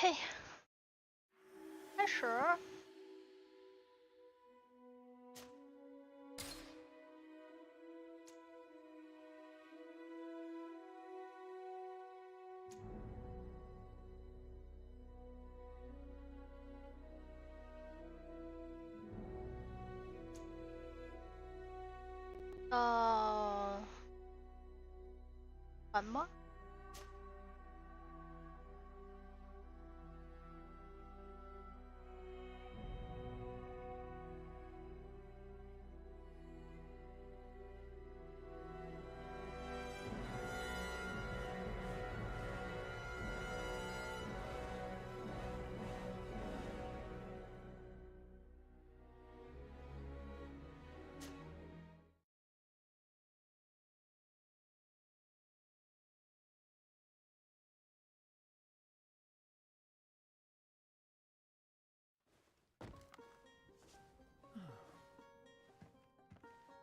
OK， 开始。玩吗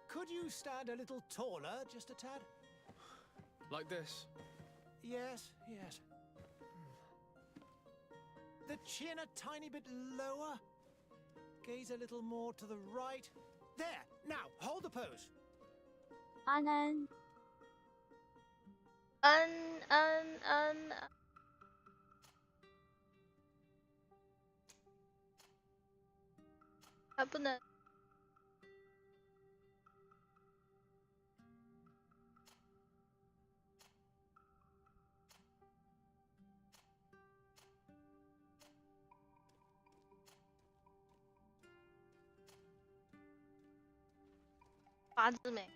？Could you stand a little taller, just a tad? Like this? Yes, yes. The chin a tiny bit lower. Gaze a little more to the right. There! Now, hold the pose. 安安，还不能。八字眉。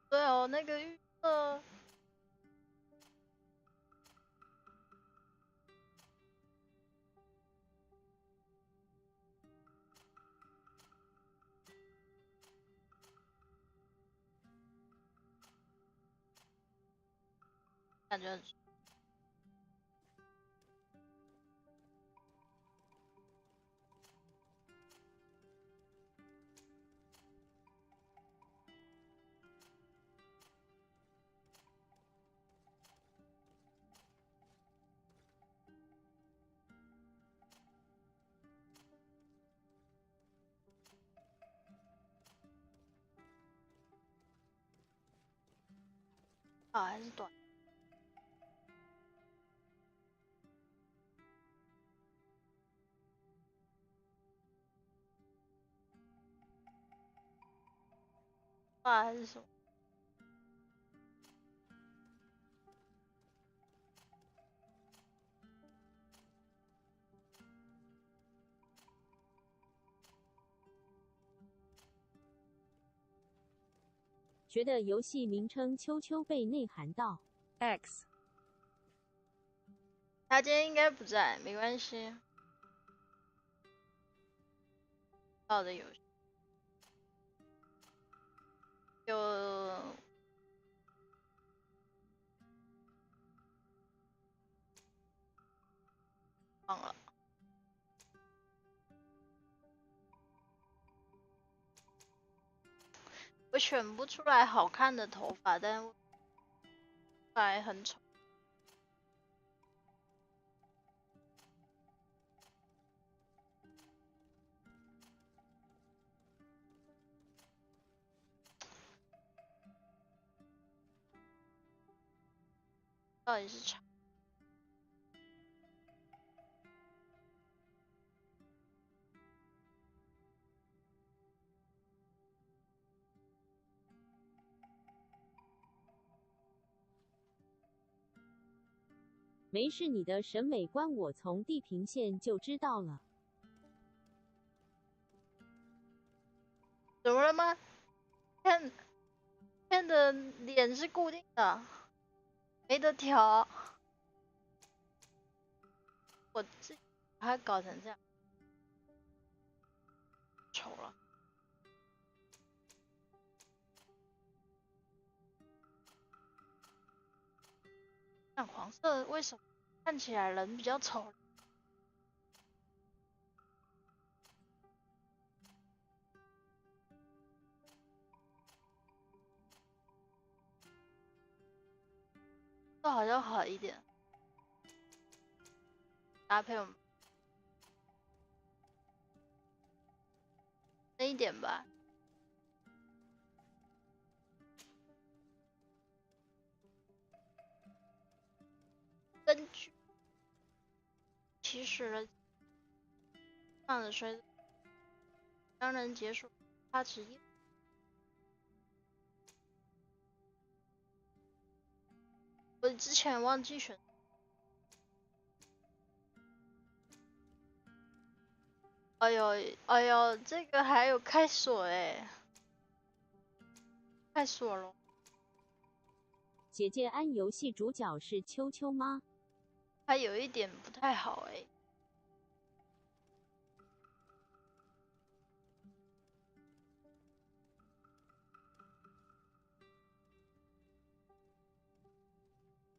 对哦，那个预测。感觉很。好还是短？还是什么？觉得游戏名称秋秋被内涵到 X。他今天应该不在，没关系。好的游戏就忘了。我选不出来好看的头发，但是还很丑。到底是长？没事，你的审美观我从地平线就知道了。怎么了吗？看面的脸是固定的，没得调。我自己把它搞成这样，丑了。那黄色为什么看起来人比较丑？这好像好一点，搭配我们深一点吧。根据起始了上的水当然结束它职业。我之前忘记选。哎呦哎呦，这个还有开锁哎，开锁了。姐姐安游戏主角是秋秋吗？还有一点不太好哎。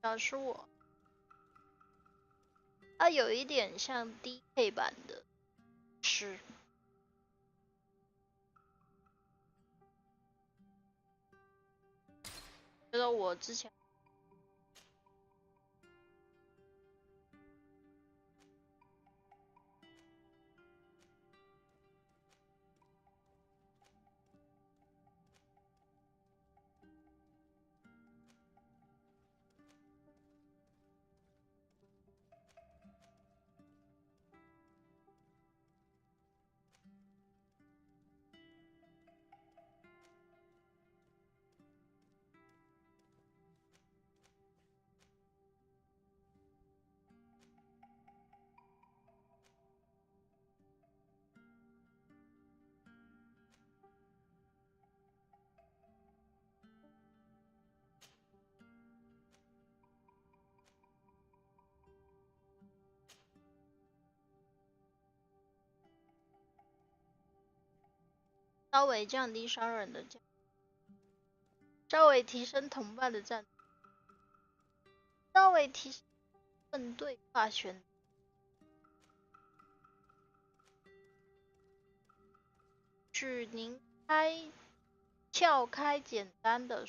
表示我，它有一点像低配版的诗。觉得我之前。稍微降低商人的价，稍微提升同伴的战，稍微提升对话选，许您撬开简单的。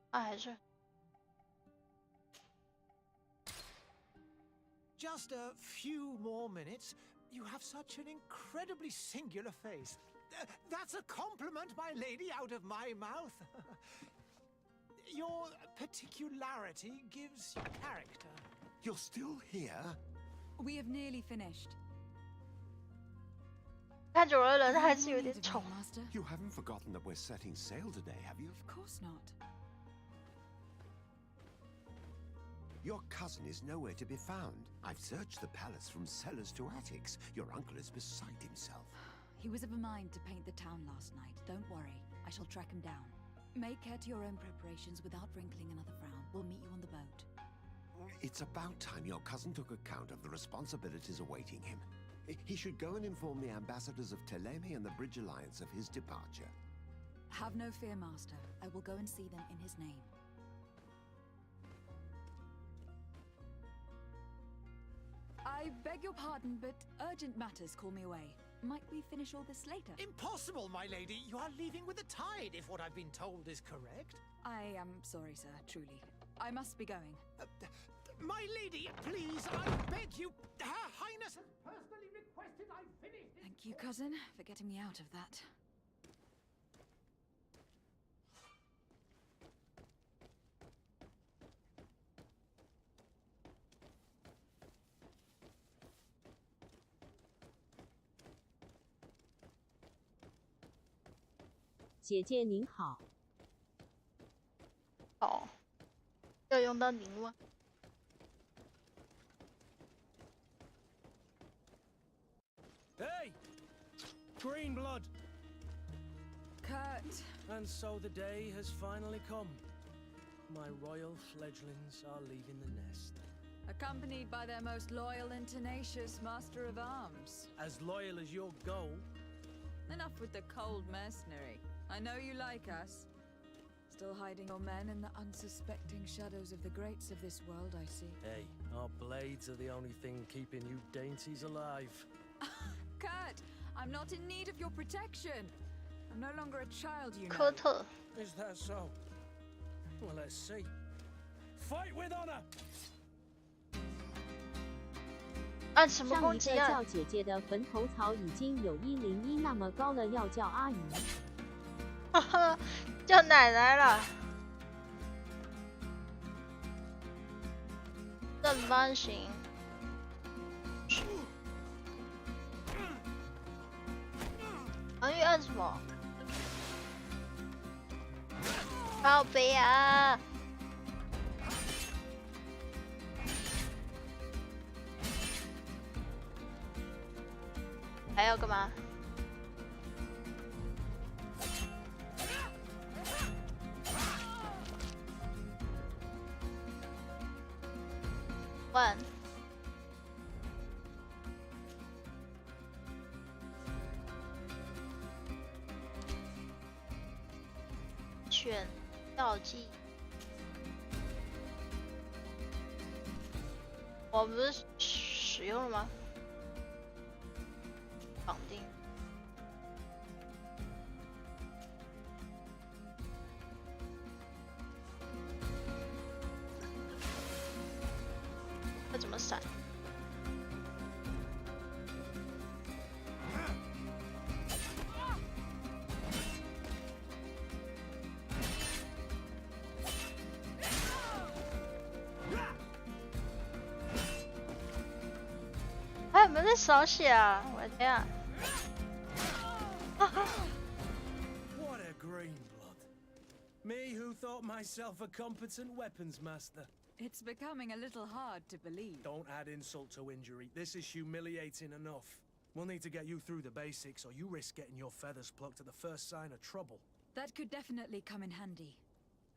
还是 Just a few more minutes. You have such an incredibly singular face. That's a compliment, my lady, out of my mouth. Your particularity gives you character. You're still here? We have nearly finished. 看久了人还是有点丑。 You haven't forgotten that we're setting sail today, have you? Of course not. Your cousin is nowhere to be found. I've searched the palace from cellars to attics. Your uncle is beside himself. He was of a mind to paint the town last night. Don't worry, I shall track him down. Make care to your own preparations without wrinkling another frown. We'll meet you on the boat. It's about time your cousin took account of the responsibilities awaiting him. He should go and inform the ambassadors of Teleme and the Bridge Alliance of his departure. Have no fear, Master. I will go and see them in his name. I beg your pardon, but urgent matters call me away. Might we finish all this later? Impossible, my lady. You are leaving with the tide, if what I've been told is correct. I am sorry, sir, truly. I must be going. My lady, please, I beg you. Her Highness has personally requested I finish this. Thank you, cousin, for getting me out of that. 姐姐您好。哦，要用到凝望。Hey! Green blood! Kurt, And so the day has finally come. My royal fledglings are leaving the nest. accompanied by their most loyal and tenacious master of arms. As loyal as your goal. Enough with the cold mercenary. I know you like us. Still hiding your men in the unsuspecting shadows of the greats of this world, I see. Hey, our blades are the only thing keeping you dainties alive. Kurt, I'm not in need of your protection. I'm no longer a child, you know. 科特， Is that so? Well, let's see. Fight with honor! 按什么上一个攻击啊叫？姐姐的坟头草已经有101那么高了，要叫阿姨。哈哈，叫奶奶了。正方形。防御按什么？靠背啊！还要干嘛？1选药剂，我不是使用了吗？绑定。这怎么闪？还有没有在扫血啊？我的天啊！ What a green blood. Me who thought myself a competent weapons master. It's becoming a little hard to believe. Don't add insult to injury. This is humiliating enough. We'll need to get you through the basics, or you risk getting your feathers plucked at the first sign of trouble. That could definitely come in handy.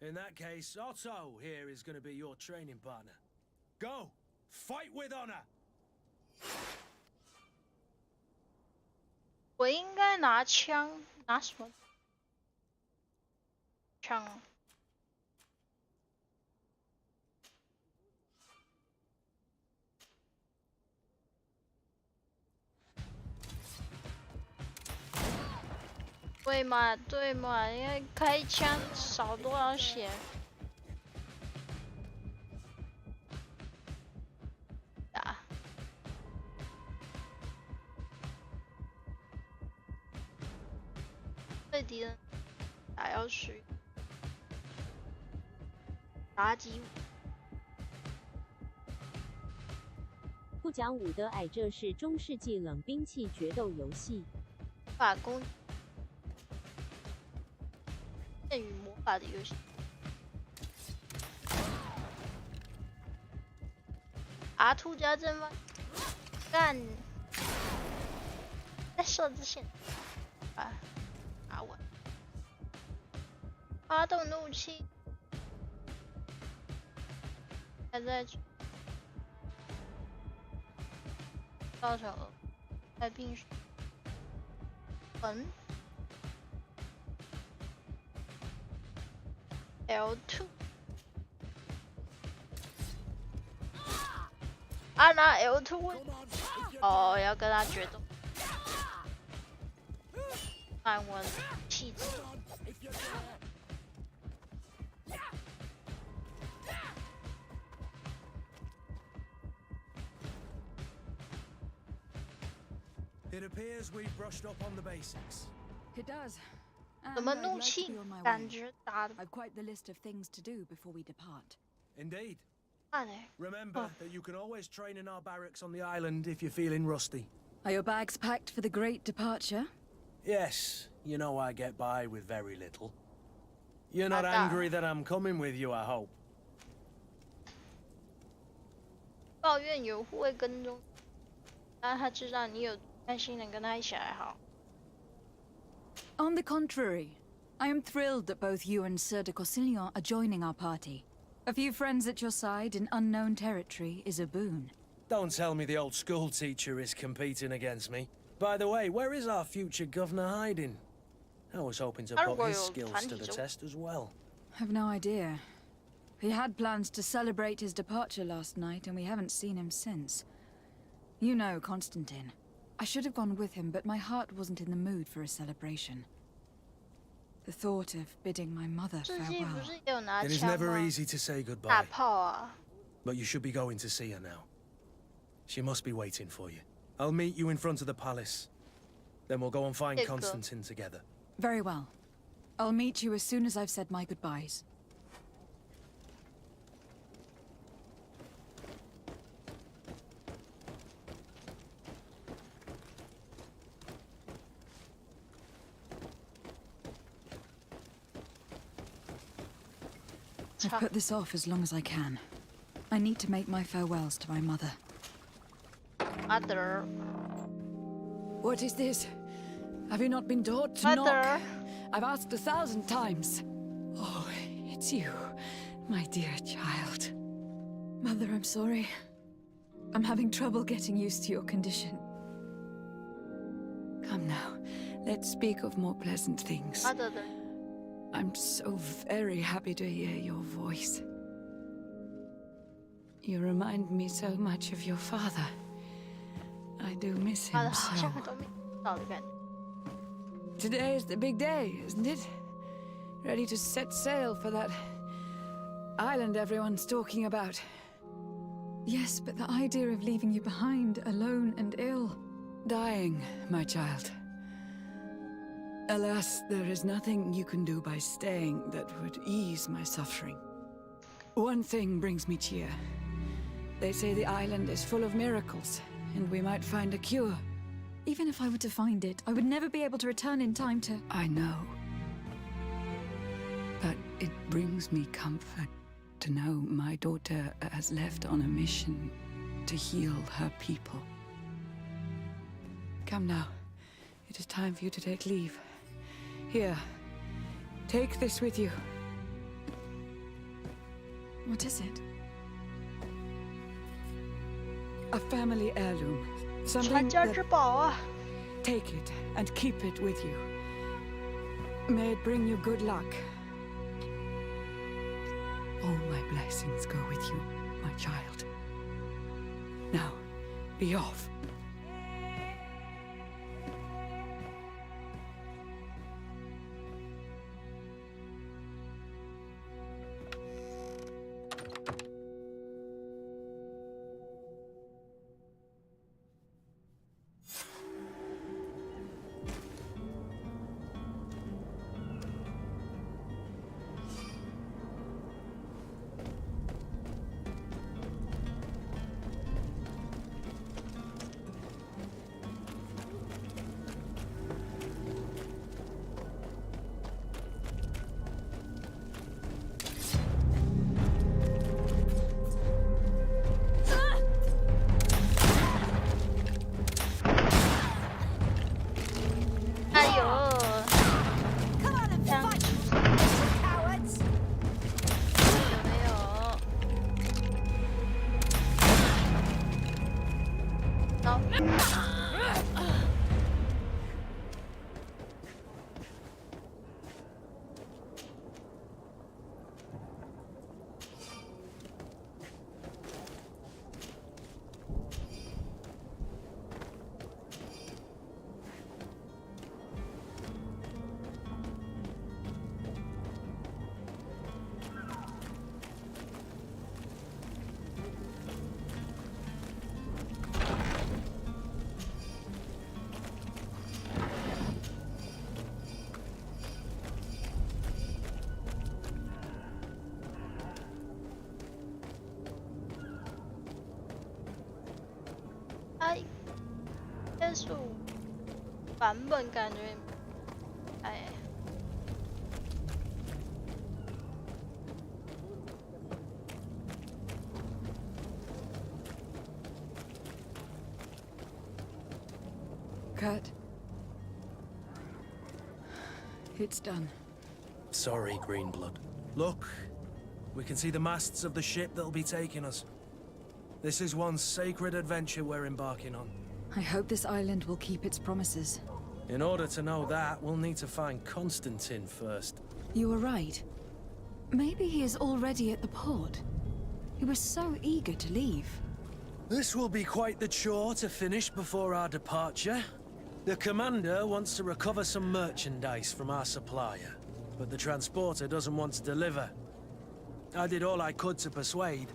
In that case, Otto here is going to be your training partner. Go! Fight with honor! 我应该拿枪，拿什么枪？对嘛，对嘛，因为开枪少多少血？打。对敌人打要使用妲己舞。不讲武德，矮，这是中世纪冷兵器决斗游戏。法攻剑与魔法的游戏。R2加正方干，在设置线啊，打完，发动怒气，还在造成额外病水。L2 啊，拿 L2 哦，要跟他决斗，按我气质。It appears we've brushed up on the basics. It does. 怎 And 么 I'd 怒 like to 气 be on my 感 way. 觉打的 I've quite the list of things to do before we depart. Indeed. 慢哎， Remember that you can always train in our barracks on the island if you're feeling rusty. Are your bags packed for the great departure? Yes, you know I get by with very little. You're not Ada. angry that I'm coming with you, I hope. 抱怨有护卫跟踪，但他知道你有耐心能跟他一起来好。On the contrary, I am thrilled that both you and Sir de Corsillon are joining our party. A few friends at your side in unknown territory is a boon. Don't tell me the old school teacher is competing against me. By the way, where is our future governor hiding? I was hoping to put his skills to the test as well. I've no idea. He had plans to celebrate his departure last night, and we haven't seen him since. You know Constantine. I should have gone with him, but my heart wasn't in the mood for a celebration. The thought of bidding my mother farewell. It is never easy to say goodbye. But you should be going to see her now. She must be waiting for you. I'll meet you in front of the palace. Then we'll go and find Constantine together. Very well. I'll meet you as soon as I've said my goodbyes. I've put this off as long as I can. I need to make my farewells to my mother. Mother. What is this? Have you not been taught to knock? I've asked 1,000 times. Oh, it's you, my dear child. Mother, I'm sorry. I'm having trouble getting used to your condition. Come now, let's speak of more pleasant things. I'm so very happy to hear your voice. You remind me so much of your father. I do miss him so. Today is the big day, isn't it? Ready to set sail for that island everyone's talking about. Yes, but the idea of leaving you behind, alone and ill. Dying, my child. Alas, there is nothing you can do by staying that would ease my suffering. One thing brings me cheer. They say the island is full of miracles, and we might find a cure. Even if I were to find it, I would never be able to return in time to... I know. But it brings me comfort to know my daughter has left on a mission to heal her people. Come now. It is time for you to take leave. Here, take this with you. What is it? A family heirloom. Something that... Take it and keep it with you. May it bring you good luck. All my blessings go with you, my child. Now, be off. PS5版本感觉，哎， Kurt. It's done. Sorry, Greenblood. Look, we can see the masts of the ship that'll be taking us. This is one sacred adventure we're embarking on. I hope this island will keep its promises. In order to know that, we'll need to find Constantine first. You were right. Maybe he is already at the port. He was so eager to leave. This will be quite the chore to finish before our departure. The commander wants to recover some merchandise from our supplier, but the transporter doesn't want to deliver. I did all I could to persuade.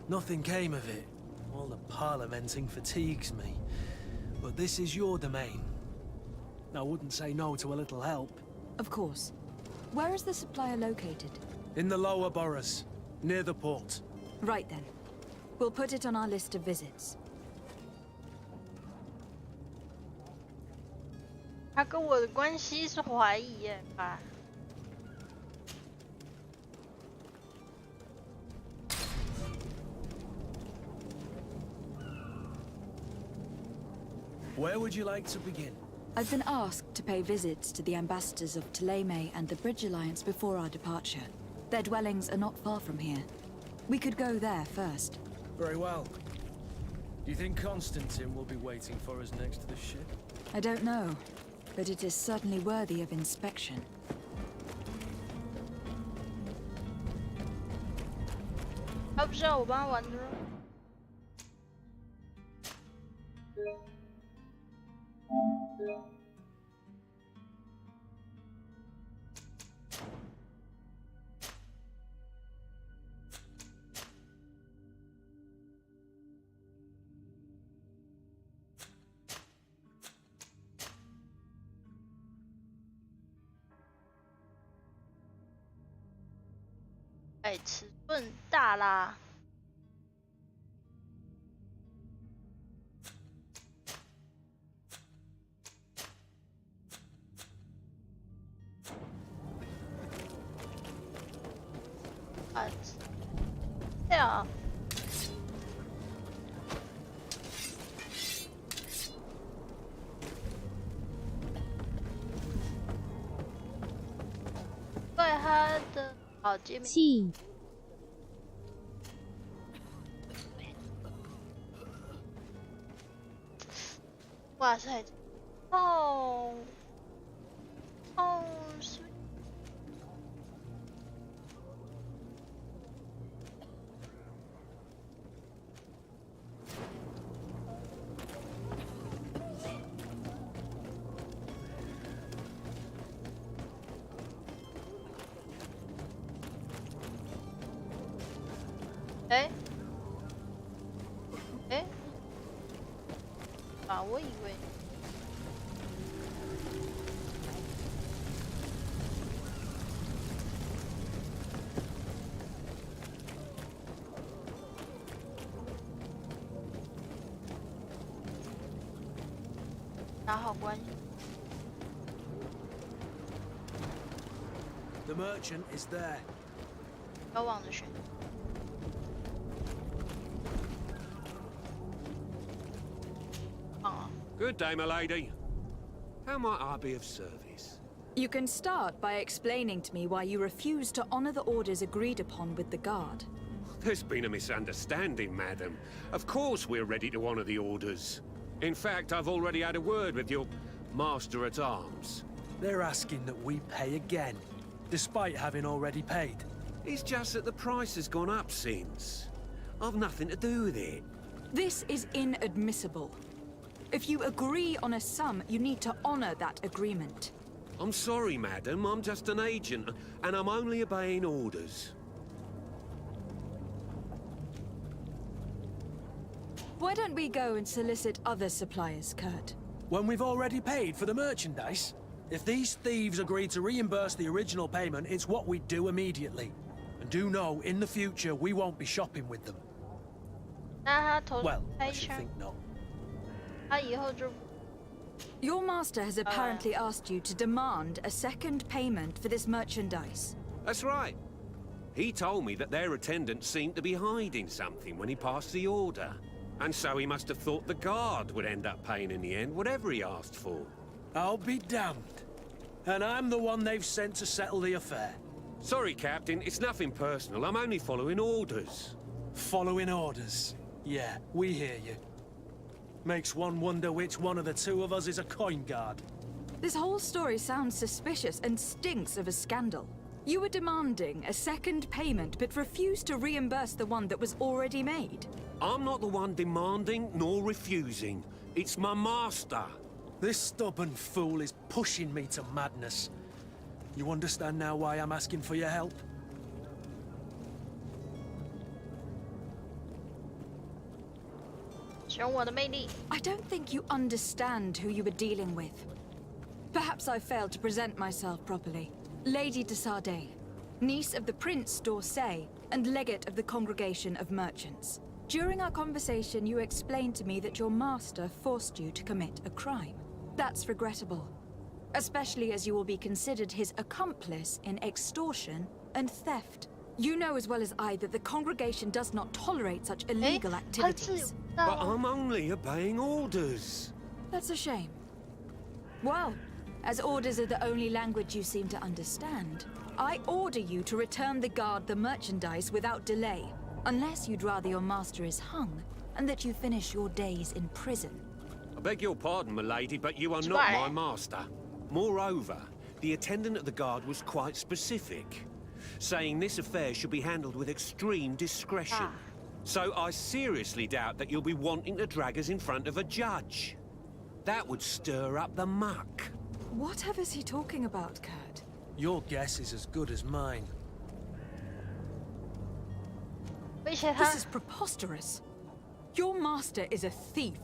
Nothing came of it. All the parliamenting fatigues me. But this is your domain. I wouldn't say no to a little help. Of course. Where is the supplier located? In the lower boroughs, near the port. Right then. We'll put it on our list of visits. 他跟我的关系是怀疑耶吧？ Where would you like to begin? I've been asked to pay visits to the ambassadors of Ptolemy and the Bridge Alliance before our departure. Their dwellings are not far from here. We could go there first. Very well. Do you think Constantine will be waiting for us next to the ship? I don't know, but it is certainly worthy of inspection.他不是要我帮他玩的吗？哎，尺寸大啦！啊，这样。对他的。 好，界面。气。哇塞！哦，哦，是。哎，哎，啊，我以为。打好关系。The merchant is there. 交往的选。 Good day, my lady. How might I be of service? You can start by explaining to me why you refuse to honor the orders agreed upon with the guard. There's been a misunderstanding, madam. Of course we're ready to honor the orders. In fact, I've already had a word with your master-at-arms. They're asking that we pay again, despite having already paid. It's just that the price has gone up since. I've nothing to do with it. This is inadmissible. If you agree on a sum, you need to honor that agreement. I'm sorry, madam. I'm just an agent, and I'm only obeying orders. Why don't we go and solicit other suppliers, Kurt? When we've already paid for the merchandise? If these thieves agree to reimburse the original payment, it's what we do immediately. And do know, in the future, we won't be shopping with them. Well, I should think not. Your master has apparently asked you to demand a second payment for this merchandise. That's right. He told me that their attendants seemed to be hiding something when he passed the order. And so he must have thought the guard would end up paying in the end, whatever he asked for. I'll be damned. And I'm the one they've sent to settle the affair. Sorry, Captain, it's nothing personal. I'm only following orders. Following orders. Yeah, we hear you. Makes one wonder which one of the two of us is a coin guard. This whole story sounds suspicious and stinks of a scandal. You were demanding a second payment, but refused to reimburse the one that was already made. I'm not the one demanding nor refusing. It's my master. This stubborn fool is pushing me to madness. You understand now why I'm asking for your help? I don't think you understand who you were dealing with. Perhaps I failed to present myself properly. Lady de Sardet, niece of the Prince d'Orsay and legate of the Congregation of Merchants. During our conversation, you explained to me that your master forced you to commit a crime. That's regrettable, especially as you will be considered his accomplice in extortion and theft. You know as well as I that the congregation does not tolerate such illegal activities. But I'm only obeying orders. That's a shame. Well, as orders are the only language you seem to understand, I order you to return the guard the merchandise without delay, unless you'd rather your master is hung and that you finish your days in prison. I beg your pardon, milady, but you are not my master. Moreover, the attendant at the guard was quite specific, saying this affair should be handled with extreme discretion. So I seriously doubt that you'll be wanting to drag us in front of a judge. That would stir up the muck. Whatever is he talking about, Kurt? Your guess is as good as mine. This is preposterous. Your master is a thief.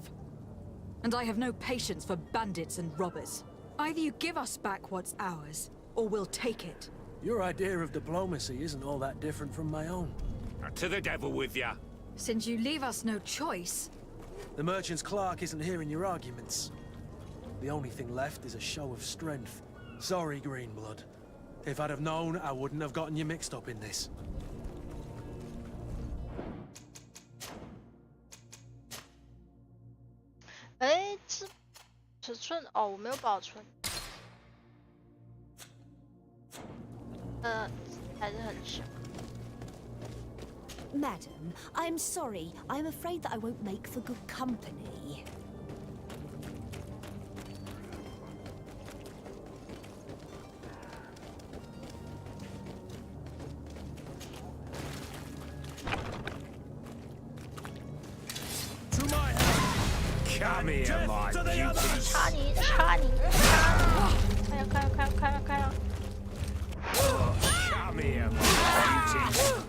And I have no patience for bandits and robbers. Either you give us back what's ours, or we'll take it. Your idea of diplomacy isn't all that different from my own. To the devil with ya. Since you leave us no choice... The merchant's clerk isn't hearing your arguments. The only thing left is a show of strength. Sorry, Greenblood. If I'd have known, I wouldn't have gotten you mixed up in this. Madam, I'm sorry. I'm afraid that I won't make for good company. To my house! Come here, my beauty. 插你！开了！ Come here, my beauty.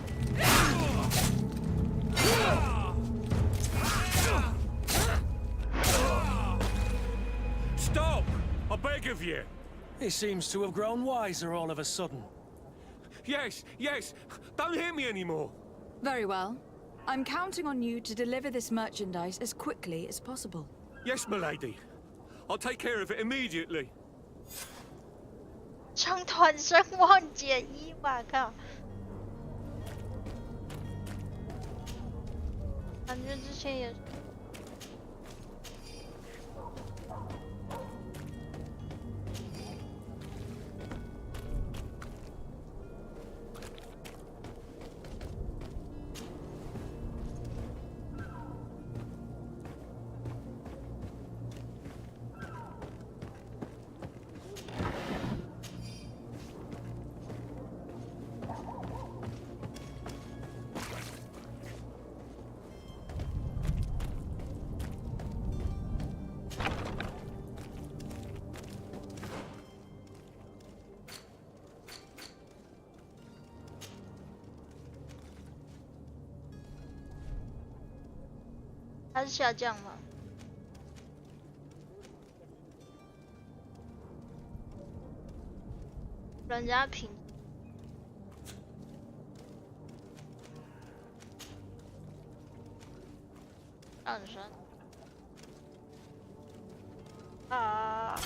Stop! I beg of you. He seems to have grown wiser all of a sudden. Yes. Don't hit me anymore. Very well. I'm counting on you to deliver this merchandise as quickly as possible. Yes, milady. I'll take care of it immediately. 唱团声望减1，我靠！感觉之前也。它是下降吗？人家评上升啊！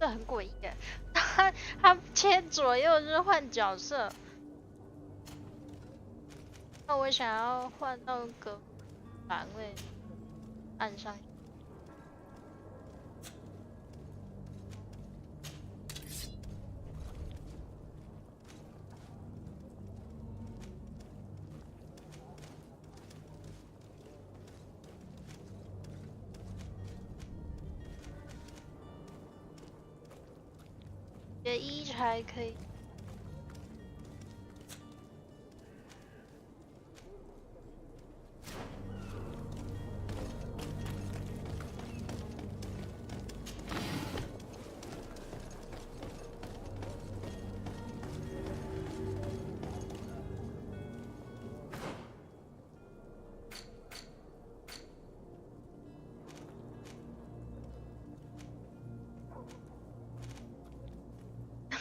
这很诡异耶。他切左右就是换角色。那我想要换到个栏位，按上。一才可以。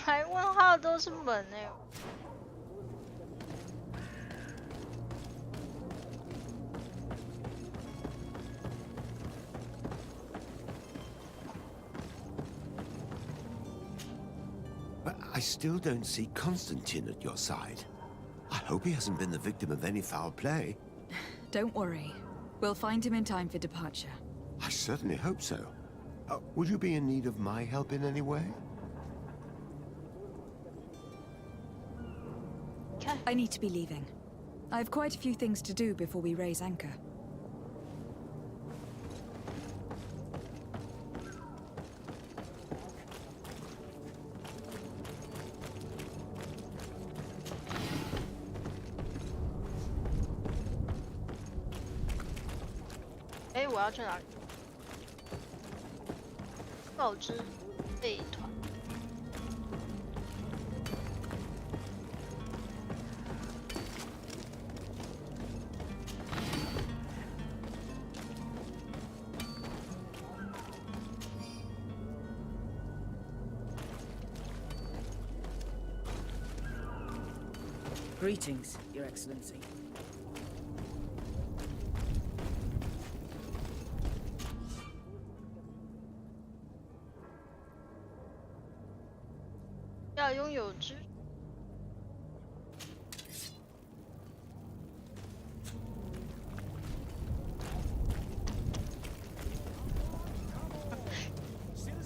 还问号都是门哎。But I still don't see Constantine at your side. I hope he hasn't been the victim of any foul play. Don't worry. We'll find him in time for departure. I certainly hope so. Would you be in need of my help in any way? I need to be leaving. I have quite a few things to do before we raise anchor. Hey, 我要去哪里？告知备团。Greetings, Your Excellency. 要拥有知。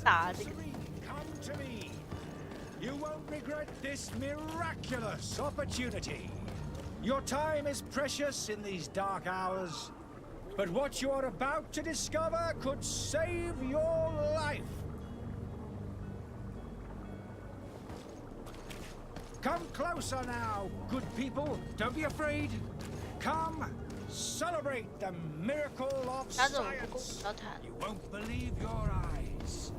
打这个。You won't regret this miraculous opportunity. Your time is precious in these dark hours, but what you are about to discover could save your life. Come closer now, good people. Don't be afraid. Come, celebrate the miracle of science. You won't believe your eyes.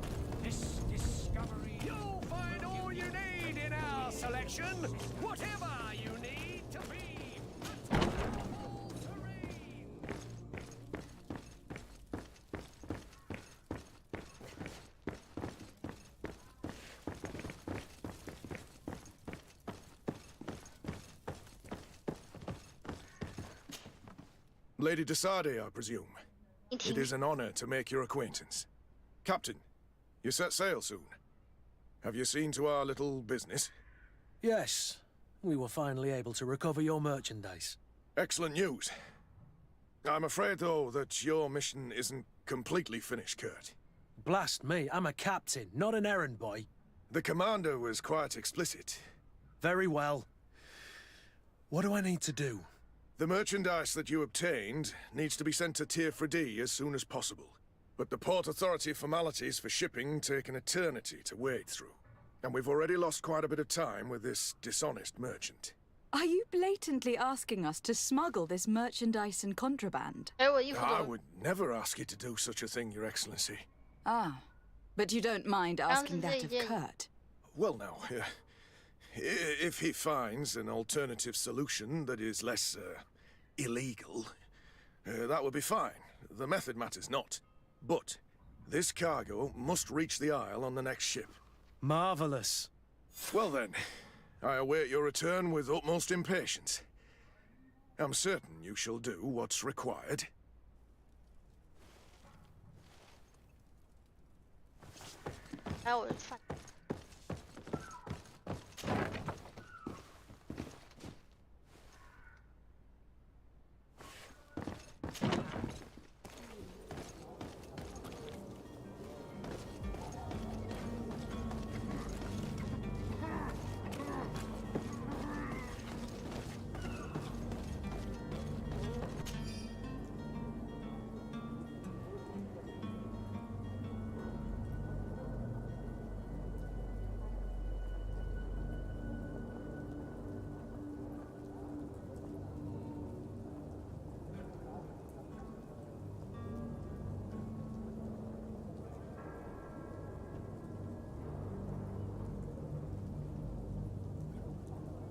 This discovery... You'll find all you need in our selection. Whatever you need to be. All terrain. Lady Desade, I presume. It is an honor to make your acquaintance. Captain, you set sail soon. Have you seen to our little business? Yes. We were finally able to recover your merchandise. Excellent news. I'm afraid, though, that your mission isn't completely finished, Kurt. Blast me, I'm a captain, not an errand boy. The commander was quite explicit. Very well. What do I need to do? The merchandise that you obtained needs to be sent to Tier 4D as soon as possible. But the Port Authority formalities for shipping take an eternity to wade through. And we've already lost quite a bit of time with this dishonest merchant. Are you blatantly asking us to smuggle this merchandise and contraband? I would never ask you to do such a thing, Your Excellency. Ah, but you don't mind asking that of Kurt? Well, now, if he finds an alternative solution that is less, illegal, that would be fine. The method matters not. But this cargo must reach the Isle on the next ship. Marvelous. Well then, I await your return with utmost impatience. I'm certain you shall do what's required. 还有我的饭。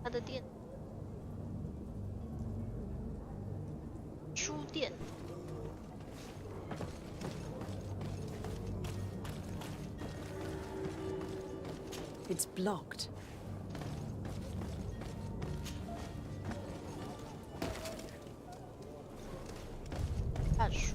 他的店，书店。It's blocked. 看书。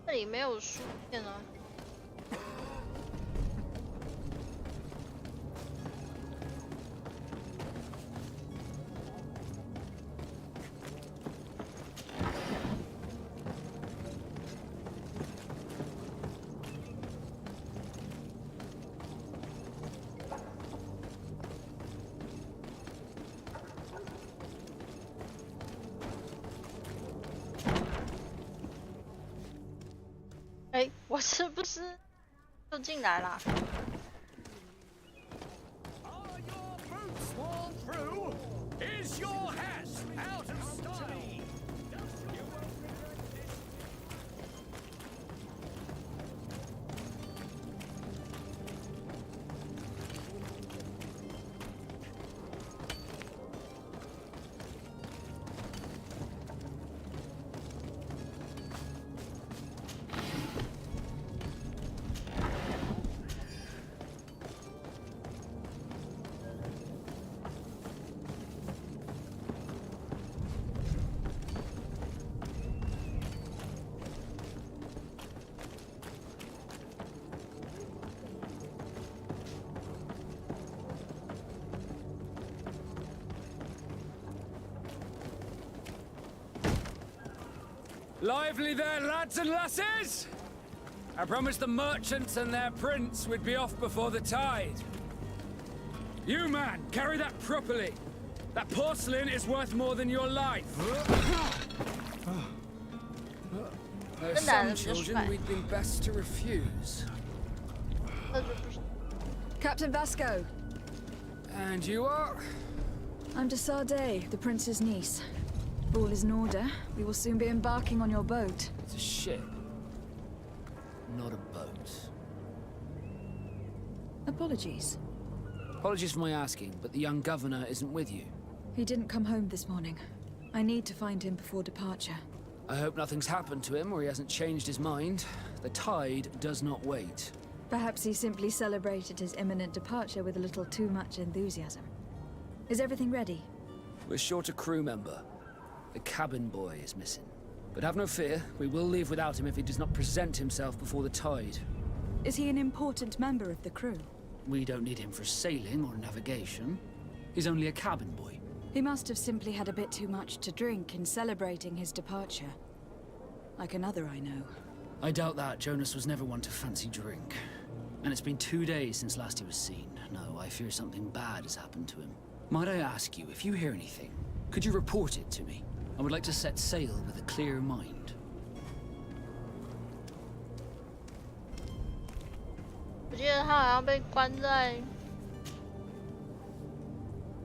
这里没有书店啊。哎，我是不是就进来了？ Lively there, lads and lasses! I promised the merchants and their prince we'd be off before the tide. You, man, carry that properly. That porcelain is worth more than your life. Some children we'd be best to refuse. Captain Vasco. And you are? I'm de Sade, the prince's niece. All is in order. We will soon be embarking on your boat. It's a ship, not a boat. Apologies. Apologies for my asking, but the young governor isn't with you. He didn't come home this morning. I need to find him before departure. I hope nothing's happened to him or he hasn't changed his mind. The tide does not wait. Perhaps he simply celebrated his imminent departure with a little too much enthusiasm. Is everything ready? We're short a crew member. The cabin boy is missing. But have no fear, we will leave without him if he does not present himself before the tide. Is he an important member of the crew? We don't need him for sailing or navigation. He's only a cabin boy. He must have simply had a bit too much to drink in celebrating his departure. Like another I know. I doubt that. Jonas was never one to fancy drink. And it's been 2 days since last he was seen. No, I fear something bad has happened to him. Might I ask you, if you hear anything, could you report it to me? I would like to set sail with a clear mind. 我记得他好像被关在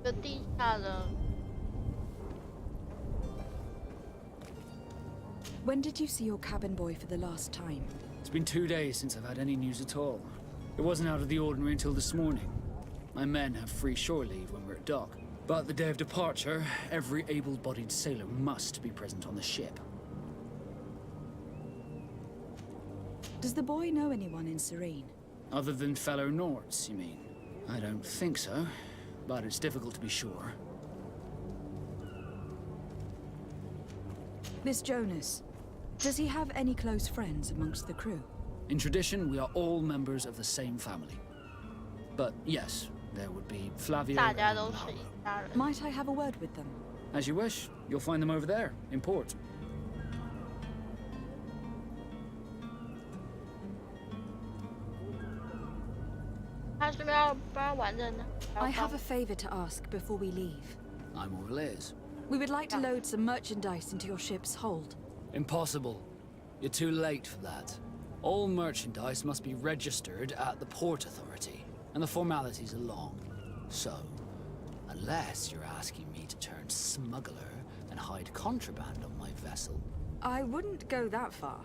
个地下的。When did you see your cabin boy for the last time? It's been 2 days since I've had any news at all. It wasn't out of the ordinary until this morning. My men have free shore leave when we're at dock. But the day of departure, every able-bodied sailor must be present on the ship. Does the boy know anyone in Serene? Other than fellow Nords, you mean? I don't think so, but it's difficult to be sure. Miss Jonas, does he have any close friends amongst the crew? In tradition, we are all members of the same family. But yes, there would be Flavio and Laura. Might I have a word with them? As you wish. You'll find them over there, in port. I have a favor to ask before we leave. I'm all ears. We would like to load some merchandise into your ship's hold. Impossible. You're too late for that. All merchandise must be registered at the Port Authority, and the formalities are long. So, unless you're asking me to turn smuggler and hide contraband on my vessel. I wouldn't go that far.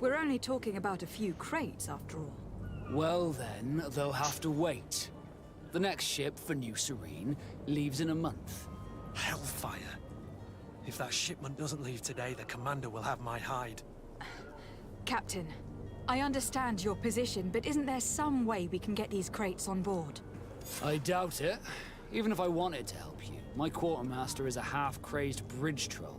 We're only talking about a few crates, after all. Well then, they'll have to wait. The next ship for New Serene leaves in a month. Hellfire. If that shipment doesn't leave today, the commander will have my hide. Captain, I understand your position, but isn't there some way we can get these crates on board? I doubt it. Even if I wanted to help you, my quartermaster is a half-crazed bridge troll.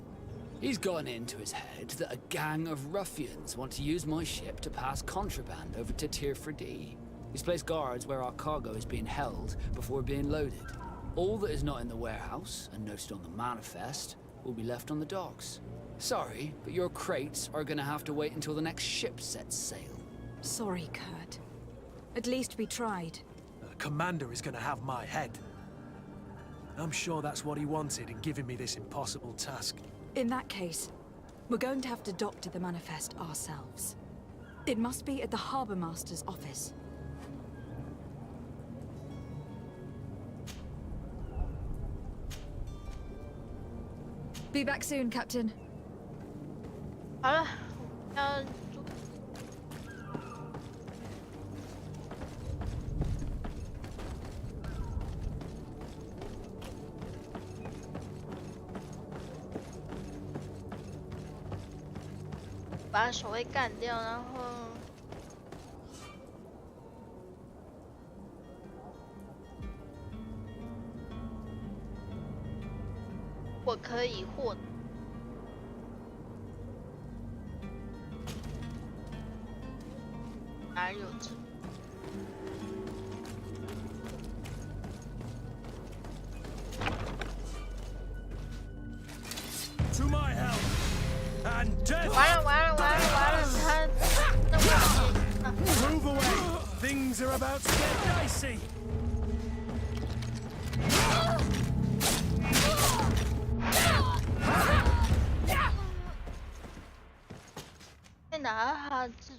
He's gotten into his head that a gang of ruffians want to use my ship to pass contraband over to Tier 4D. He's placed guards where our cargo is being held before being loaded. All that is not in the warehouse, and noted on the manifest, will be left on the docks. Sorry, but your crates are gonna have to wait until the next ship sets sail. Sorry, Kurt. At least we tried. The commander is gonna have my head. I'm sure that's what he wanted in giving me this impossible task. In that case, we're going to have to doctor the manifest ourselves. It must be at the Harbour Master's office. Be back soon, Captain. 好了，要把守卫干掉，然后我可以获得。哪有这？ To my help and death. 完了完了完了完了，他那我 Move away. Things are about to get dicey. 在哪哈自？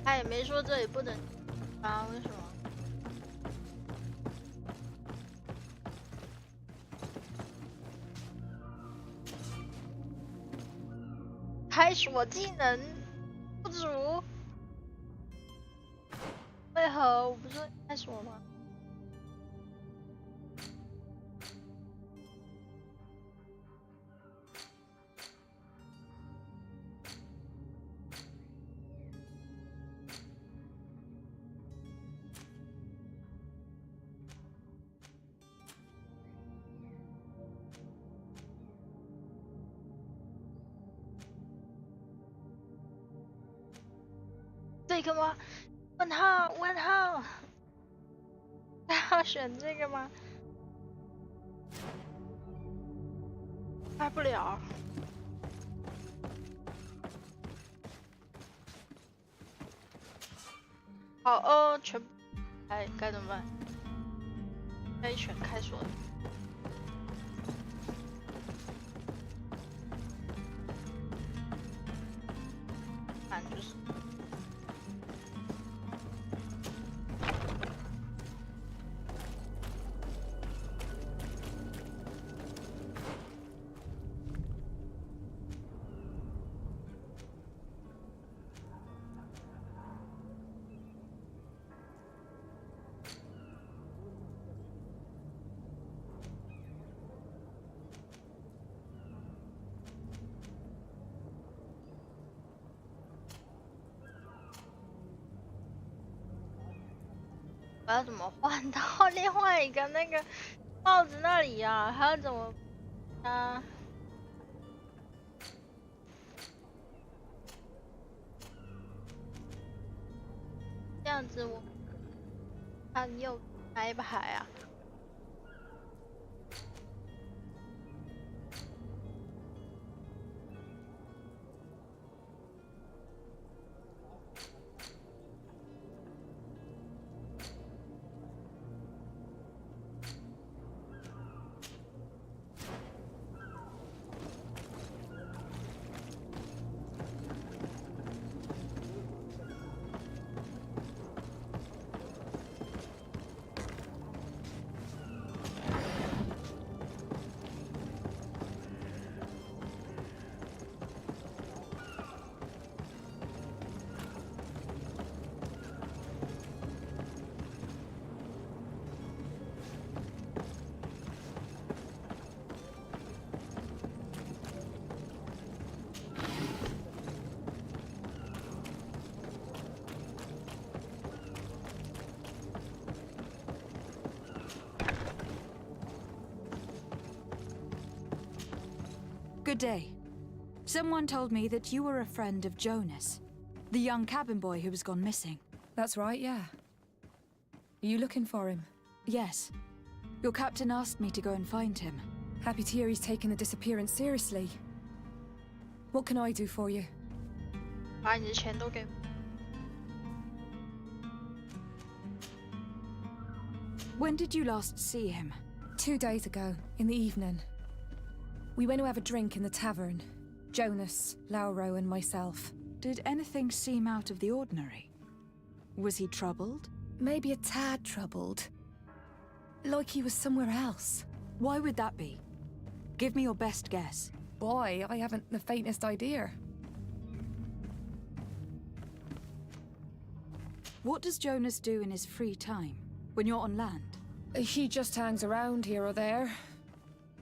他也没说这里不能啊，为什么？开锁技能不足，为何我不是开锁吗？这个吗？问号问号，要选这个吗？开不了。好哦，全部开，该怎么办？该全开锁了。反正就是。我要怎么换到另外一个那个帽子那里啊？还要怎么啊？这样子我看右哪一排啊？Good day. Someone told me that you were a friend of Jonas, the young cabin boy who was gone missing. That's right, yeah. Are you looking for him? Yes. Your captain asked me to go and find him. Happy to hear he's taken the disappearance seriously. What can I do for you? 把你的钱都给我。When did you last see him? 2 days ago, in the evening. We went to have a drink in the tavern. Jonas, Lauro, and myself. Did anything seem out of the ordinary? Was he troubled? Maybe a tad troubled. Like he was somewhere else. Why would that be? Give me your best guess. Boy, I haven't the faintest idea. What does Jonas do in his free time, when you're on land? He just hangs around here or there.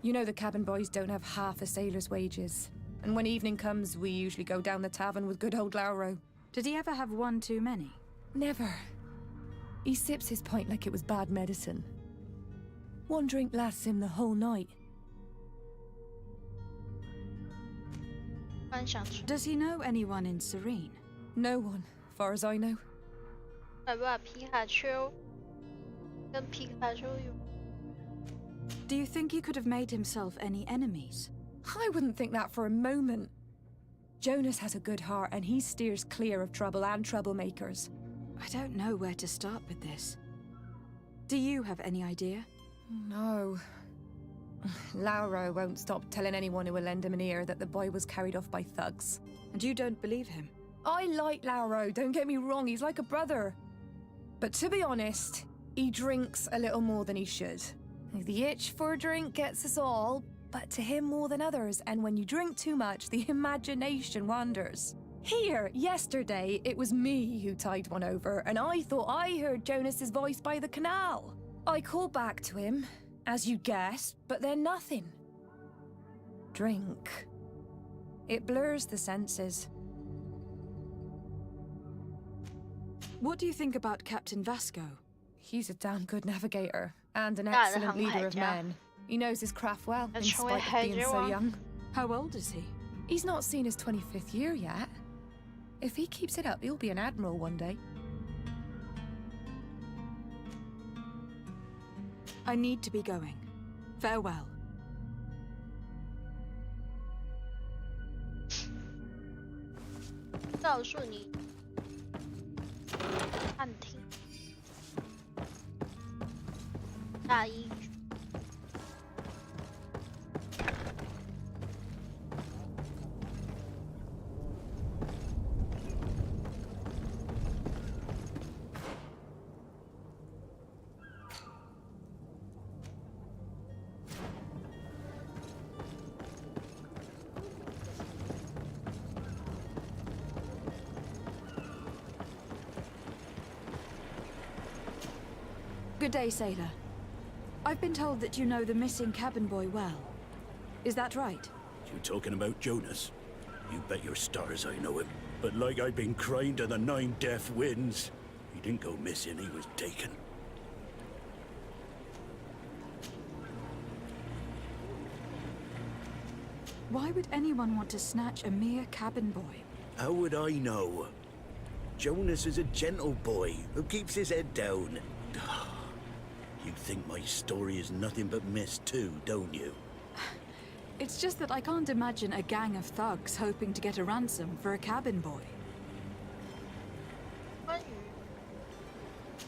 You know the cabin boys don't have half a sailor's wages. And when evening comes, we usually go down the tavern with good old Lauro. Did he ever have one too many? Never. He sips his pint like it was bad medicine. One drink lasts him the whole night. Does he know anyone in Serene? No one, far as I know. 把皮卡丘跟皮卡丘有。Do you think he could have made himself any enemies? I wouldn't think that for a moment. Jonas has a good heart and he steers clear of trouble and troublemakers. I don't know where to start with this. Do you have any idea? No. Lauro won't stop telling anyone who will lend him an ear that the boy was carried off by thugs. And you don't believe him? I like Lauro, don't get me wrong, he's like a brother. But to be honest, he drinks a little more than he should. The itch for a drink gets us all, but to him more than others, and when you drink too much, the imagination wanders. Here, yesterday, it was me who tied one over, and I thought I heard Jonas's voice by the canal. I called back to him, as you guessed, but then nothing. Drink. It blurs the senses. What do you think about Captain Vasco? He's a damn good navigator, and an excellent leader of men. He knows his craft well, in spite of being so young. How old is he? He's not seen his 25th year yet. If he keeps it up, he'll be an admiral one day. I need to be going. Farewell. 告诉你，探听。大衣。Good day, sailor. I've been told that you know the missing cabin boy well. Is that right? You talking about Jonas? You bet your stars I know him. But like I've been crying to the 9 deaf winds, he didn't go missing, he was taken. Why would anyone want to snatch a mere cabin boy? How would I know? Jonas is a gentle boy who keeps his head down. You think my story is nothing but mist too, don't you? It's just that I can't imagine a gang of thugs hoping to get a ransom for a cabin boy.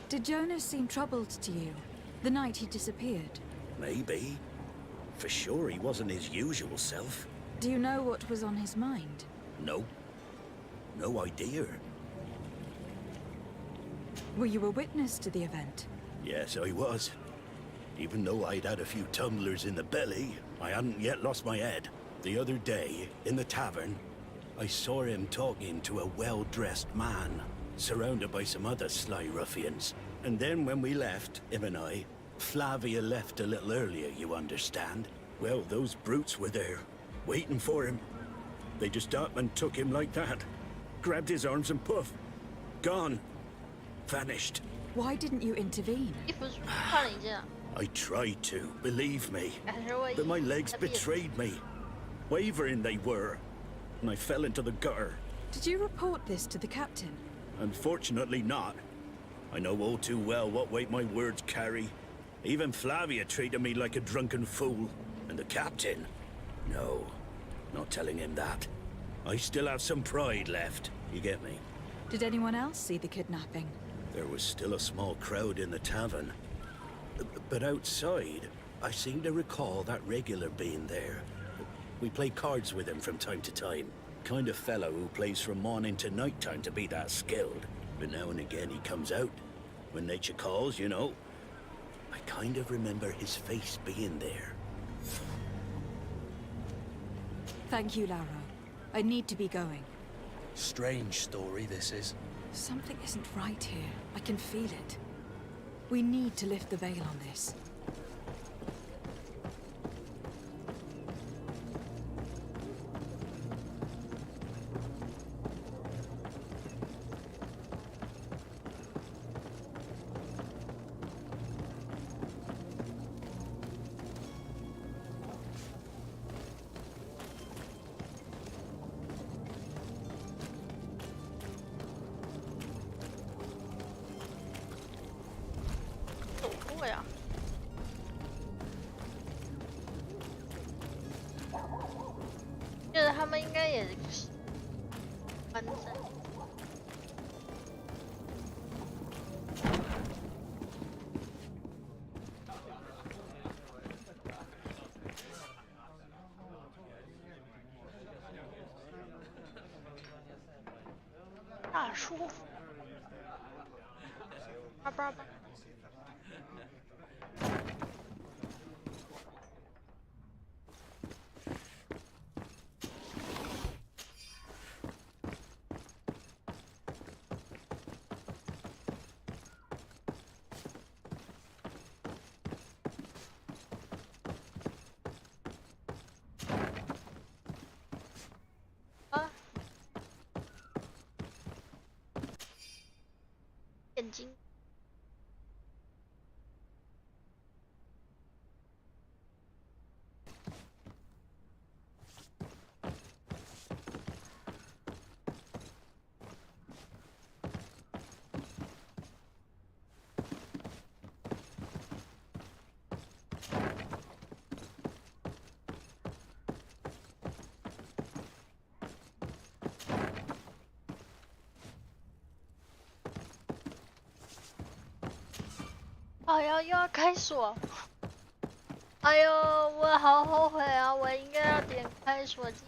Did Jonas seem troubled to you the night he disappeared? Maybe. For sure he wasn't his usual self. Do you know what was on his mind? No. No idea. Were you a witness to the event? Yes, I was. Even though I'd had a few tumblers in the belly, I hadn't yet lost my head. The other day, in the tavern, I saw him talking to a well-dressed man, surrounded by some other sly ruffians. And then when we left, him and I, Flavia left a little earlier, you understand. Well, those brutes were there, waiting for him. They just up and took him like that. Grabbed his arms and poof. Gone. Vanished. Why didn't you intervene? I tried to, believe me. But my legs betrayed me. Wavering they were. And I fell into the gutter. Did you report this to the captain? Unfortunately not. I know all too well what weight my words carry. Even Flavia treated me like a drunken fool. And the captain? No, not telling him that. I still have some pride left, you get me? Did anyone else see the kidnapping? There was still a small crowd in the tavern. But outside, I seem to recall that regular being there. We play cards with him from time to time. Kind of fellow who plays from morning to night time to be that skilled. But now and again he comes out. When nature calls, you know. I kind of remember his face being there. Thank you, Lauro. I need to be going. Strange story, this is. Something isn't right here. I can feel it. We need to lift the veil on this.大叔，叭叭叭。眼睛哎呀，又要开锁！哎呦，我好后悔啊！我应该要点开锁机。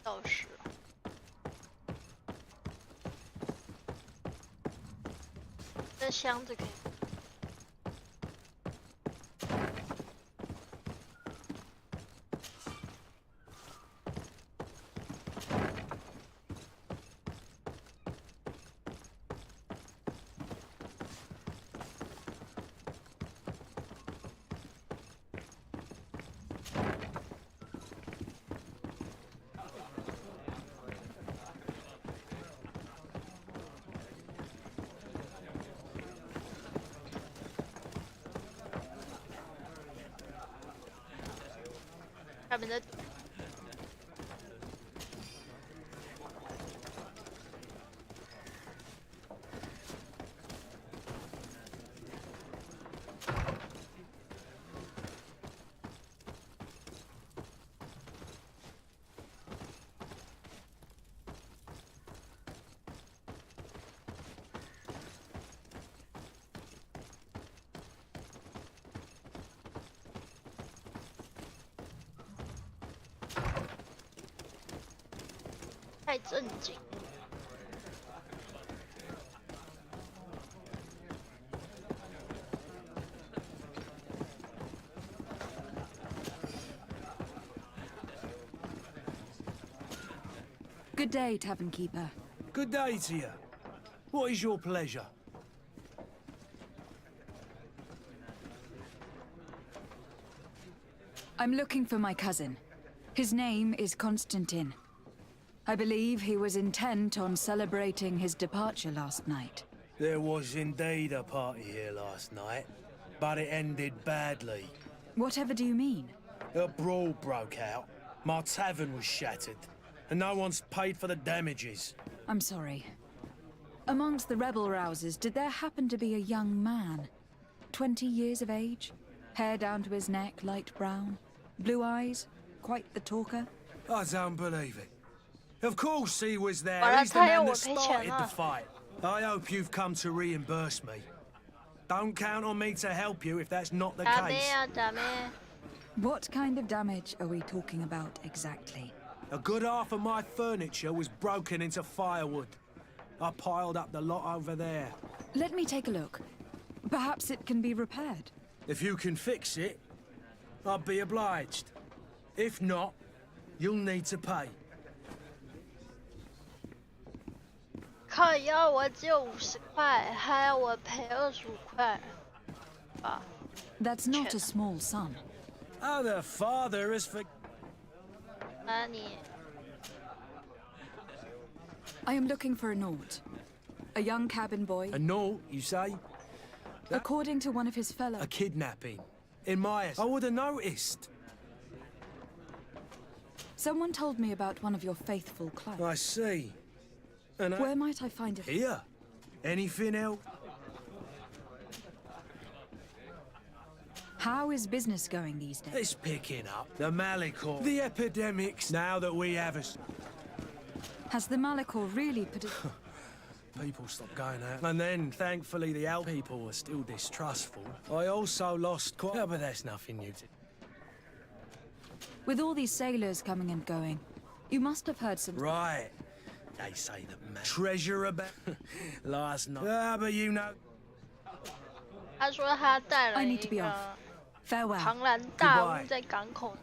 钥匙。这箱子可以。下面的。太正经。Good day, Tavern Keeper. Good day to you. What is your pleasure? I'm looking for my cousin. His name is Constantine. I believe he was intent on celebrating his departure last night. There was indeed a party here last night, but it ended badly. Whatever do you mean? A brawl broke out. My tavern was shattered, and no one's paid for the damages. I'm sorry. Amongst the rebel rousers, did there happen to be a young man? 20 years of age? Hair down to his neck, light brown? Blue eyes? Quite the talker? I don't believe it. Of course he was there. He's the man that started the fight. I hope you've come to reimburse me. Don't count on me to help you if that's not the case. What kind of damage are we talking about exactly? A good half of my furniture was broken into firewood. I piled up the lot over there. Let me take a look. Perhaps it can be repaired. If you can fix it, I'll be obliged. If not, you'll need to pay. 靠腰，我只有50块，还要我赔25块，啊 That's not a small sum. Oh, the father is for. 那你 I am looking for a Nord. A young cabin boy. A Nord, you say? According to one of his fellow. A kidnapping. In my. I would have noticed. Someone told me about one of your faithful clients. I see. And where might I find it? Here. Anything else? How is business going these days? It's picking up. The Malachor. The epidemics. Now that we have a... Has the Malachor really put it... People stopped going out. And then, thankfully, the out people were still distrustful. I also lost quite... Oh, but that's nothing new to... With all these sailors coming and going, you must have heard some... Right. They say that man... Treasure about... last night. Ah, but you know... 他说他带了一个庞然大物在港口。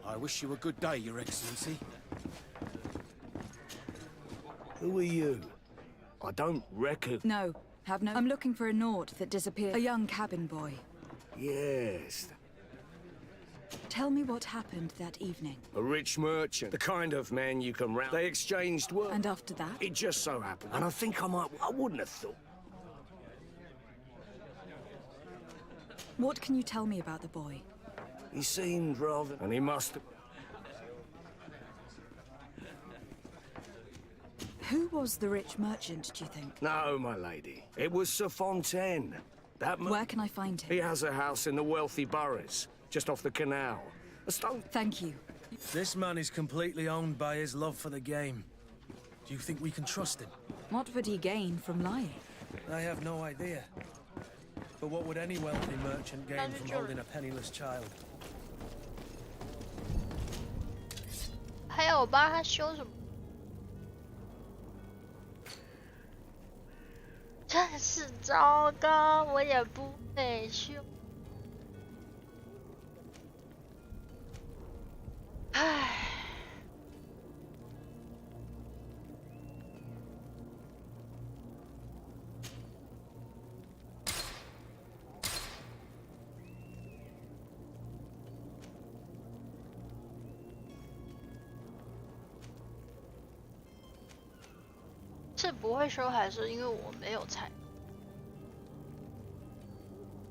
I wish you a good day, Your Excellency. Who are you? I don't reckon... No, have no... I'm looking for a Nord that disappeared. A young cabin boy. Yes. Tell me what happened that evening. A rich merchant, the kind of man you can round. They exchanged work. And after that? It just so happened. And I think I wouldn't have thought. What can you tell me about the boy? He seemed rather... And he must have... Who was the rich merchant, do you think? No, my lady. It was Sir Fontaine. Where can I find him? He has a house in the wealthy boroughs. just off the canal. A stone. Thank you. This man is completely owned by his love for the game. Do you think we can trust him? What would he gain from lying? I have no idea. But what would any wealthy merchant gain from holding a penniless child? 还有我帮他修什么？真是糟糕，我也不会修。唉。是不会修，还是因为我没有才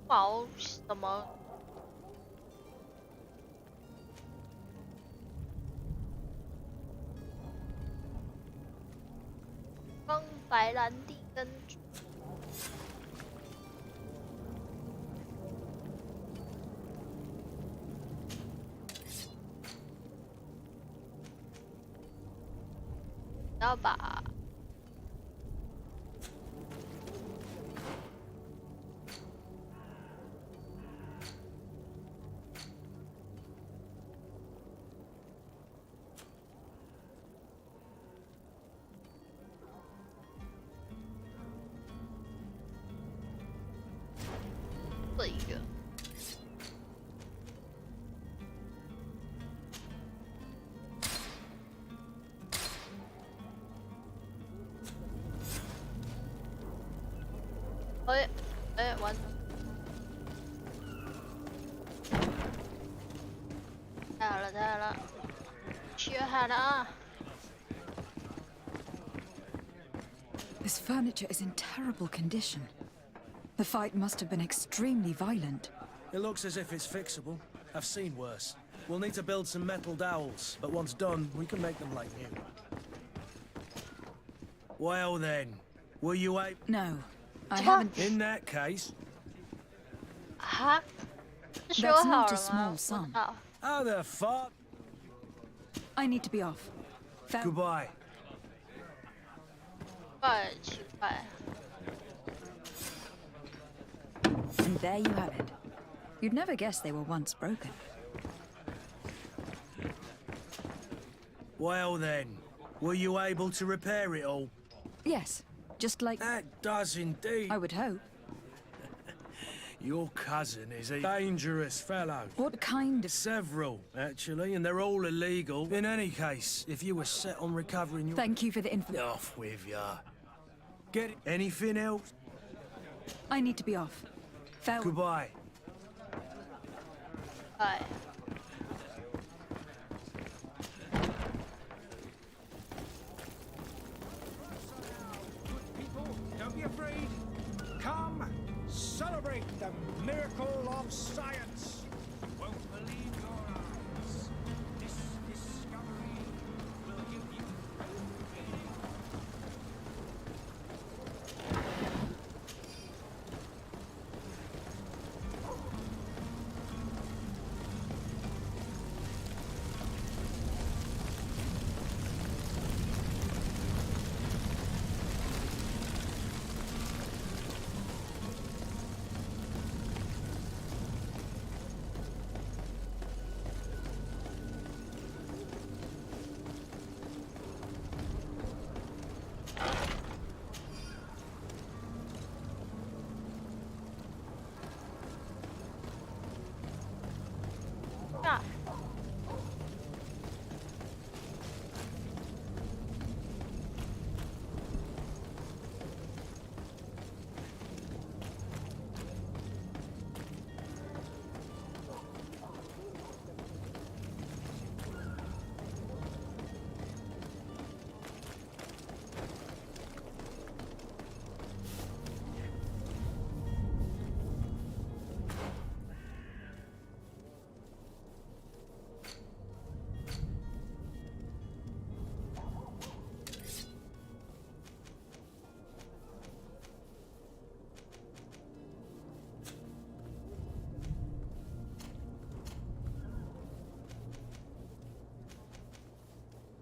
毛什么？光白蓝地跟要把。这一个，完了，太好了，太好了，学好了啊！ This furniture is in terrible condition. The fight must have been extremely violent. It looks as if it's fixable. I've seen worse. We'll need to build some metal dowels, but once done, we can make them like new. Well then, were you able? No, I haven't. In that case... Huh? That's not a small sum. How the fuck? I need to be off. Goodbye. 奇怪。 And there you have it. You'd never guess they were once broken. Well then, were you able to repair it all? Yes, just like... That does indeed. I would hope. Your cousin is a dangerous fellow. What kind of... Several, actually, and they're all illegal. In any case, if you were set on recovering your... Thank you for the info. Off with ya. Get it? Anything else? I need to be off. Farewell. Goodbye. Bye. Good people, don't be afraid. Come, celebrate the miracle of science. You won't believe your eyes. This discovery will give you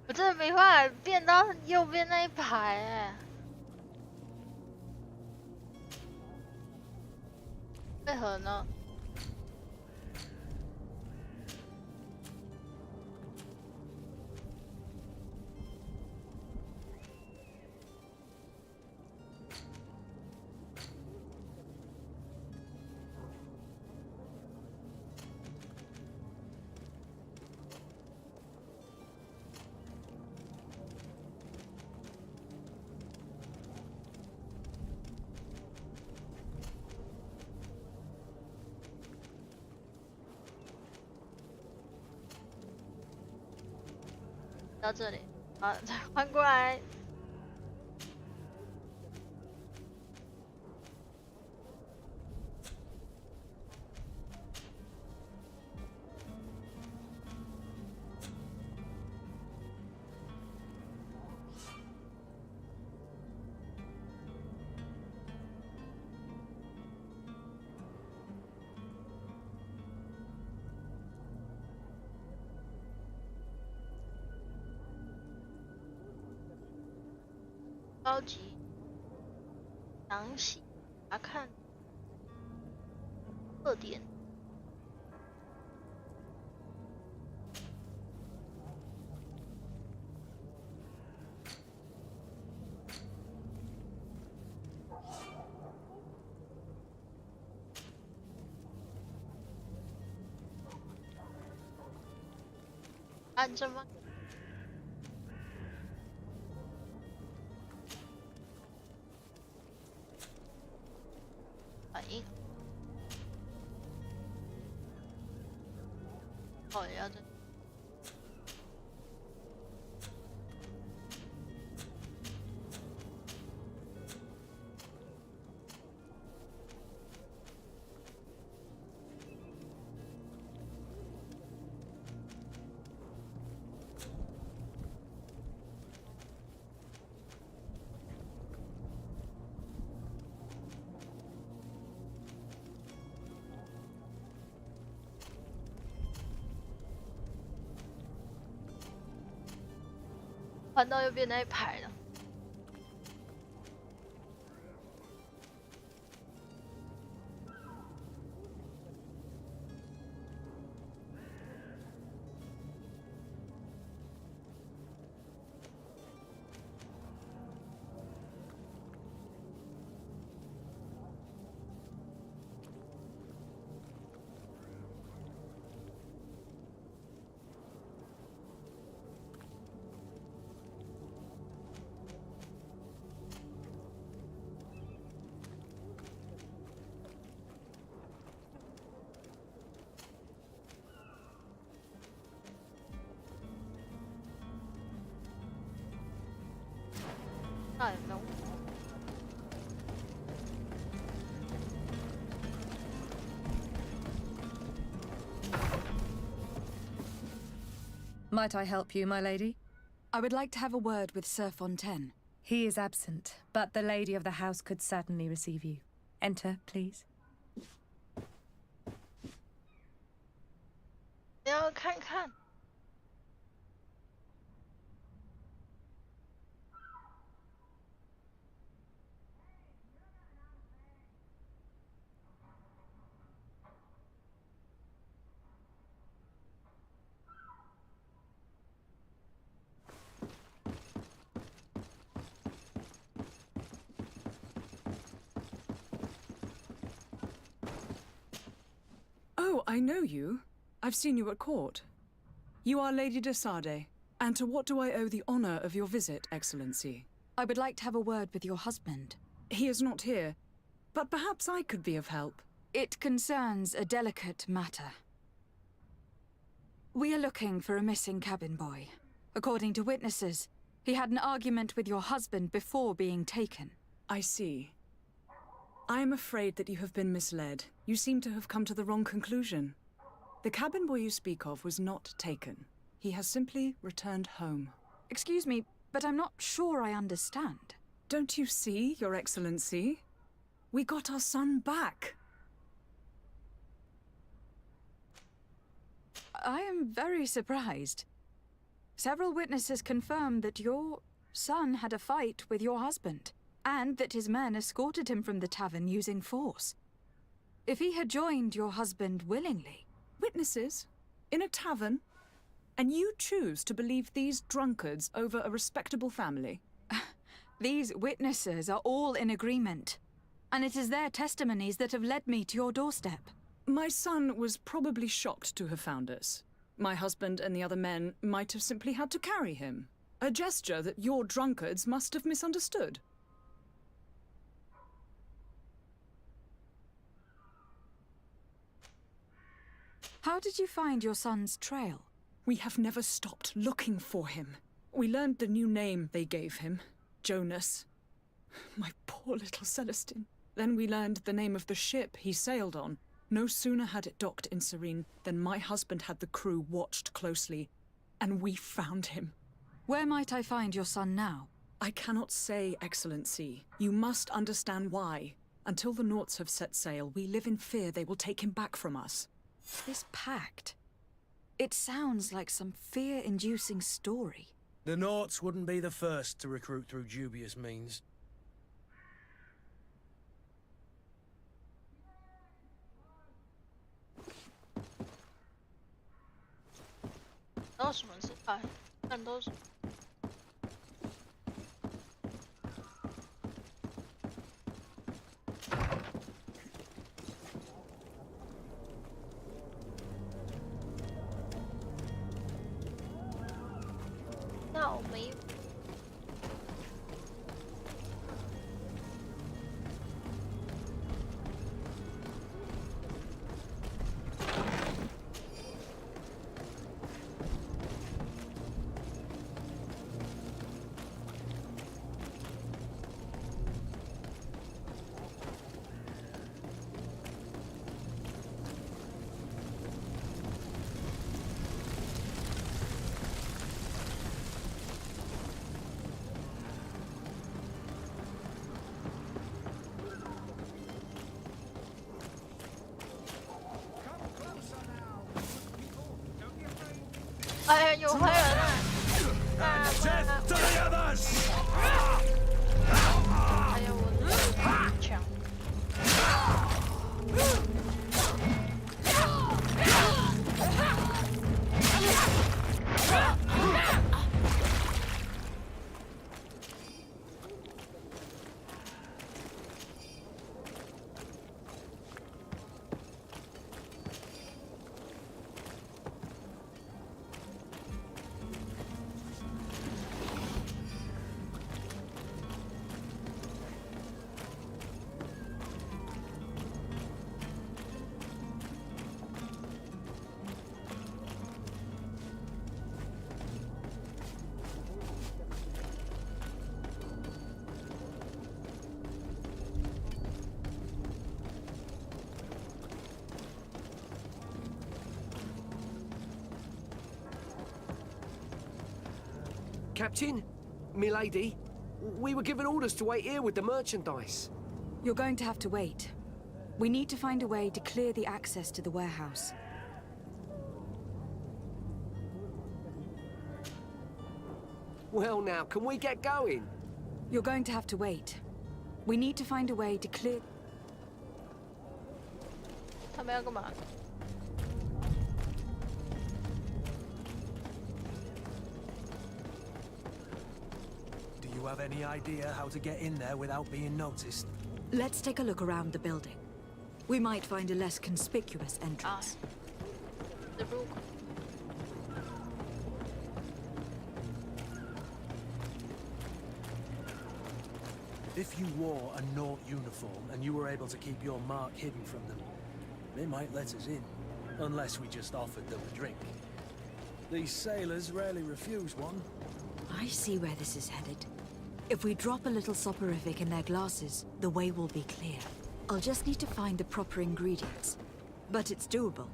我真的没办法变到右边那一排哎，为何呢？到这里，好，再换过来。高级详细查看特点。按着吗？反应。哦，也要这。换到右边那一排了。那有没有？ Might I help you, my lady? I would like to have a word with Sir Fontaine. He is absent, but the lady of the house could certainly receive you. Enter, please. 你要看看。 Oh, I know you. I've seen you at court. You are Lady de Sade, and to what do I owe the honor of your visit, Excellency? I would like to have a word with your husband. He is not here, but perhaps I could be of help. It concerns a delicate matter. We are looking for a missing cabin boy. According to witnesses, he had an argument with your husband before being taken. I see. I am afraid that you have been misled. You seem to have come to the wrong conclusion. The cabin boy you speak of was not taken. He has simply returned home. Excuse me, but I'm not sure I understand. Don't you see, Your Excellency? We got our son back. I am very surprised. Several witnesses confirmed that your son had a fight with your husband, and that his men escorted him from the tavern using force. If he had joined your husband willingly... Witnesses? In a tavern? And you choose to believe these drunkards over a respectable family? These witnesses are all in agreement, and it is their testimonies that have led me to your doorstep. My son was probably shocked to have found us. My husband and the other men might have simply had to carry him. A gesture that your drunkards must have misunderstood. How did you find your son's trail? We have never stopped looking for him. We learned the new name they gave him, Jonas. My poor little Celestine. Then we learned the name of the ship he sailed on. No sooner had it docked in Serene than my husband had the crew watched closely, and we found him. Where might I find your son now? I cannot say, Excellency. You must understand why. Until the Naughts have set sail, we live in fear they will take him back from us. This pact... It sounds like some fear-inducing story. The Naughts wouldn't be the first to recruit through dubious means.那我们哎，有坏人了！哎呀，我的枪！Captain, milady, we were given orders to wait here with the merchandise. You're going to have to wait. We need to find a way to clear the access to the warehouse. Well now, can we get going? You're going to have to wait. We need to find a way to clear... 他们要干嘛？ Do you have any idea how to get in there without being noticed? Let's take a look around the building. We might find a less conspicuous entrance. The roof. If you wore a Naught uniform and you were able to keep your mark hidden from them, they might let us in, unless we just offered them a drink. These sailors rarely refuse one. I see where this is headed. If we drop a little soporific in their glasses, the way will be clear. I'll just need to find the proper ingredients. But it's doable.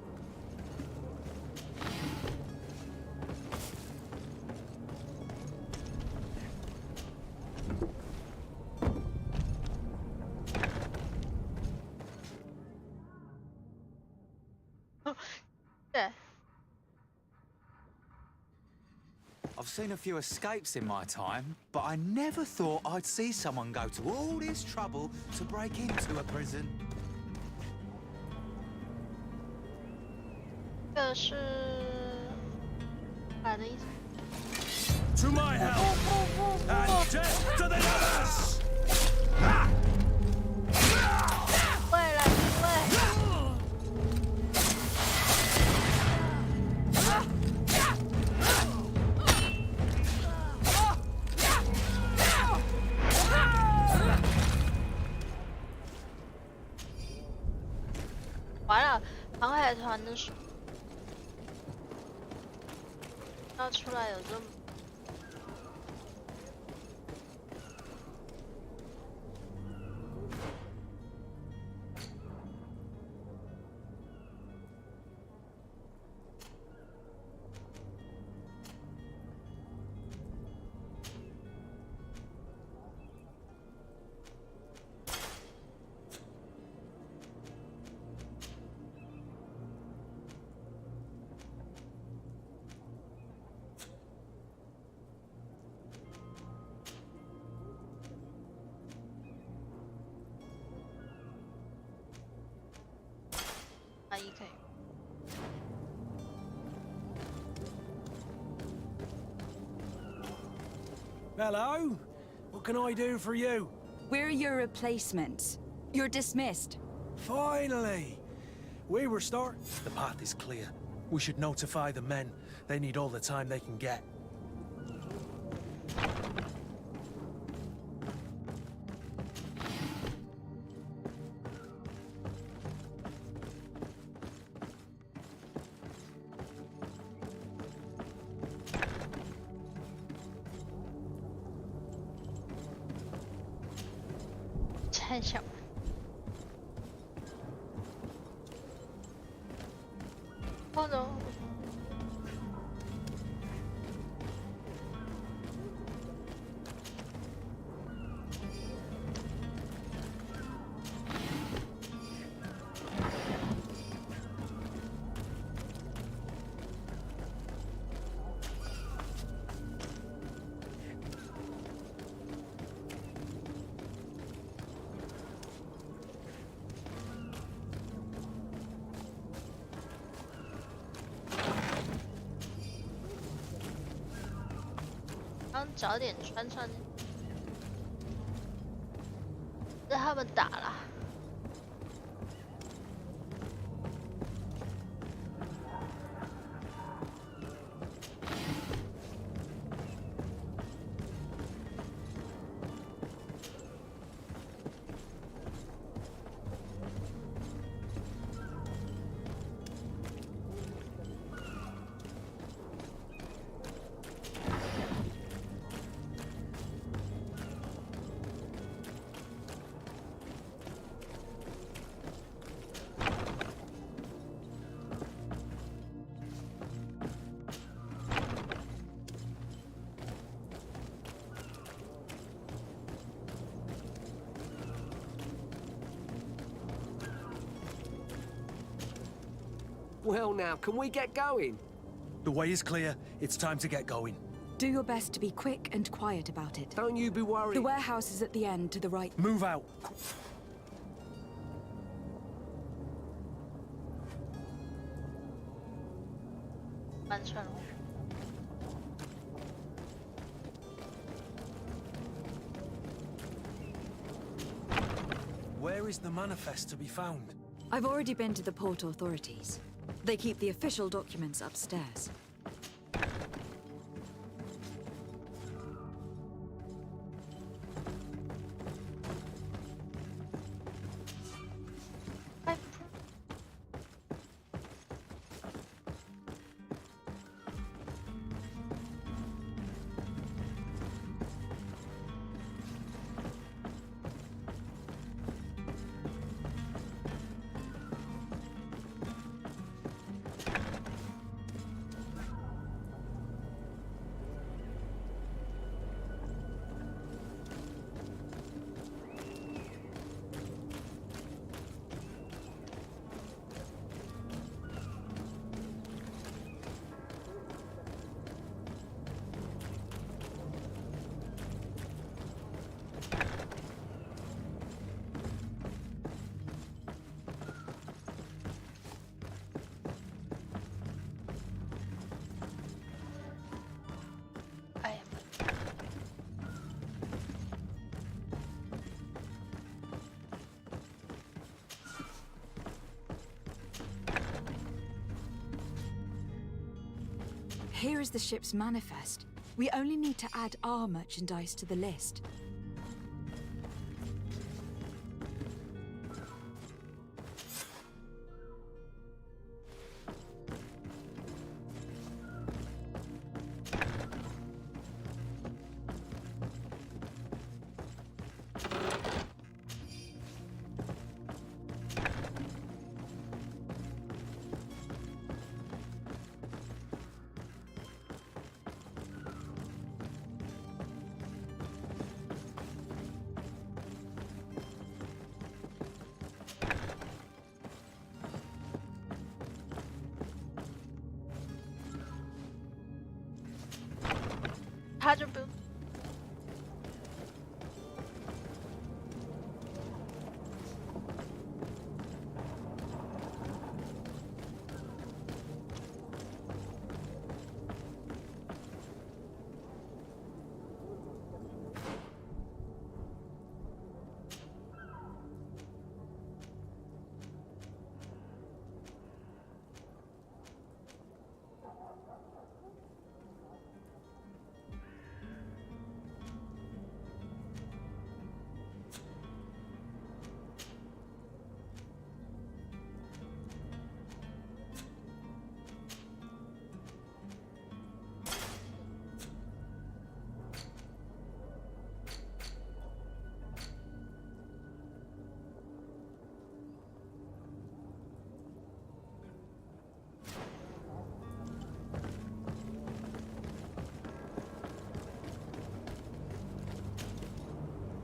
seen a few escapes in my time, but I never thought I'd see someone go to all this trouble to break into a prison. 这是啥的意思？ To my help and death to the others! 为了因为。 完了，航海团的时候要出来有这么。 Hello? What can I do for you? We're your replacements. You're dismissed. Finally! We were The path is clear. We should notify the men. They need all the time they can get.早点穿上，让他们打了。Well now, can we get going? The way is clear. It's time to get going. Do your best to be quick and quiet about it. Don't you be worried. The warehouse is at the end to the right. Move out. Where is the manifest to be found? I've already been to the port authorities. They keep the official documents upstairs. Here is the ship's manifest. We only need to add our merchandise to the list.他就不用。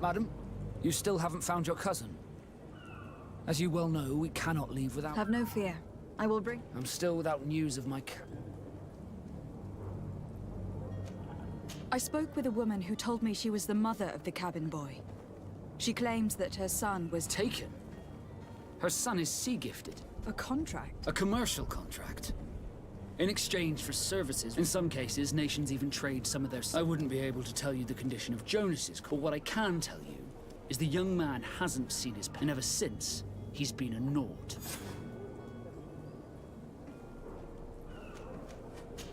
Madam, you still haven't found your cousin. As you well know, we cannot leave without... Have no fear. I will bring... I'm still without news of my I spoke with a woman who told me she was the mother of the cabin boy. She claims that her son was... Taken? Her son is sea-gifted. A contract? A commercial contract. In exchange for services, in some cases, nations even trade some of their... I wouldn't be able to tell you the condition of Jonas's, but what I can tell you is the young man hasn't seen his pen ever since. He's been a naught.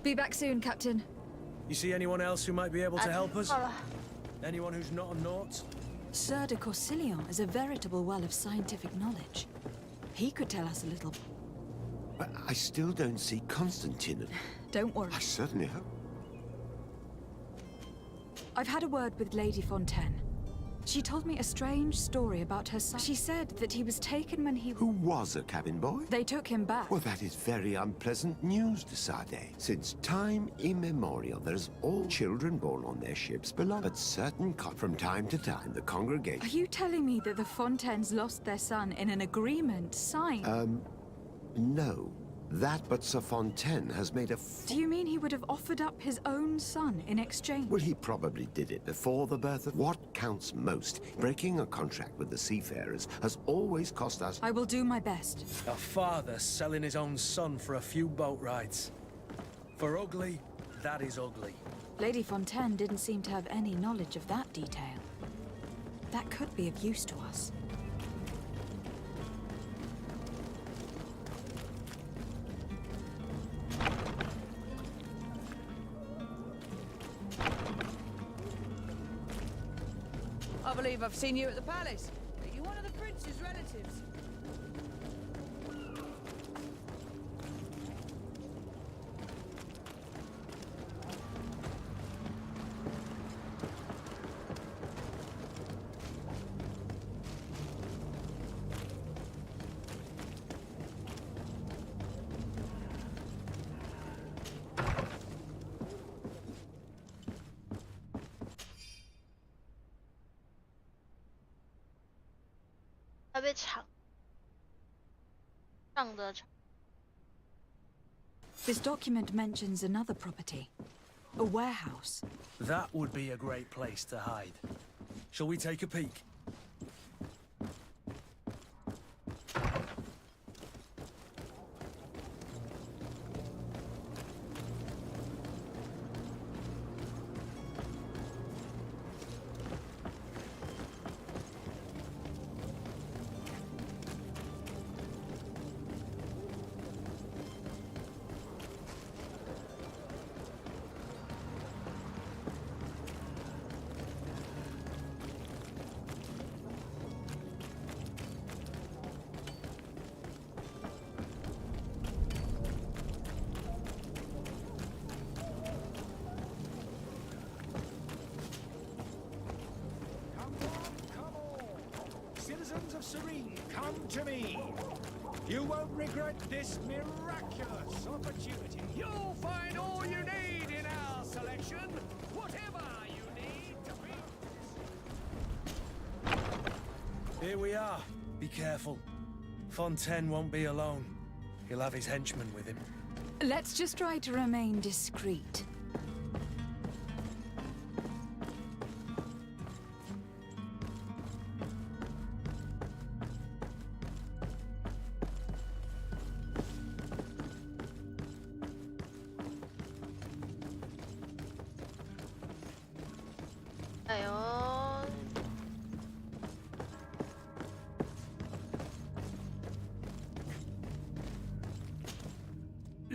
Be back soon, Captain. You see anyone else who might be able to help us? Anyone who's not a naught? Sir de Corsilion is a veritable well of scientific knowledge. He could tell us a little... But I still don't see Constantine. Don't worry. I certainly hope. I've had a word with Lady Fontaine. She told me a strange story about her son. She said that he was taken when he... Who was a cabin boy? They took him back. Well, that is very unpleasant news, de Sade. Since time immemorial, there's all children born on their ships belong. But certain from time to time, the congregation... Are you telling me that the Fontaines lost their son in an agreement signed? No. That, but Sir Fontaine has made a... Do you mean he would have offered up his own son in exchange? Well, he probably did it before the birth of... What counts most? Breaking a contract with the seafarers has always cost us... I will do my best. A father selling his own son for a few boat rides. For ugly, that is ugly. Lady Fontaine didn't seem to have any knowledge of that detail. That could be of use to us. I believe I've seen you at the palace. Are you one of the prince's relatives? This document mentions another property. A warehouse. That would be a great place to hide. Shall we take a peek? serene, come to me. You won't regret this miraculous opportunity. You'll find all you need in our selection. Whatever you need to be. Here we are. Be careful. Fontaine won't be alone. He'll have his henchmen with him. Let's just try to remain discreet.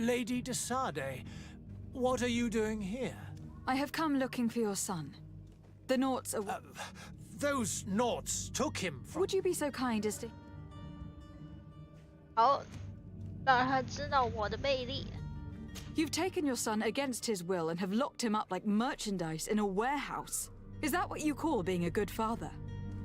Lady de Sade, what are you doing here? I have come looking for your son. The Naughts are... those Naughts took him from... Would you be so kind as to... 好，让他知道我的魅力。 You've taken your son against his will and have locked him up like merchandise in a warehouse. Is that what you call being a good father?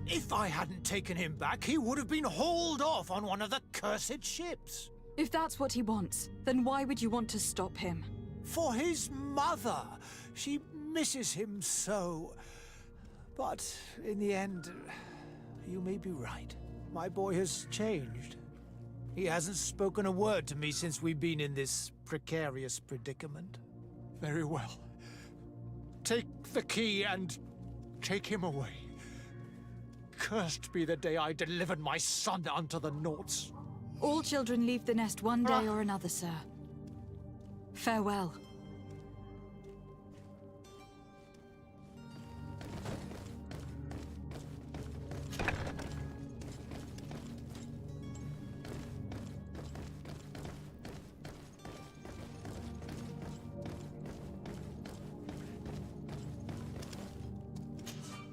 If I hadn't taken him back, he would have been hauled off on one of the cursed ships. If that's what he wants, then why would you want to stop him? For his mother. She misses him so. But in the end, you may be right. My boy has changed. He hasn't spoken a word to me since we've been in this precarious predicament. Very well. Take the key and take him away. Cursed be the day I delivered my son unto the Naughts. All children leave the nest one day or another, sir. Farewell.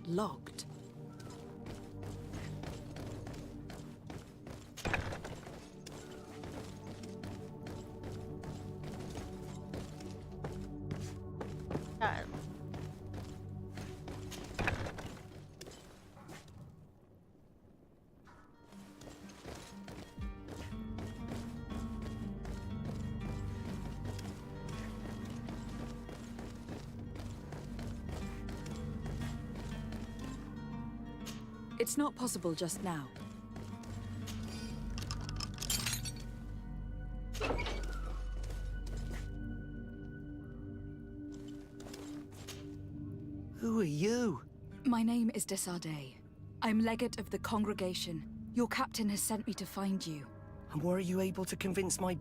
Locked. It's not possible just now. Who are you? My name is de Sade. I'm legate of the congregation. Your captain has sent me to find you. And were you able to convince my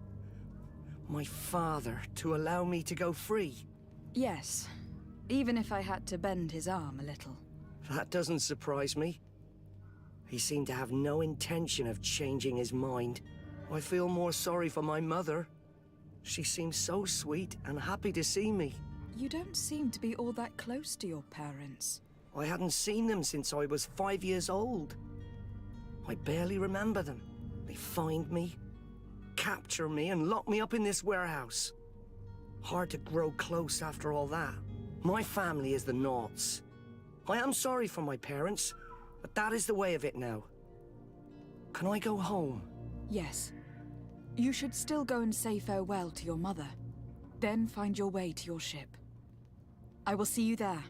father to allow me to go free? Yes. Even if I had to bend his arm a little. That doesn't surprise me. He seemed to have no intention of changing his mind. I feel more sorry for my mother. She seems so sweet and happy to see me. You don't seem to be all that close to your parents. I hadn't seen them since I was 5 years old. I barely remember them. They find me, capture me, and lock me up in this warehouse. Hard to grow close after all that. My family is the Naughts. I am sorry for my parents, but that is the way of it now. Can I go home? Yes. You should still go and say farewell to your mother. Then find your way to your ship. I will see you there.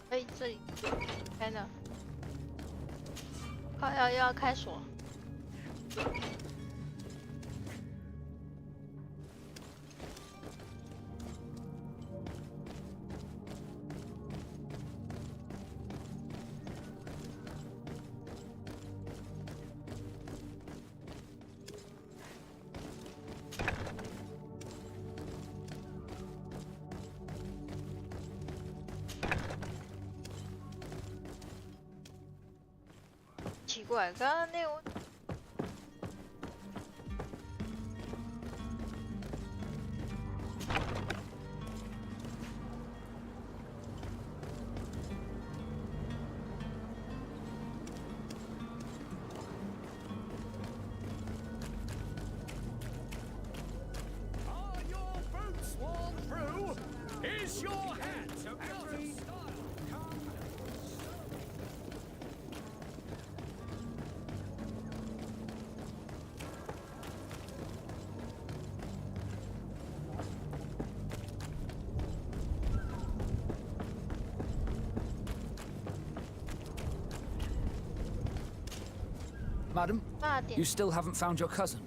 Hey, 这里开了，快要开锁。奇怪，刚刚那个。ahead, don't be afraid. Come. Madam, you still haven't found your cousin.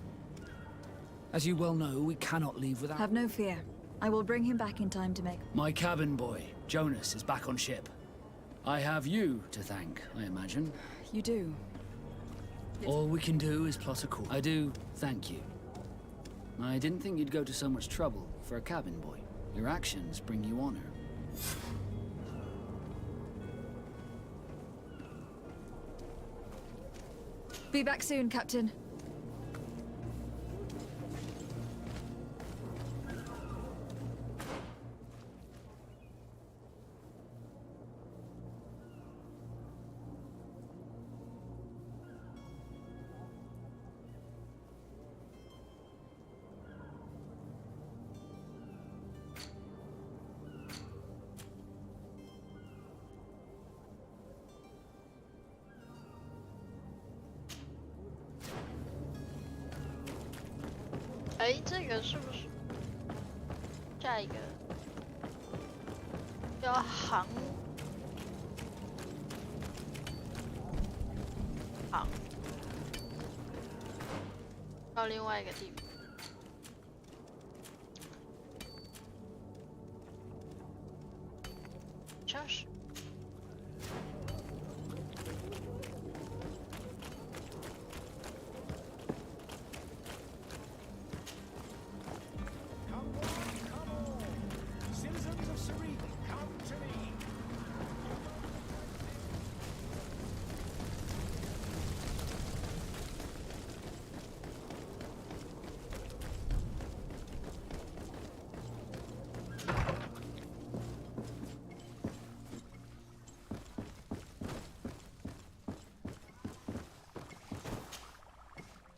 As you well know, we cannot leave without... Have no fear. I will bring him back in time to make... My cabin boy, Jonas, is back on ship. I have you to thank, I imagine. You do. All we can do is plot a course. I do thank you. I didn't think you'd go to so much trouble for a cabin boy. Your actions bring you honor. Be back soon, Captain.哎，这个是不是下一个要航到另外一个地方？像是。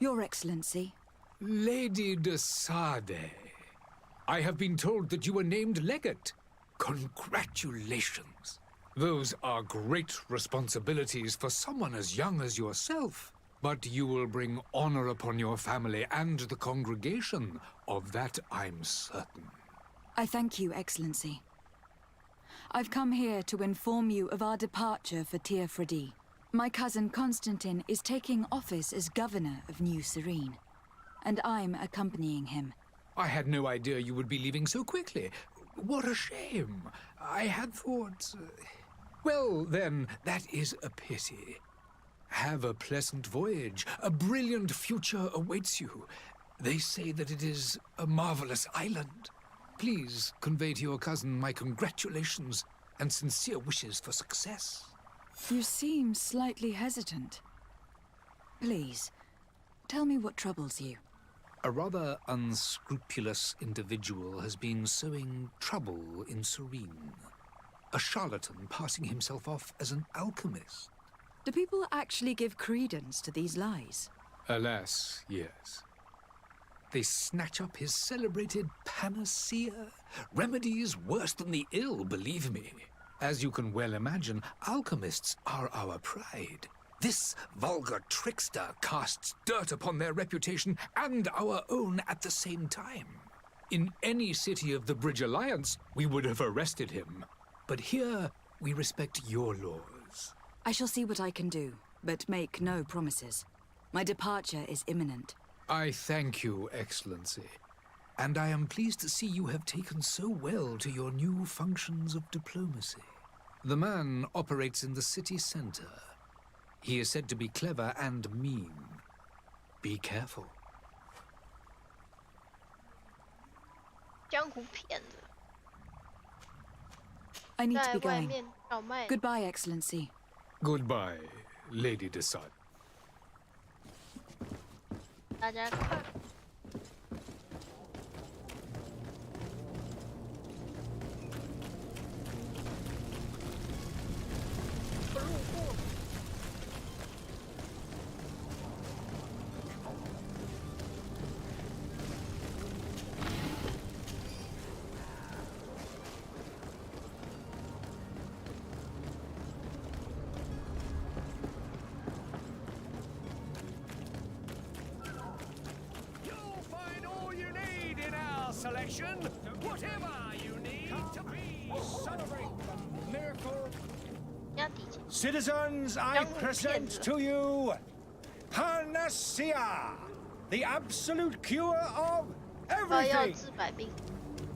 Your Excellency. Lady de Sade, I have been told that you were named legate. Congratulations. Those are great responsibilities for someone as young as yourself. But you will bring honor upon your family and the congregation. Of that I'm certain. I thank you, Excellency. I've come here to inform you of our departure for Tir Fredi. My cousin Constantine is taking office as governor of New Serene, and I'm accompanying him. I had no idea you would be leaving so quickly. What a shame. I had thought... Well, then, that is a pity. Have a pleasant voyage. A brilliant future awaits you. They say that it is a marvelous island. Please convey to your cousin my congratulations and sincere wishes for success. You seem slightly hesitant. Please, tell me what troubles you. A rather unscrupulous individual has been sowing trouble in Serene. A charlatan passing himself off as an alchemist. Do people actually give credence to these lies? Alas, yes. They snatch up his celebrated panacea. Remedies worse than the ill, believe me. As you can well imagine, alchemists are our pride. This vulgar trickster casts dirt upon their reputation and our own at the same time. In any city of the Bridge Alliance, we would have arrested him. But here, we respect your laws. I shall see what I can do, but make no promises. My departure is imminent. I thank you, Excellency. And I am pleased to see you have taken so well to your new functions of diplomacy. The man operates in the city center. He is said to be clever and mean. Be careful. 江湖骗子。 I need to be going. Goodbye, Excellency. Goodbye, Lady de Sade. 大家看。不路过。Whatever you need to be, celebrate the miracle. Citizens, I present to you Panacea, the absolute cure of everything.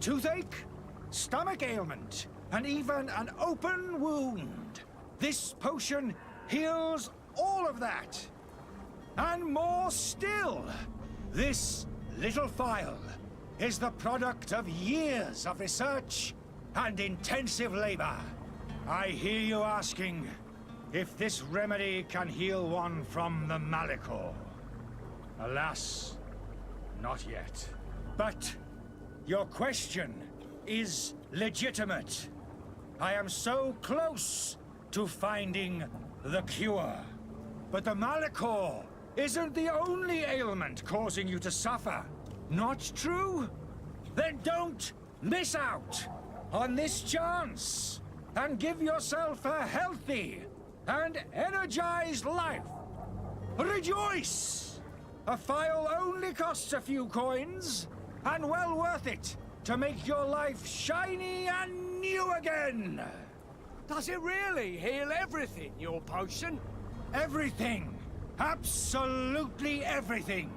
Toothache, stomach ailment, and even an open wound. This potion heals all of that. And more still, this little phial is the product of years of research and intensive labor. I hear you asking if this remedy can heal one from the Malachor. Alas, not yet. But your question is legitimate. I am so close to finding the cure. But the Malachor isn't the only ailment causing you to suffer. Not true? Then don't miss out on this chance and give yourself a healthy and energized life. Rejoice! A phial only costs a few coins, and well worth it to make your life shiny and new again. Does it really heal everything, your potion? Everything. Absolutely everything.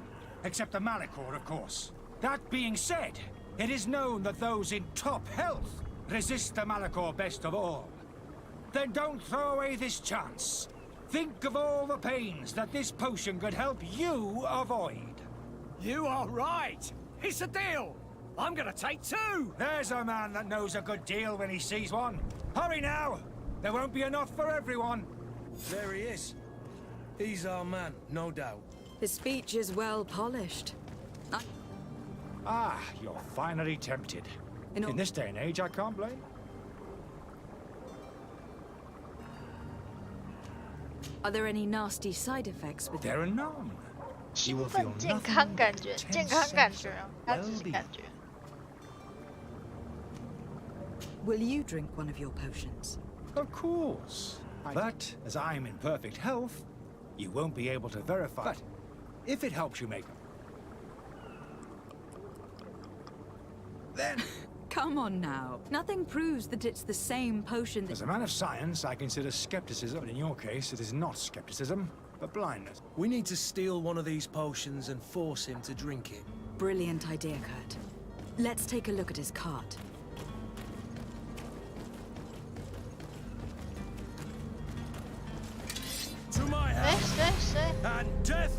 Except the Malachor, of course. That being said, it is known that those in top health resist the Malachor best of all. Then don't throw away this chance. Think of all the pains that this potion could help you avoid. You are right. It's a deal. I'm gonna take two. There's a man that knows a good deal when he sees one. Hurry now. There won't be enough for everyone. There he is. He's our man, no doubt. His speech is well polished. Ah, you're finally tempted. In this day and age, I can't blame. Are there any nasty side effects with There are none. 兴奋健康感觉，健康感觉，它只是感觉。Will you drink one of your potions? Of course. But as I'm in perfect health, you won't be able to verify. But if it helps you make them, then... Come on now. Nothing proves that it's the same potion that... As a man of science, I consider skepticism, but in your case, it is not skepticism, but blindness. We need to steal one of these potions and force him to drink it. Brilliant idea, Kurt. Let's take a look at his cart. To my house and death.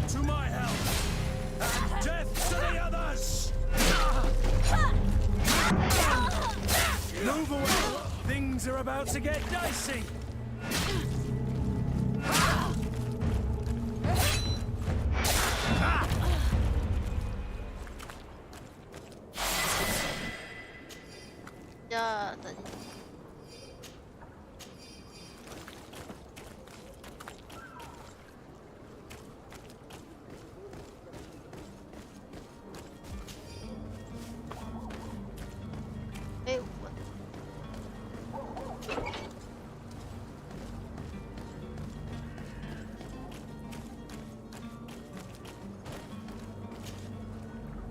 To my house and death to the others. Move away. Things are about to get dicey.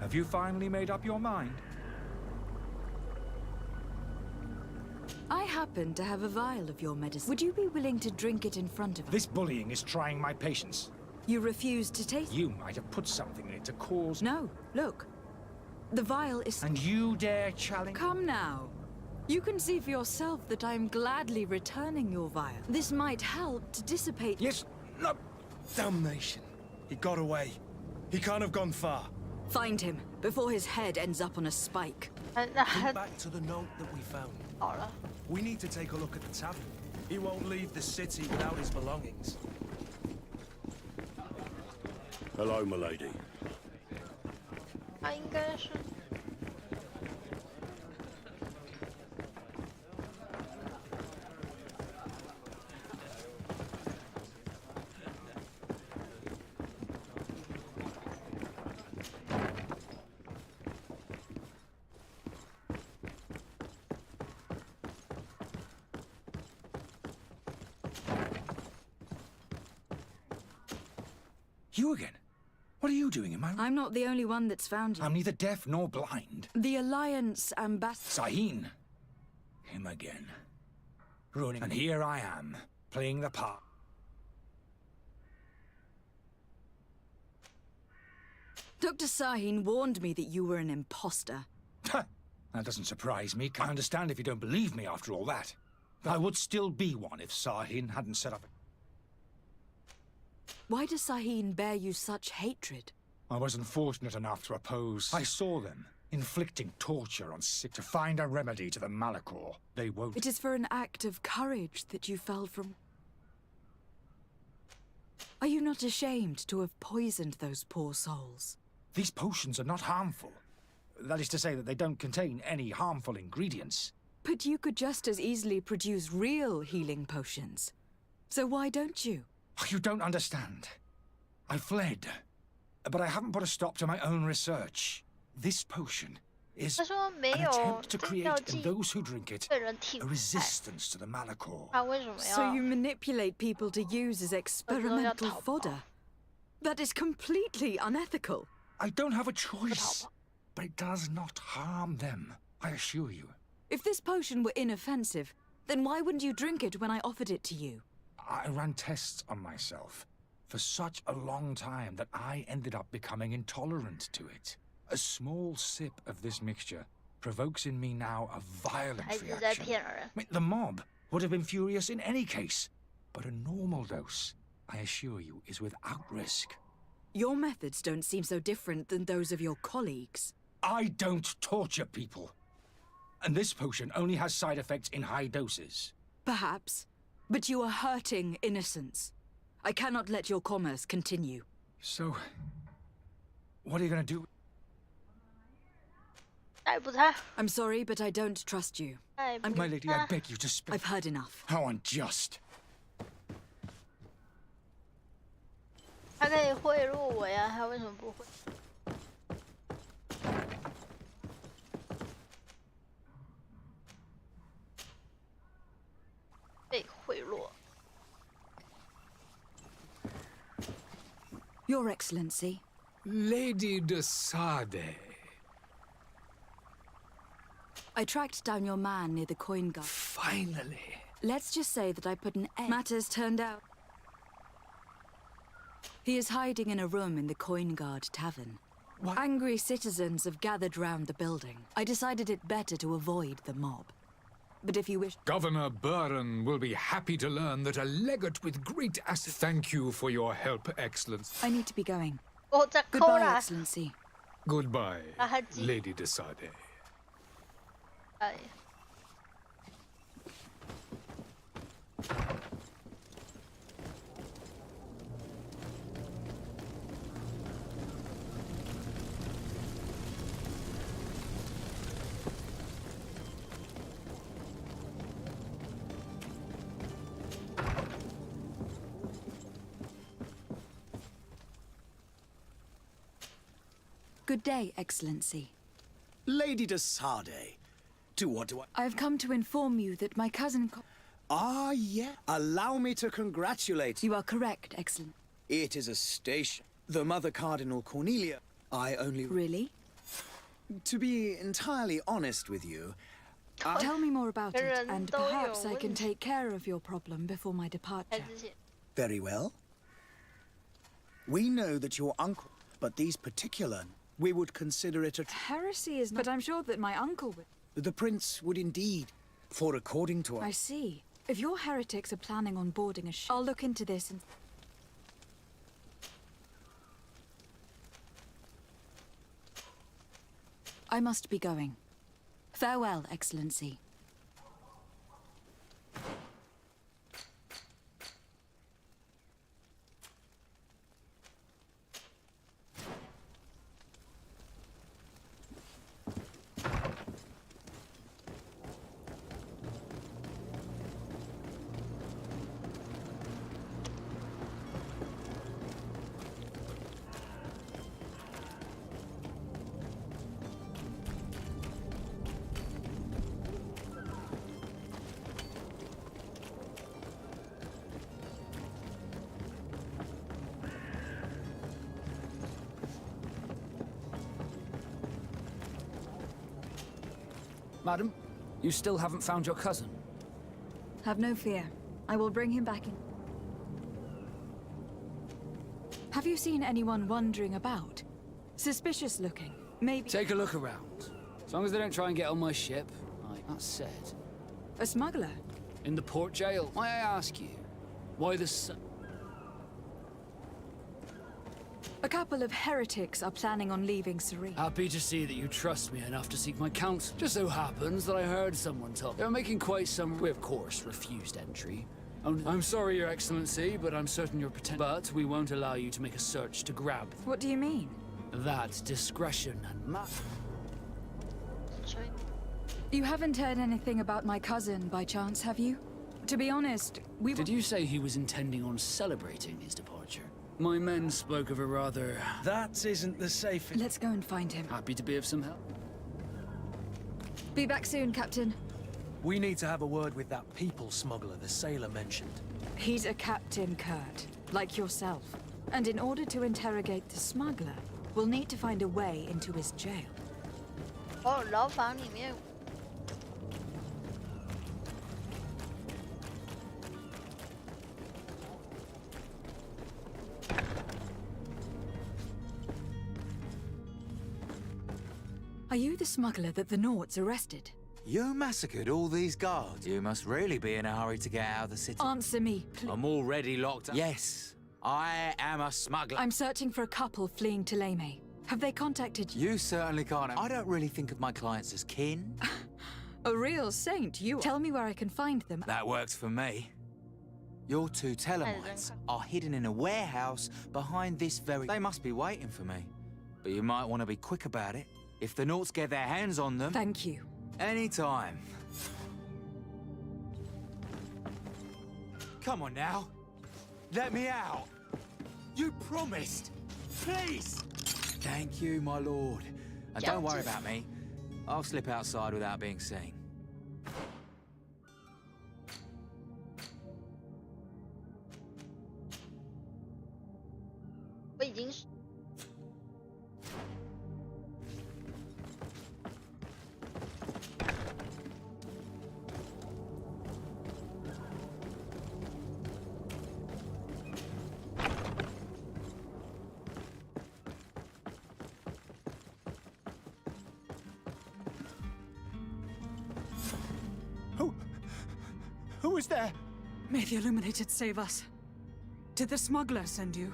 Have you finally made up your mind? I happen to have a vial of your medicine. Would you be willing to drink it in front of us? This bullying is trying my patience. You refuse to taste it? You might have put something in it to cause... No, look. The vial is... And you dare challenge... Come now. You can see for yourself that I'm gladly returning your vial. This might help to dissipate... Yes, no... Damnation. He got away. He can't have gone far. Find him, before his head ends up on a spike. Think back to the note that we found. We need to take a look at the tavern. He won't leave the city without his belongings. Hello, milady. 他应该是。You again? What are you doing in my room? I'm not the only one that's found you. I'm neither deaf nor blind. The Alliance ambassador. Sahin. Him again. Ruining. And here I am, playing the part. Dr. Sahin warned me that you were an imposter. That doesn't surprise me. I understand if you don't believe me after all that. I would still be one if Sahin hadn't set up. Why does Sahin bear you such hatred? I wasn't fortunate enough to oppose. I saw them inflicting torture on sick to find a remedy to the Malachor. They won't. It is for an act of courage that you fell from. Are you not ashamed to have poisoned those poor souls? These potions are not harmful. That is to say that they don't contain any harmful ingredients. But you could just as easily produce real healing potions. So why don't you? You don't understand. I fled, but I haven't put a stop to my own research. This potion is an attempt to create in those who drink it a resistance to the Malachor. So you manipulate people to use as experimental fodder? That is completely unethical. I don't have a choice, but it does not harm them, I assure you. If this potion were inoffensive, then why wouldn't you drink it when I offered it to you? I ran tests on myself for such a long time that I ended up becoming intolerant to it. A small sip of this mixture provokes in me now a violent reaction. The mob would have been furious in any case, but a normal dose, I assure you, is without risk. Your methods don't seem so different than those of your colleagues. I don't torture people. And this potion only has side effects in high doses. Perhaps, but you are hurting innocents. I cannot let your commerce continue. So, what are you going to do? I'm sorry, but I don't trust you. My lady, I beg you to spare. I've heard enough. How unjust. 他可以贿赂我呀，他为什么不会？被贿赂。Your Excellency. Lady de Sade. I tracked down your man near the coin guard. Finally. Let's just say that I put an end. Matters turned out. He is hiding in a room in the Coin Guard Tavern. What? Angry citizens have gathered round the building. I decided it better to avoid the mob. But if you wish... Governor Burren will be happy to learn that a legate with great assets... Thank you for your help, Excellency. I need to be going. Goodbye, Excellency. Goodbye, Lady de Sade. Good day, Excellency. Lady de Sade, to what do I... I've come to inform you that my cousin... Ah, yeah. Allow me to congratulate... You are correct, Excellent. It is a station. The Mother Cardinal Cornelia, I only... Really? To be entirely honest with you... Tell me more about it, and perhaps I can take care of your problem before my departure. Very well. We know that your uncle, but these particular... We would consider it a... Heresy is not... But I'm sure that my uncle would... The prince would indeed, for according to... I see. If your heretics are planning on boarding a ship... I'll look into this and... I must be going. Farewell, Excellency. Madam, you still haven't found your cousin. Have no fear. I will bring him back in. Have you seen anyone wandering about? Suspicious looking. Maybe... Take a look around. As long as they don't try and get on my ship. That said... A smuggler? In the port jail. May I ask you, why the A couple of heretics are planning on leaving Serene. Happy to see that you trust me enough to seek my counsel. Just so happens that I heard someone talk. They're making quite some... We, of course, refused entry. I'm sorry, Your Excellency, but I'm certain you're pretending. But we won't allow you to make a search to grab... What do you mean? That discretion and You haven't heard anything about my cousin, by chance, have you? To be honest, we... Did you say he was intending on celebrating his departure? My men spoke of a rather... That isn't the safest... Let's go and find him. Happy to be of some help. Be back soon, Captain. We need to have a word with that people smuggler the sailor mentioned. He's a Captain Kurt, like yourself. And in order to interrogate the smuggler, we'll need to find a way into his jail. Oh, 牢房里面。Are you the smuggler that the Nords arrested? You massacred all these guards. You must really be in a hurry to get out of the city. Answer me, please. I'm already locked up. Yes, I am a smuggler. I'm searching for a couple fleeing Tuleme. Have they contacted you? You certainly can't. I don't really think of my clients as kin. A real saint, you are. Tell me where I can find them. That works for me. Your two Telemites are hidden in a warehouse behind this very... They must be waiting for me. But you might want to be quick about it. If the Nords get their hands on them... Thank you. Anytime. Come on now. Let me out. You promised. Please. Thank you, my lord. And don't worry about me. I'll slip outside without being seen. Who is there? May the Illuminated save us. Did the smuggler send you?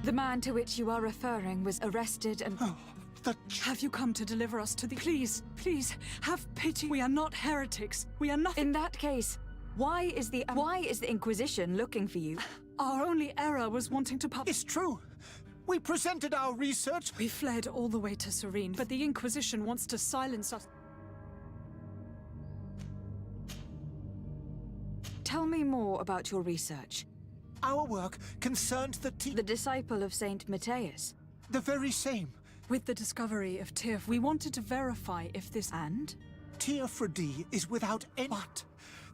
The man to which you are referring was arrested and... Have you come to deliver us to the... Please, please, have pity. We are not heretics. We are nothing... In that case, why is the Inquisition looking for you? Our only error was wanting to It's true. We presented our research. We fled all the way to Serene, but the Inquisition wants to silence us. Tell me more about your research. Our work concerned the disciple of Saint Matthias. The very same. With the discovery of Tearfredi, we wanted to verify if this... And? Tearfredi is without any... But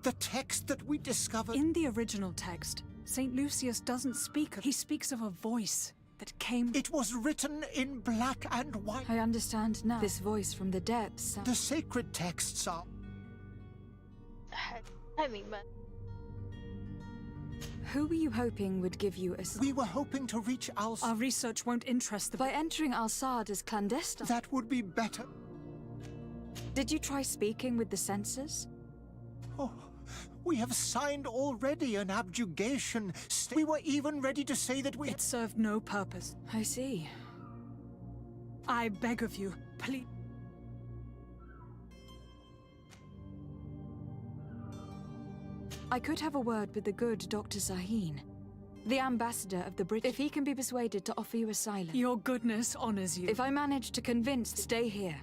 the text that we discovered... In the original text, St. Lucius doesn't speak of... He speaks of a voice that came... It was written in black and white. I understand now. This voice from the depths... The sacred texts are... Who were you hoping would give you a... We were hoping to reach Al... Our research won't interest them. By entering Al-Sad as clandestine... That would be better. Did you try speaking with the censors? Oh, we have signed already an abjugation. We were even ready to say that we... It served no purpose. I see. I beg of you, please... I could have a word with the good Dr. Sahin, the ambassador of the British, if he can be persuaded to offer you asylum. Your goodness honors you. If I manage to convince, stay here.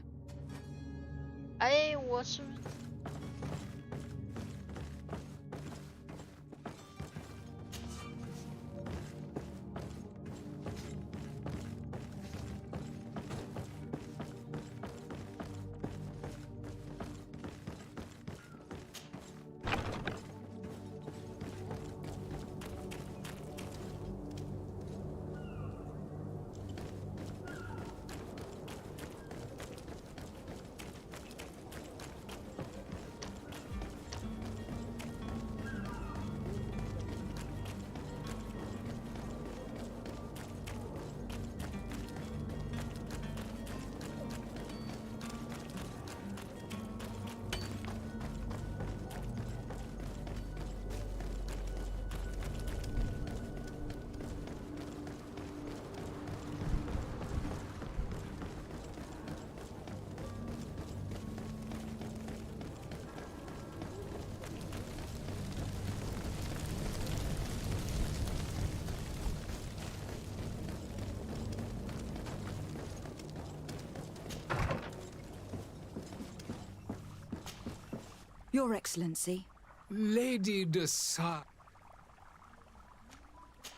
Your Excellency. Lady de Sa...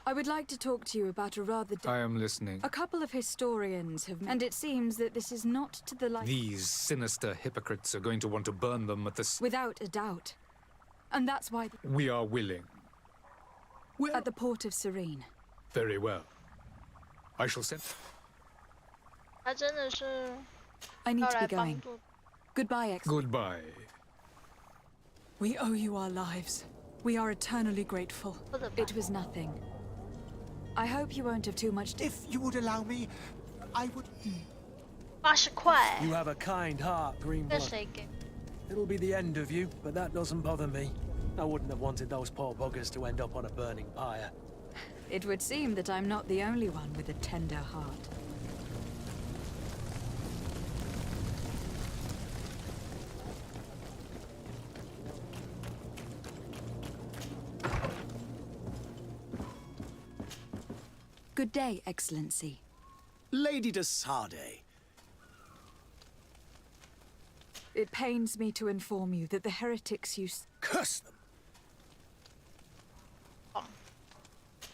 I would like to talk to you about a rather... I am listening. A couple of historians have... And it seems that this is not to the light... These sinister hypocrites are going to want to burn them at the... Without a doubt. And that's why... We are willing. At the port of Serene. Very well. I shall send... I need to be going. Goodbye, Excellency. Goodbye. We owe you our lives. We are eternally grateful. It was nothing. I hope you won't have too much... If you would allow me, I would... 80块. You have a kind heart, Greenblood. It'll be the end of you, but that doesn't bother me. I wouldn't have wanted those poor buggers to end up on a burning pyre. It would seem that I'm not the only one with a tender heart. Good day, Excellency. Lady de Sade. It pains me to inform you that the heretics you... Curse them!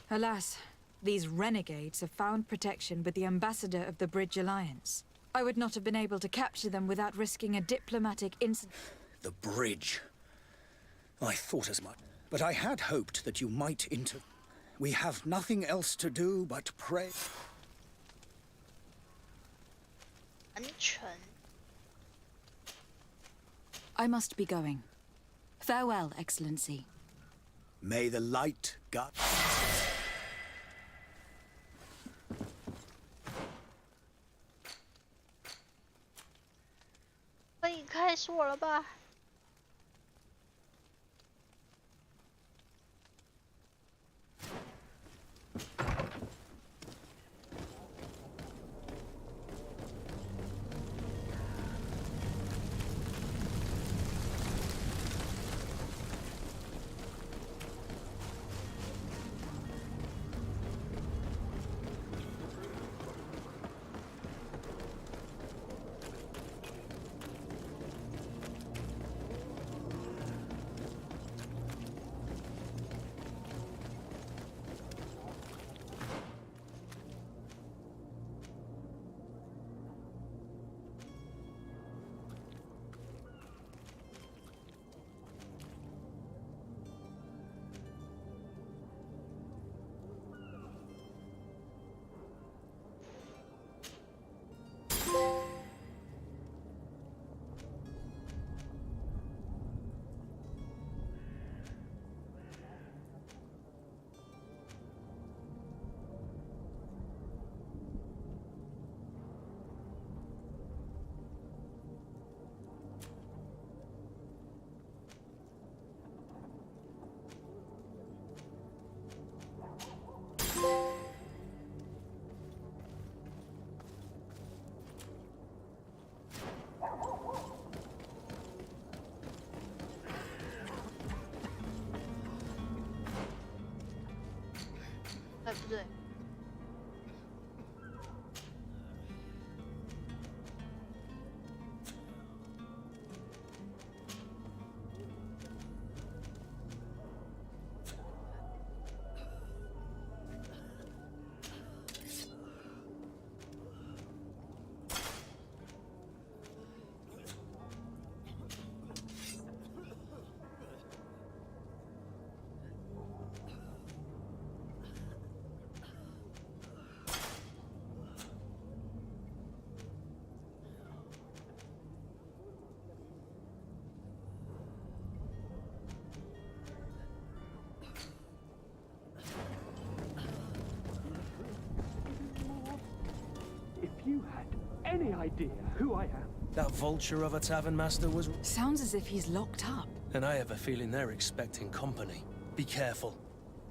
Alas, these renegades have found protection with the ambassador of the Bridge Alliance. I would not have been able to capture them without risking a diplomatic incident. The bridge. I thought as much, but I had hoped that you might We have nothing else to do but pray. I must be going. Farewell, Excellency. May the light guide. 可以开锁了吧？哎，不对。You had any idea who I am? That vulture of a tavern master was... Sounds as if he's locked up. And I have a feeling they're expecting company. Be careful.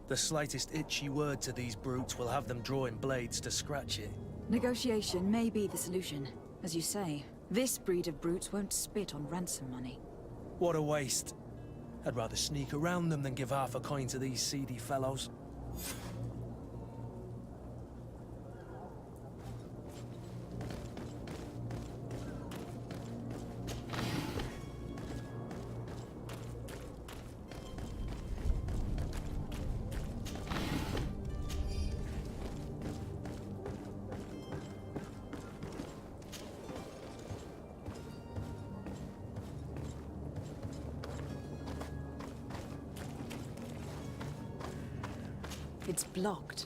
The slightest itchy word to these brutes will have them drawing blades to scratch it. Negotiation may be the solution. As you say, this breed of brutes won't spit on ransom money. What a waste. I'd rather sneak around them than give half a coin to these seedy fellows. It's blocked.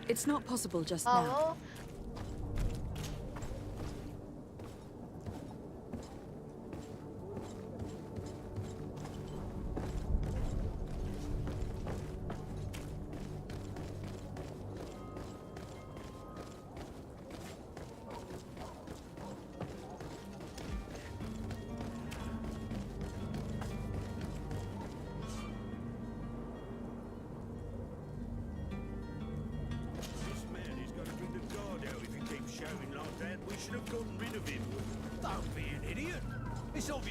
It's not possible just now.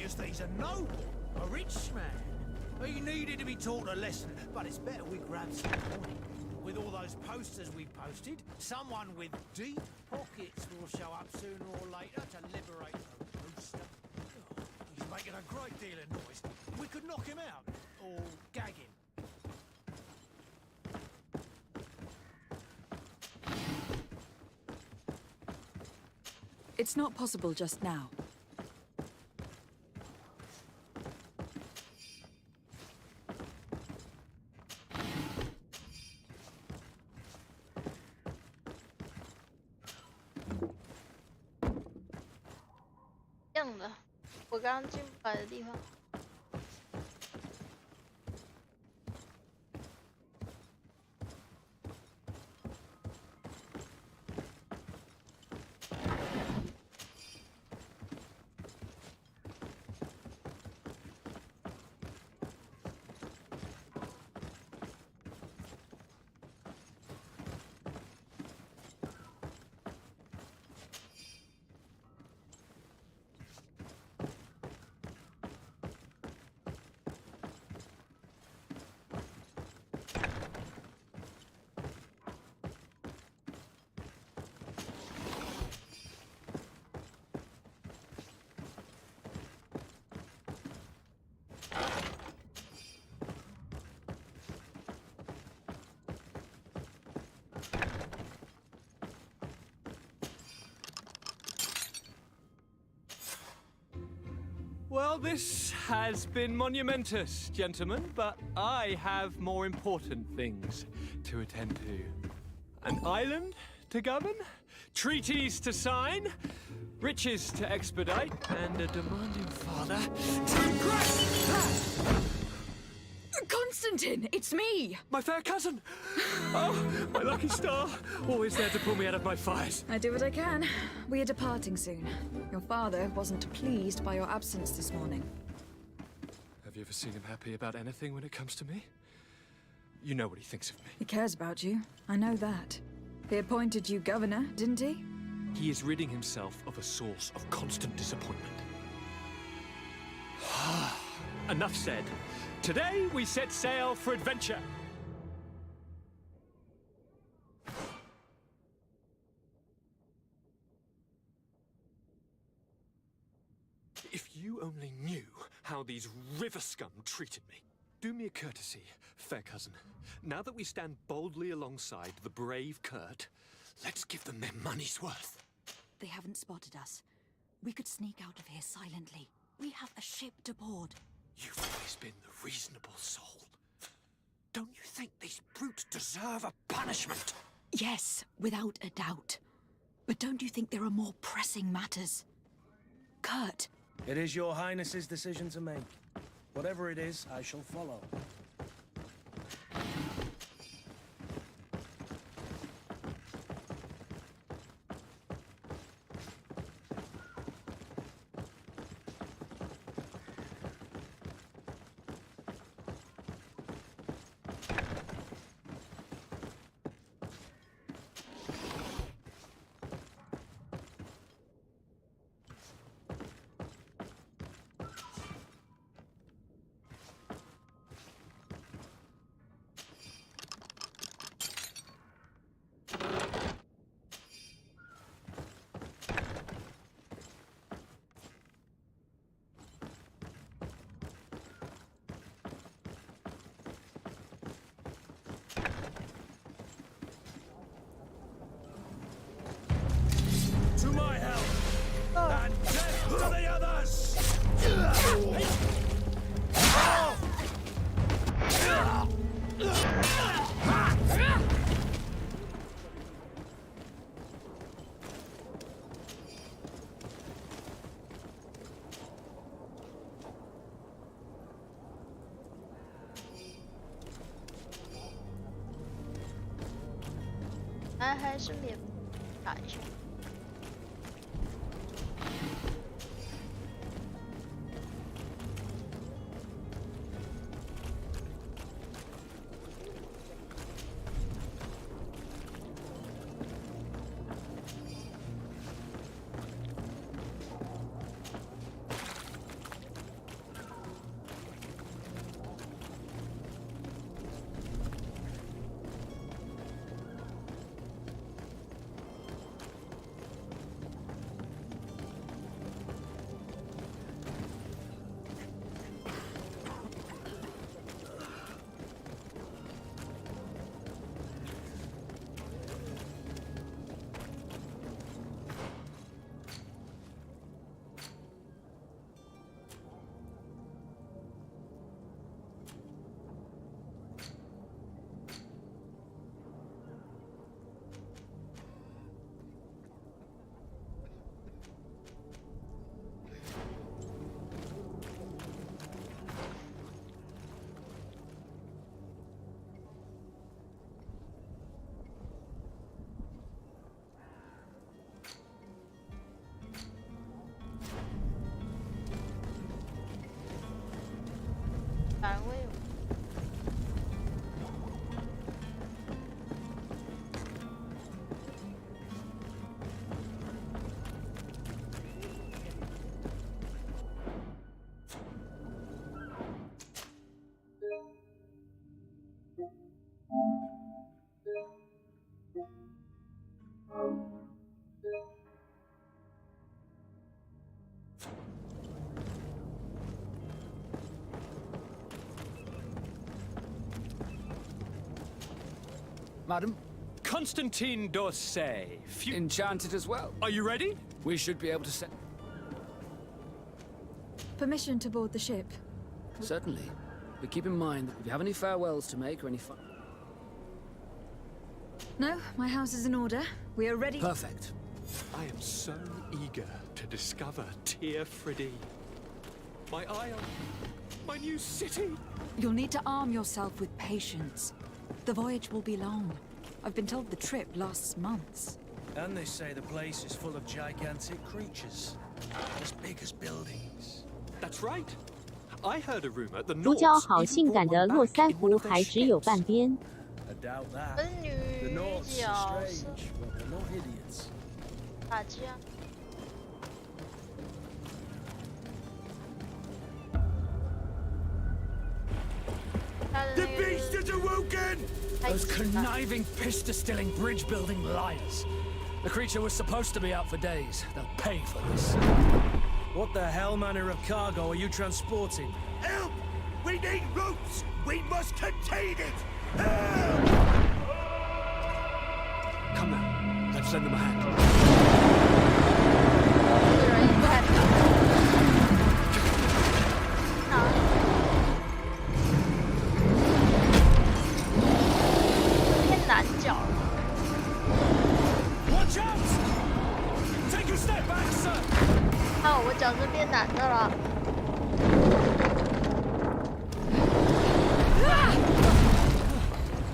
'Cause he's a noble, a rich man. He needed to be taught a lesson, but it's better we grab some money. With all those posters we posted, someone with deep pockets will show up sooner or later to liberate the rooster. Oh, he's making a great deal of noise. We could knock him out, or gag him. It's not possible just now.这样的，我刚刚进不来的地方。Well, this has been monumentous, gentlemen, but I have more important things to attend to. An island to govern, treaties to sign, riches to expedite, and a demanding father to impress. Constantine, it's me! My fair cousin! Oh, my lucky star! Always there to pull me out of my fires. I do what I can. We are departing soon. Your father wasn't pleased by your absence this morning. Have you ever seen him happy about anything when it comes to me? You know what he thinks of me. He cares about you. I know that. He appointed you governor, didn't he? He is ridding himself of a source of constant disappointment. Enough said. Today we set sail for adventure. If you only knew how these river scum treated me. Do me a courtesy, fair cousin. Now that we stand boldly alongside the brave Kurt, let's give them their money's worth. They haven't spotted us. We could sneak out of here silently. We have a ship to board. You've always been the reasonable soul. Don't you think these brutes deserve a punishment? Yes, without a doubt. But don't you think there are more pressing matters? Kurt. It is your Highness's decision to make. Whatever it is, I shall follow. 来还是免打一下。单位。Madam? Constantine d'Orsay. Enchanted as well. Are you ready? We should be able to send... Permission to board the ship? Certainly. But keep in mind that if you have any farewells to make or any fun... No, my house is in order. We are ready. Perfect. I am so eager to discover Tear Freddy. My isle. My new city. You'll need to arm yourself with patience. The voyage will be long. I've been told the trip lasts months. And they say the place is full of gigantic creatures, as big as buildings. That's right. I heard a rumor the 主角 Nords 好 even 性感 brought 的 one 络 back 腮 in one 胡 of their 还只有 ships. 半边。 I doubt that. 跟女 The Nords 角 are 色 strange, but they're not idiots. 打架。 The beast is awoken! Those conniving, pista-stilling, bridge-building liars. The creature was supposed to be out for days. They'll pay for this. What the hell manner of cargo are you transporting? Help! We need ropes! We must contain it! Help! Come now. Let's lend them a hand. 变男角了。 Watch out! Take a step back, sir. 哦，我角色变男的了。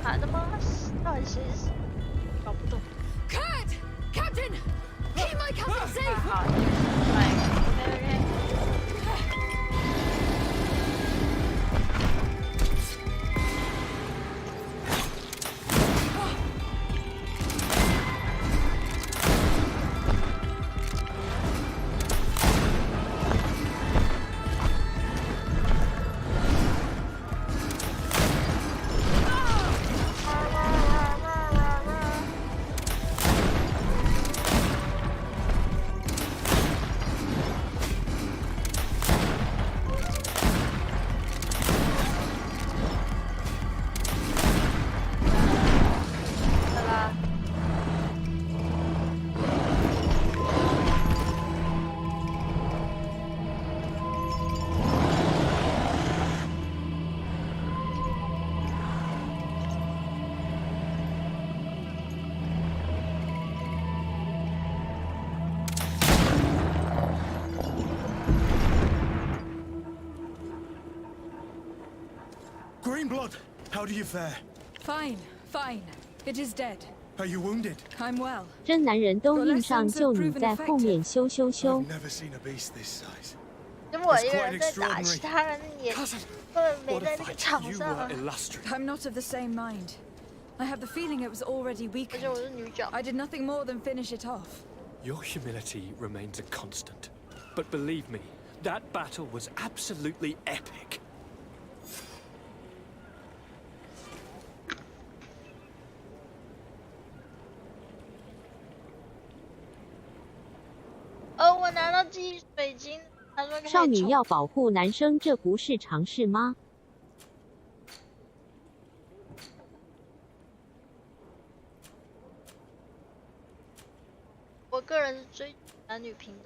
男的吗？到底谁是？搞不懂。 Cat! Captain! Keep my captain safe! 好，来，OK。 Greenblood, how do you fare? Fine, fine. It is dead. Are you wounded? I'm well. 真男人都硬上，就你在后面羞羞羞。 I've never seen a beast this size. 就我一个人在打，其他人也根本没在那个场上。 I'm not of the same mind. I have the feeling it was already weakened. 而且我是女角。 I did nothing more than finish it off. Your humility remains a constant, but believe me, that battle was absolutely epic. 我拿到记忆水晶，他说可以少女要保护男生，这不是常事吗？我个人是追求男女平等，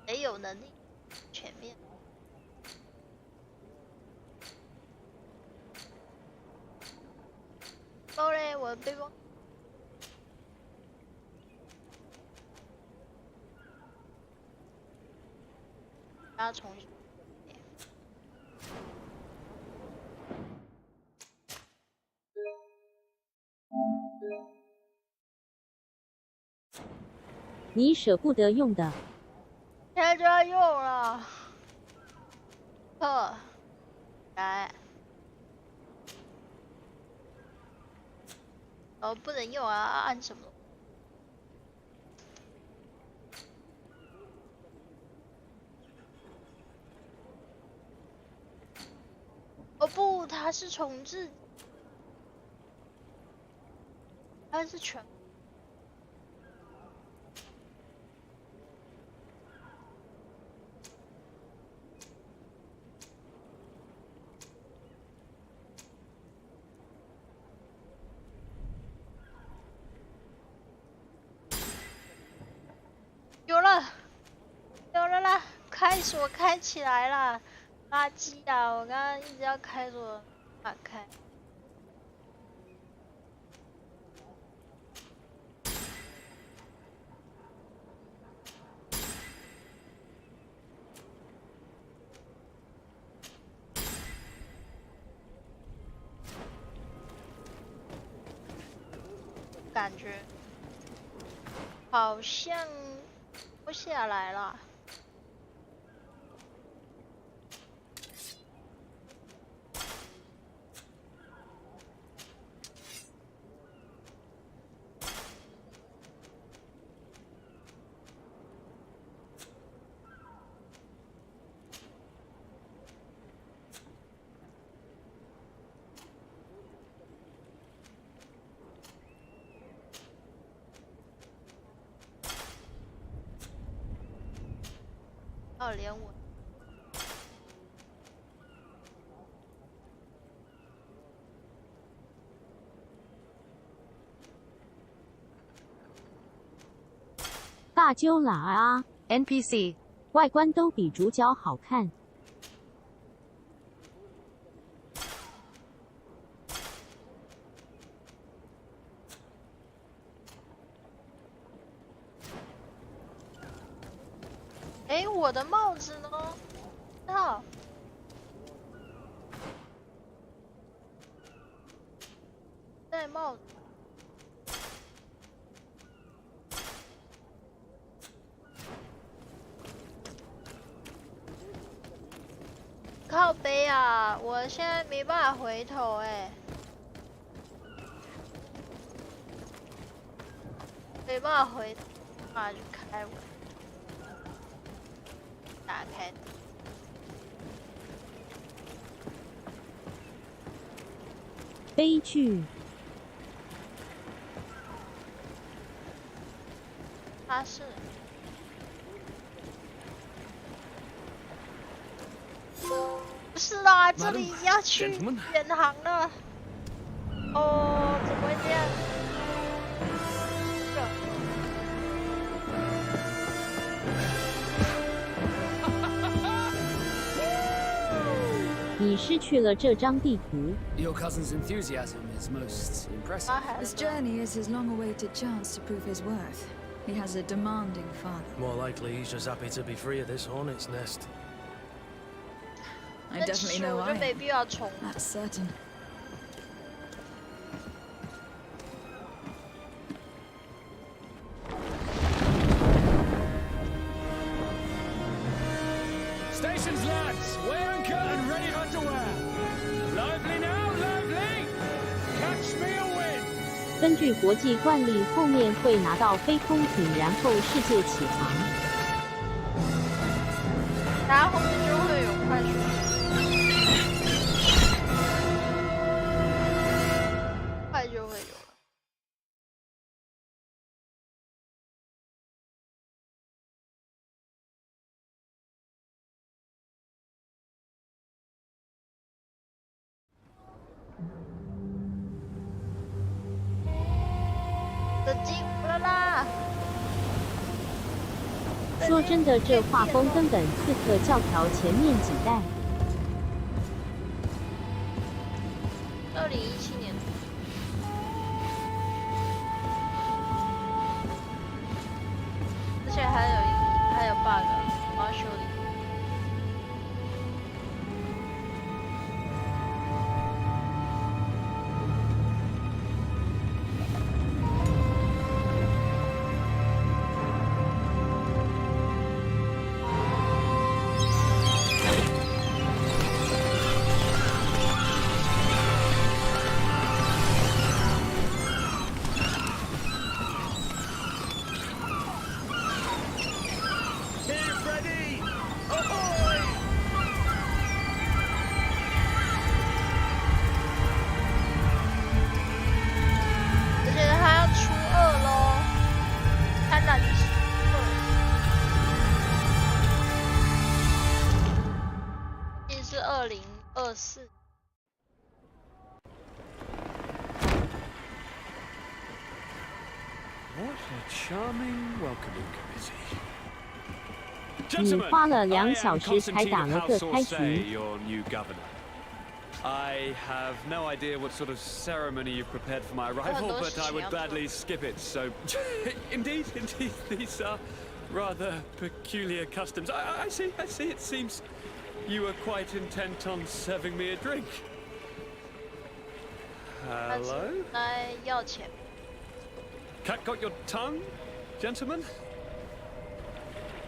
谁有能力全面。包嘞，我的背包。 要重新。你舍不得用的，现在就要用了。来，不能用啊，按什么？ 哦不，它是重置，它是全。有了啦，开锁开起来了。 垃圾啊！我刚刚一直要开锁，打开。感觉好像脱下来了。 连我大揪喇啊 ！NPC 外观都比主角好看。我的帽子呢？啊！戴帽子。靠背啊！我现在没办法回头哎，没办法回头，没办法去开我。 打开。悲剧。他是。不是啦，这里要去远航了。哦，怎么会这样？ 你失去了这张地图。 Your cousin's enthusiasm is most impressive. This journey is his long-awaited chance to prove his worth. He has a demanding father. More likely, he's just happy to be free of this hornet's nest. I definitely know I am. That's certain. lads, weigh anchor and ready for to wear. Lively now, lively! Catch me a win! 根据国际惯例，后面会拿到飞空艇，然后世界启航。然后后面就会有快速。快就会有了。的进屋了啦！说真的，这画风根本刺客教条前面几代。2017年。而且还有 bug， 我要修理。2024。What a charming welcoming committee. 你花了2小时才打了个开局。 I have no idea what sort of ceremony you've prepared for my arrival, but I would gladly skip it. So, indeed, these are rather peculiar customs. I see. It seems you were quite intent on serving me a drink. Hello? Cat got your tongue, gentlemen?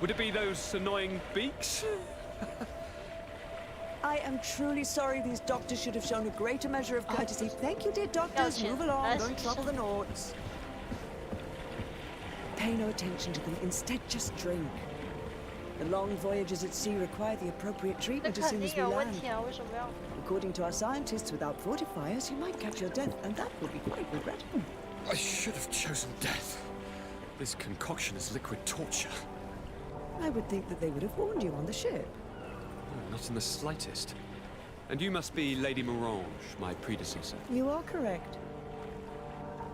Would it be those annoying beaks? I am truly sorry. These doctors should have shown a greater measure of courtesy. Thank you, dear doctors. Move along. Don't trouble the Naughts. Pay no attention to them. Instead, just drink. The long voyages at sea require the appropriate treatment as soon as we land. According to our scientists, without fortifiers, you might catch your death, and that would be quite regrettable. I should have chosen death. This concoction is liquid torture. I would think that they would have warned you on the ship. Not in the slightest. And you must be Lady Morange, my predecessor. You are correct.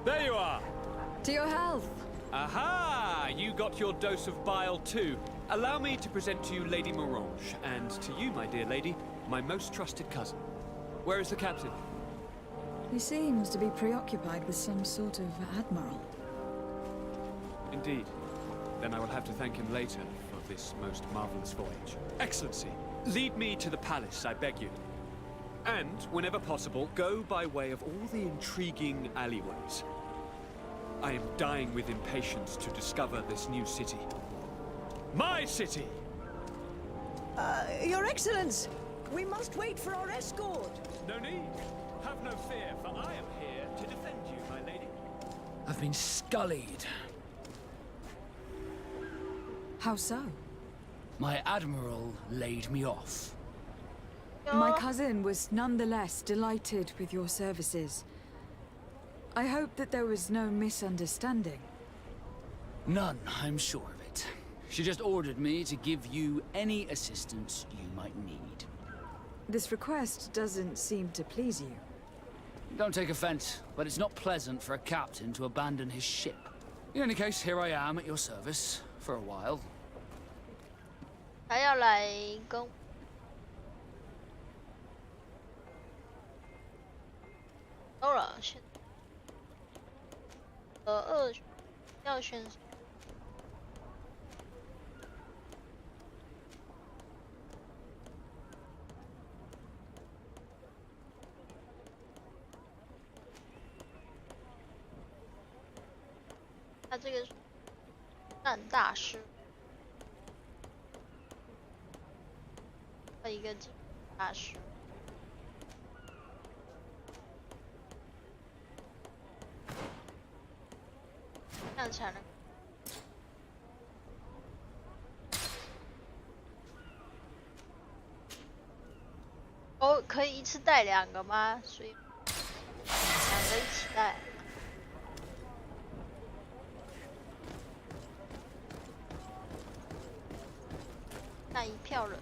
There you are! To your health. Aha! You got your dose of bile too. Allow me to present to you Lady Morange, and to you, my dear lady, my most trusted cousin. Where is the captain? He seems to be preoccupied with some sort of admiral. Indeed. Then I will have to thank him later for this most marvelous voyage. Excellency, lead me to the palace, I beg you. And, whenever possible, go by way of all the intriguing alleyways. I am dying with impatience to discover this new city. My city! Your Excellence! We must wait for our escort! No need. Have no fear, for I am here to defend you, my lady. I've been scullied. How so? My admiral laid me off. My cousin was nonetheless delighted with your services. I hope that there was no misunderstanding. None, I'm sure of it. She just ordered me to give you any assistance you might need. This request doesn't seem to please you. Don't take offense, but it's not pleasant for a captain to abandon his ship. In any case, here I am at your service for a while. 还要来跟到了，现2要选手。他这个是战大师。一个技术大师，这样才能。哦，可以一次带2个吗？所以2个一起带。那一票人。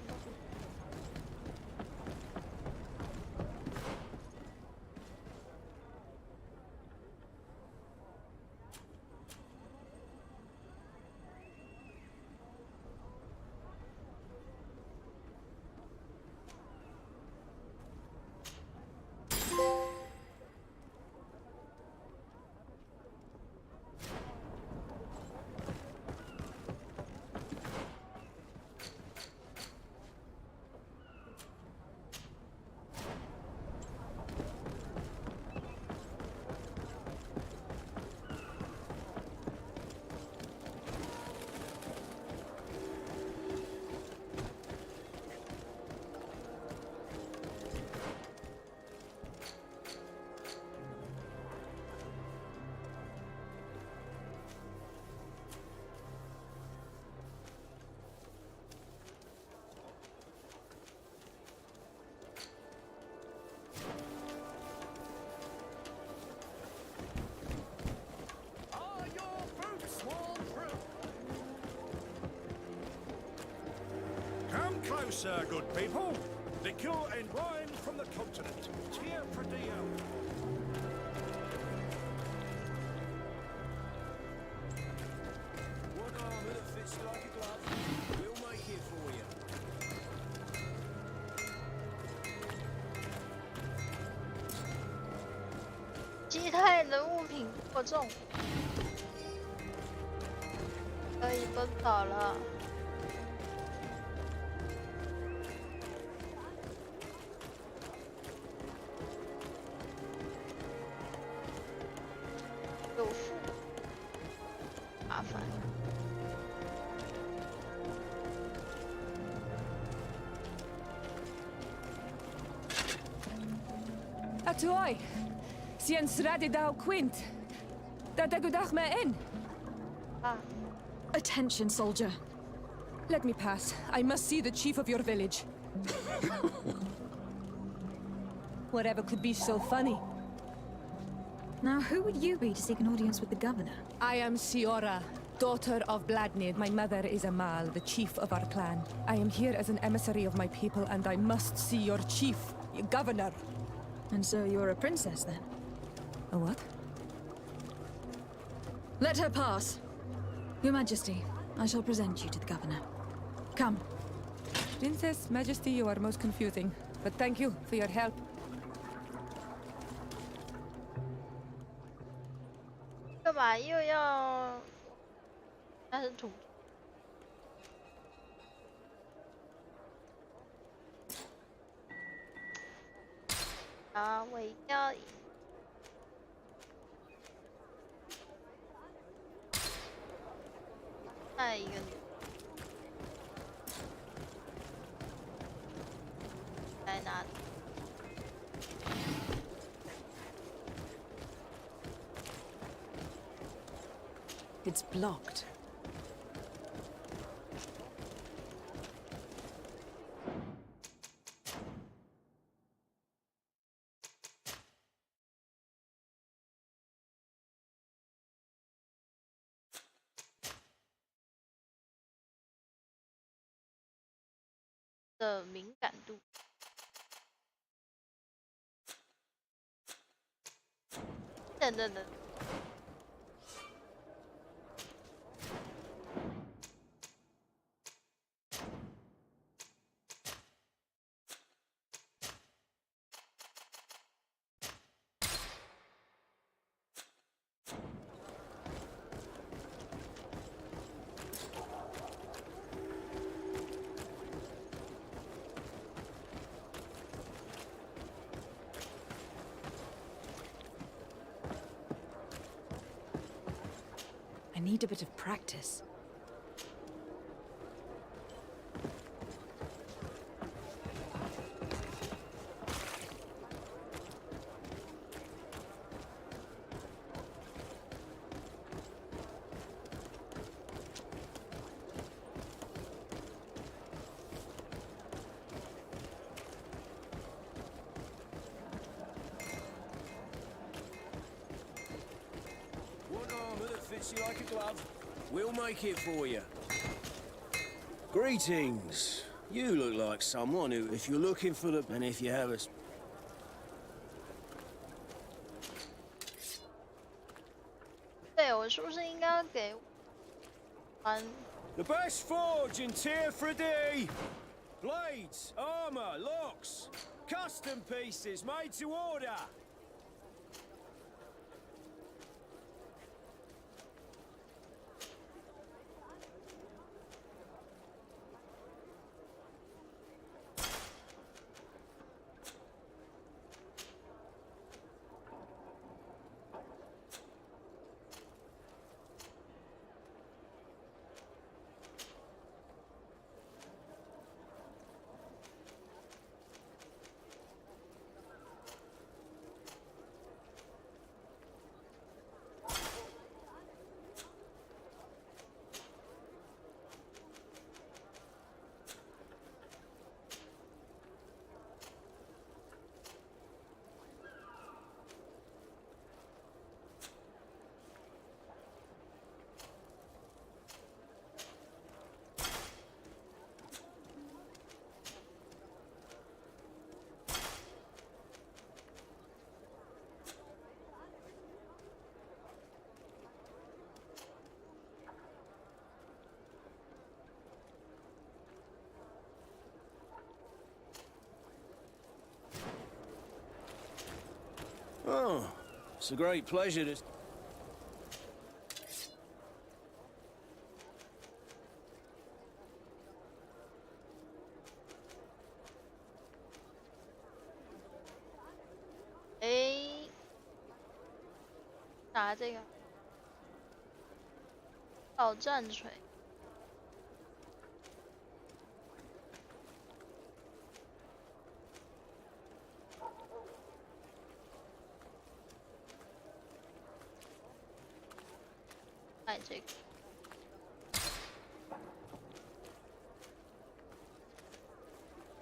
Closer, good people. Liqueur and wine from the continent. Tier for Dio. One arm that fits like a glove. We'll make it for you. 基泰人物品过重，可以奔跑了。有负麻烦。Atoy, sien sradi dau quint. Dadagudach me in. Attention, soldier. Let me pass. I must see the chief of your village. Whatever could be so funny. Now, who would you be to seek an audience with the governor? I am Siora, daughter of Bladnid. My mother is Amal, the chief of our clan. I am here as an emissary of my people, and I must see your chief, your governor. And so you're a princess, then? A what? Let her pass. Your Majesty, I shall present you to the governor. Come. Princess, Majesty, you are most confusing. But thank you for your help. 干嘛又要？那是土。啊，我一定要赢。下一个。在哪里？ It's blocked. .的敏感度。等。I need a bit of practice. fits you like a glove. We'll make it for you. Greetings. You look like someone who, if you're looking for the... And if you have a... 对，我是不是应该给The best forge in Tier 3D. Blades, armor, locks, custom pieces made to order. Oh, it's a great pleasure to... 拿这个挑战锤。买这个。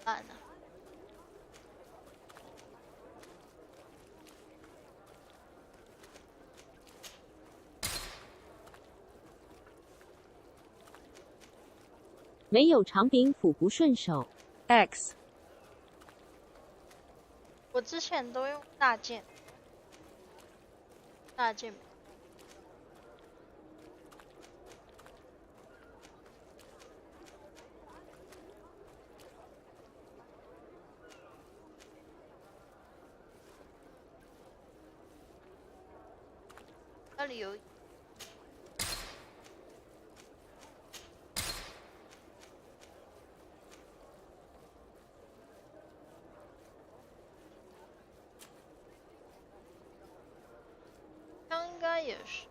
烂了。没有长柄斧不顺手。X。我之前都用大剑。大剑。那里有。应该也是。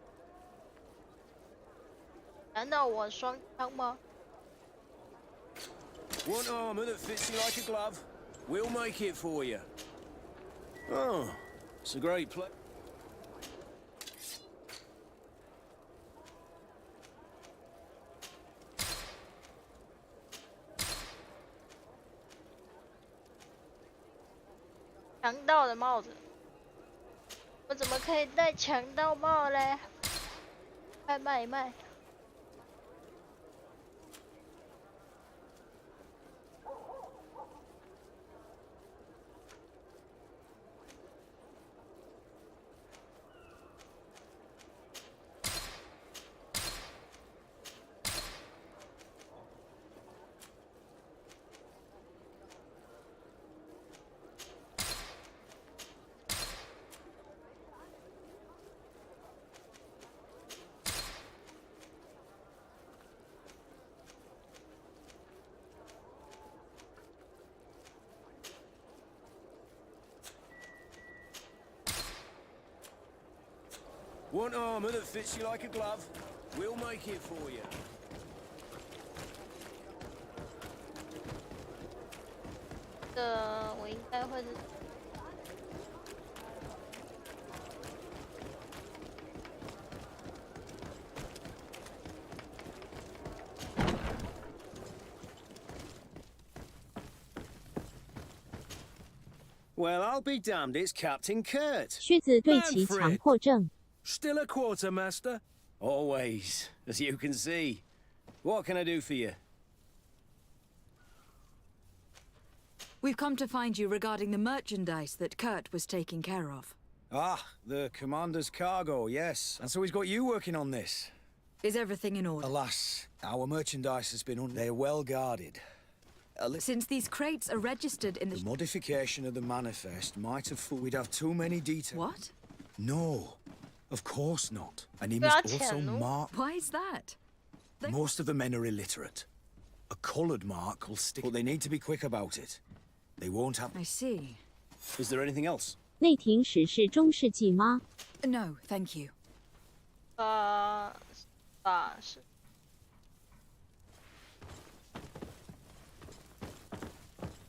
难道我双枪吗 Want armor that fits you like a glove? We'll make it for you. Oh, it's a great play. 强盗的帽子，我怎么可以戴强盗帽嘞？快卖一卖！Want armor that fits you like a glove? We'll make it for you. 我应该会。Well, I'll be damned, it's Captain Kurt. 靴子对其强迫症。Still a quartermaster? Always, as you can see. What can I do for you? We've come to find you regarding the merchandise that Kurt was taking care of. Ah, the commander's cargo, yes. And so he's got you working on this. Is everything in order? Alas, our merchandise has been they're well guarded. Since these crates are registered in the modification of the manifest might have we'd have too many details. What? No, of course not. And he must also mark. Why is that? Most of the men are illiterate. A coloured mark will stick, but they need to be quick about it. They won't have. I see. Is there anything else? 内廷史是中世纪吗？ No, thank you. 是。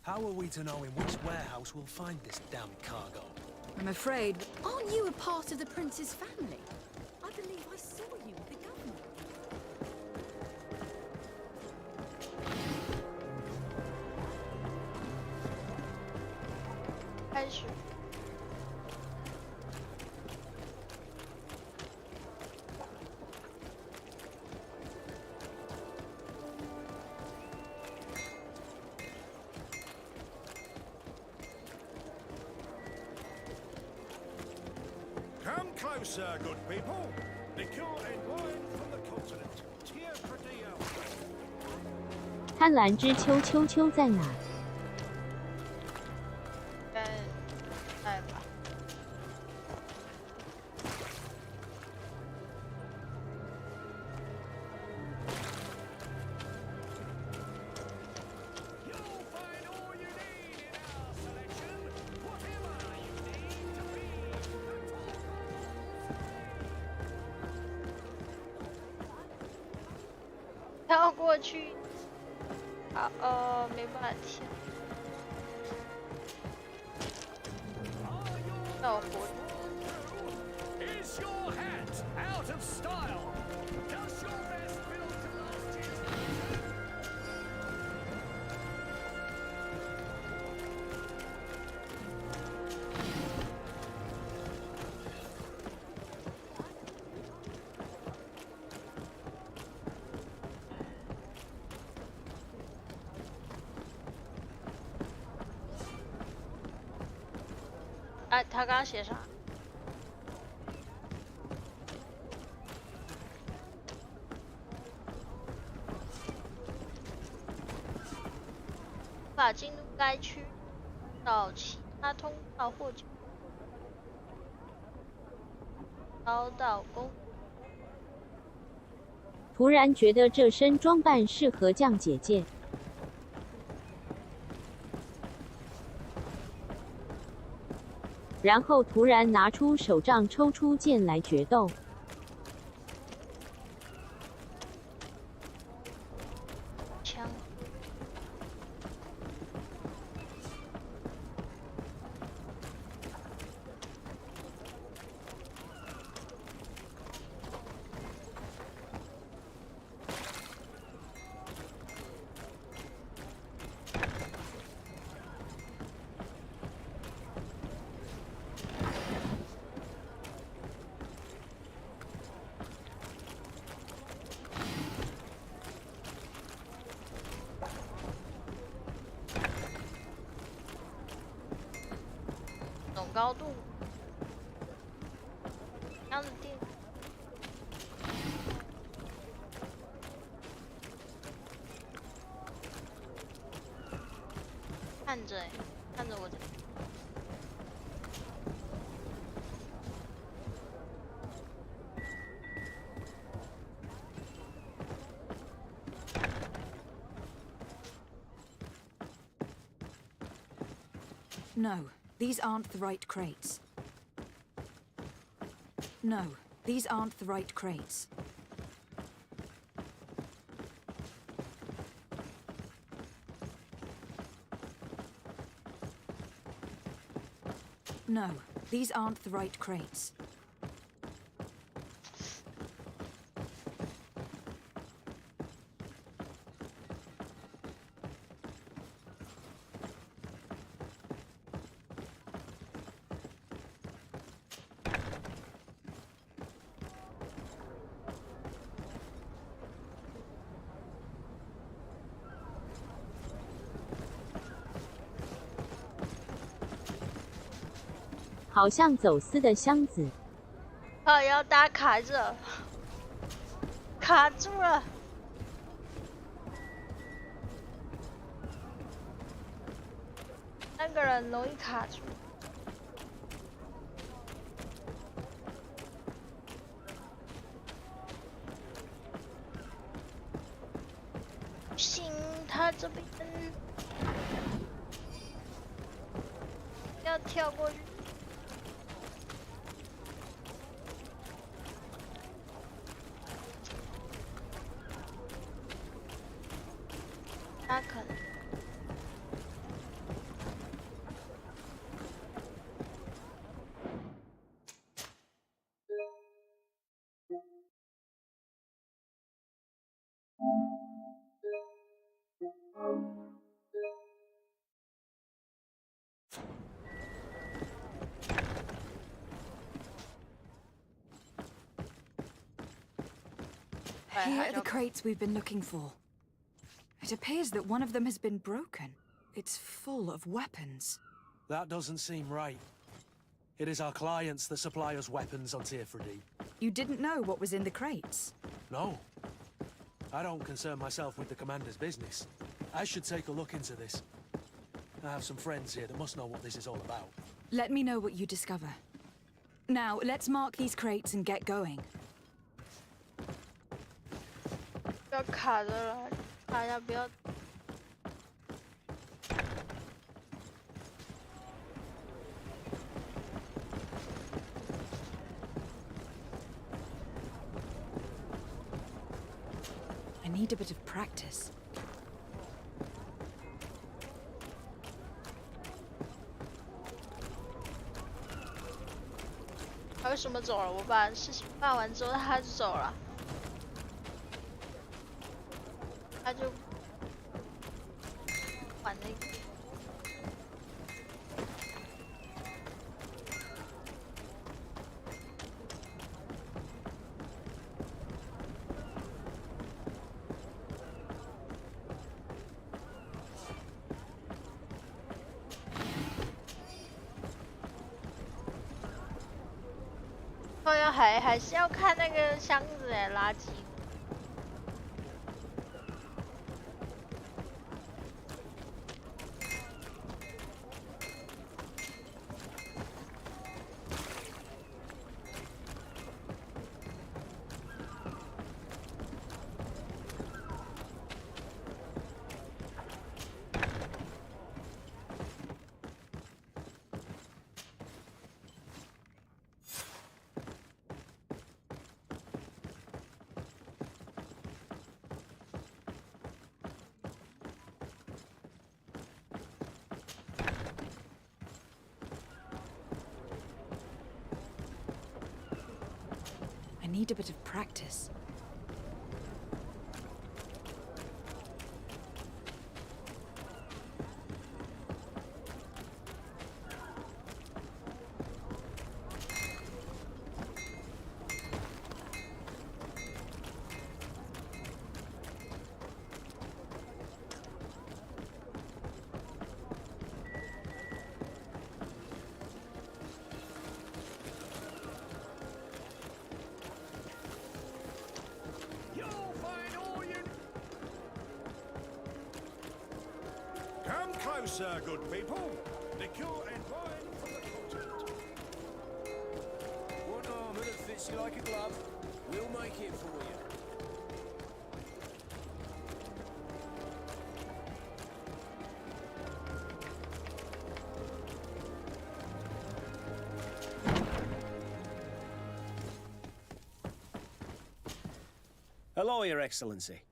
How are we to know in which warehouse we'll find this damn cargo? I'm afraid. Aren't you a part of the prince's family? I believe I saw you with the governor. 开始。Come closer, good people. Nickel and wine from the continent. Tear for Dio. 贪婪之秋秋秋在哪？在吧。跳过去，没办法跳。要活。Is your hat out of style? Does your best build to last year? 哎，他刚刚写啥？无法进入该区，到其他通道或者遭到攻。突然觉得这身装扮适合酱姐姐。然后突然拿出手杖，抽出剑来决斗。枪。高度，这样子电，看着看着我这。No. These aren't the right crates. No, these aren't the right crates. No, these aren't the right crates. 好像走私的箱子。要大家卡着，卡住了。3个人容易卡住。不行，他这边要跳过去。他可能。Here are the crates we've been looking for. It appears that one of them has been broken. It's full of weapons. That doesn't seem right. It is our clients that supply us weapons on Tier-3D. You didn't know what was in the crates? No. I don't concern myself with the commander's business. I should take a look into this. I have some friends here that must know what this is all about. Let me know what you discover. Now, let's mark these crates and get going. 不要卡着了，大家不要。I need a bit of practice. 他为什么走了？我把事情办完之后，他就走了。他就玩那个。后要还是要看那个箱子哎，垃圾。I need a bit of practice. Come closer, good people. Liqueur and wine for the continent. One armor that fits you like a glove. We'll make it for you. Hello, Your Excellency.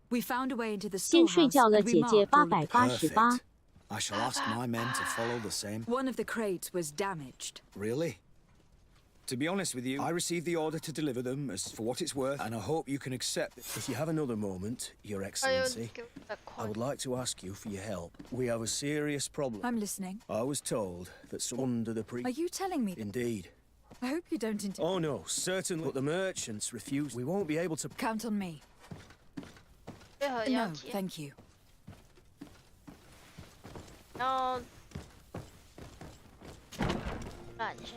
We found a way into the 先睡 storehouse 觉了， and we 姐姐 marked all the 888。 I shall ask my men to follow the same. One of the crates was damaged. Really? To be honest with you, I received the order to deliver them as for what it's worth, and I hope you can accept it. If you have another moment, Your Excellency, I would like to ask you for your help. We have a serious problem. I'm listening. I was told that someone under the Are you telling me? Indeed. I hope you don't Oh no, certainly. But the merchants refuse. We won't be able to... Count on me. 最后 No, 要接， thank you. 然后，懒一下。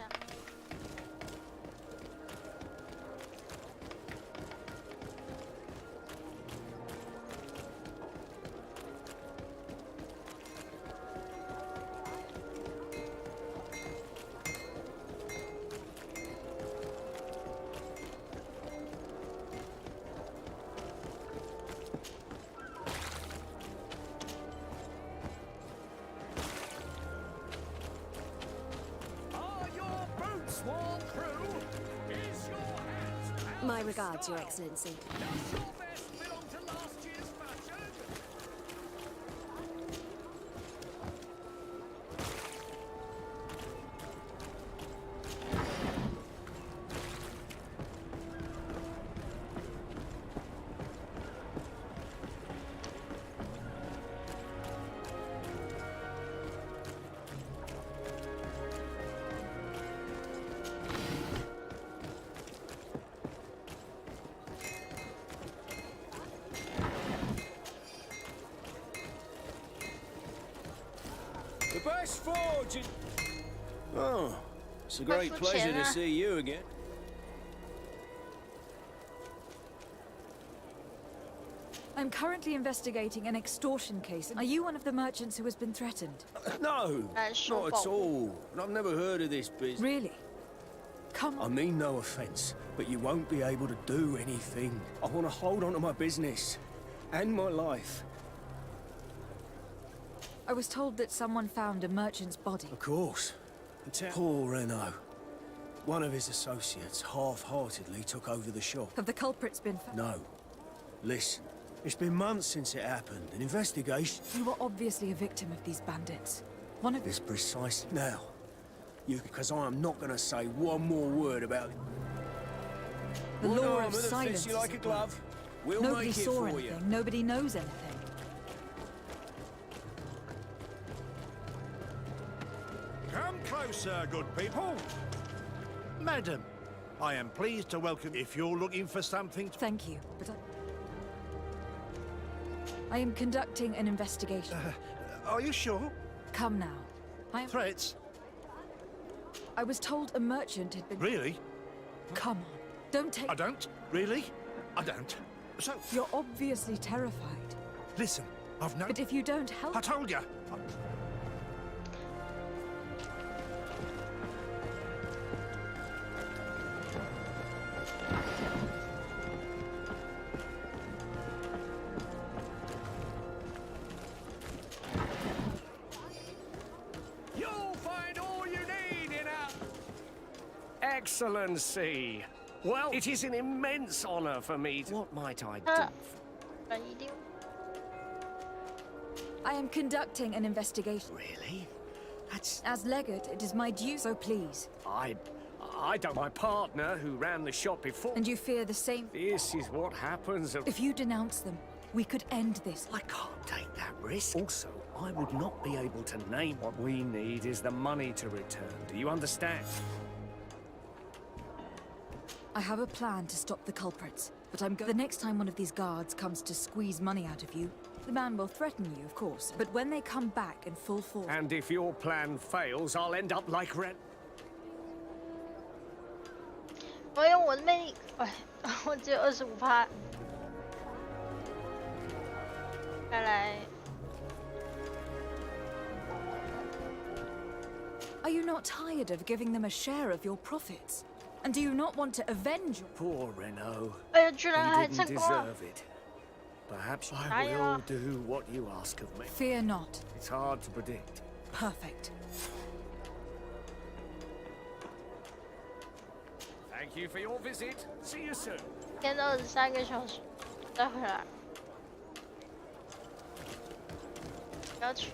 My regards, Your Excellency. The best forge. Oh, it's a great pleasure to see you again. I'm currently investigating an extortion case. Are you one of the merchants who has been threatened? No, not at all. I've never heard of this business. Really? Come on. I mean no offense, but you won't be able to do anything. I want to hold on to my business and my life. I was told that someone found a merchant's body. Of course. Poor Renault. One of his associates half-heartedly took over the shop. Have the culprits been found? No. Listen, it's been months since it happened. An investigation... You were obviously a victim of these bandits. One of... This precise... Now, because I am not going to say one more word about it. The law of silence. You like a glove? We'll Nobody make it saw for anything. you. Nobody knows anything. Come closer, good people. Madam, I am pleased to welcome. If you're looking for something... Thank you, but I am conducting an investigation. Are you sure? Come now. I am... Threats? I was told a merchant had been... Really? Come on. Don't take... I don't. Really? I don't. So... You're obviously terrified. Listen, I've no... But if you don't help... I told you. Excellency. Well, it is an immense honor for me to... What might I do? I am conducting an investigation. Really? That's... As legate, it is my due, so please. I don't... My partner, who ran the shop before... And you fear the same... This is what happens... If you denounce them, we could end this. I can't take that risk. Also, I would not be able to name... What we need is the money to return. Do you understand? I have a plan to stop the culprits, but the next time one of these guards comes to squeeze money out of you, the man will threaten you, of course, but when they come back in full force... And if your plan fails, I'll end up like Ren... 我用我的魅力，哎，我只有25%。再来。 Are you not tired of giving them a share of your profits? And do you not want to avenge your... Poor Renault. 哎呀，居然还 He 成 didn't 功了！ deserve it. Perhaps I will do what you ask of me. Fear not. It's hard to predict. Perfect. Thank you for your visit. See you soon. 天都23个小时，再回来。不要去。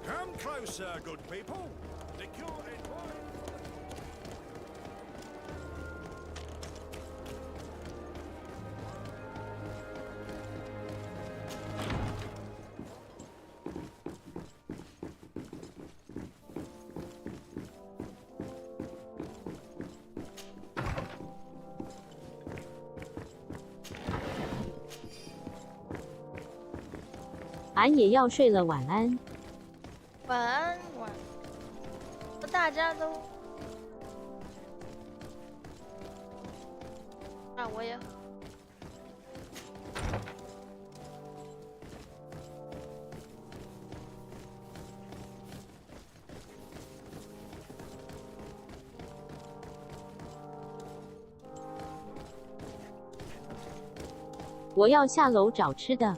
Come closer, good people. The cure is wine. 俺也要睡了，晚安。晚安，晚安。大家都，那我也。我要下楼找吃的。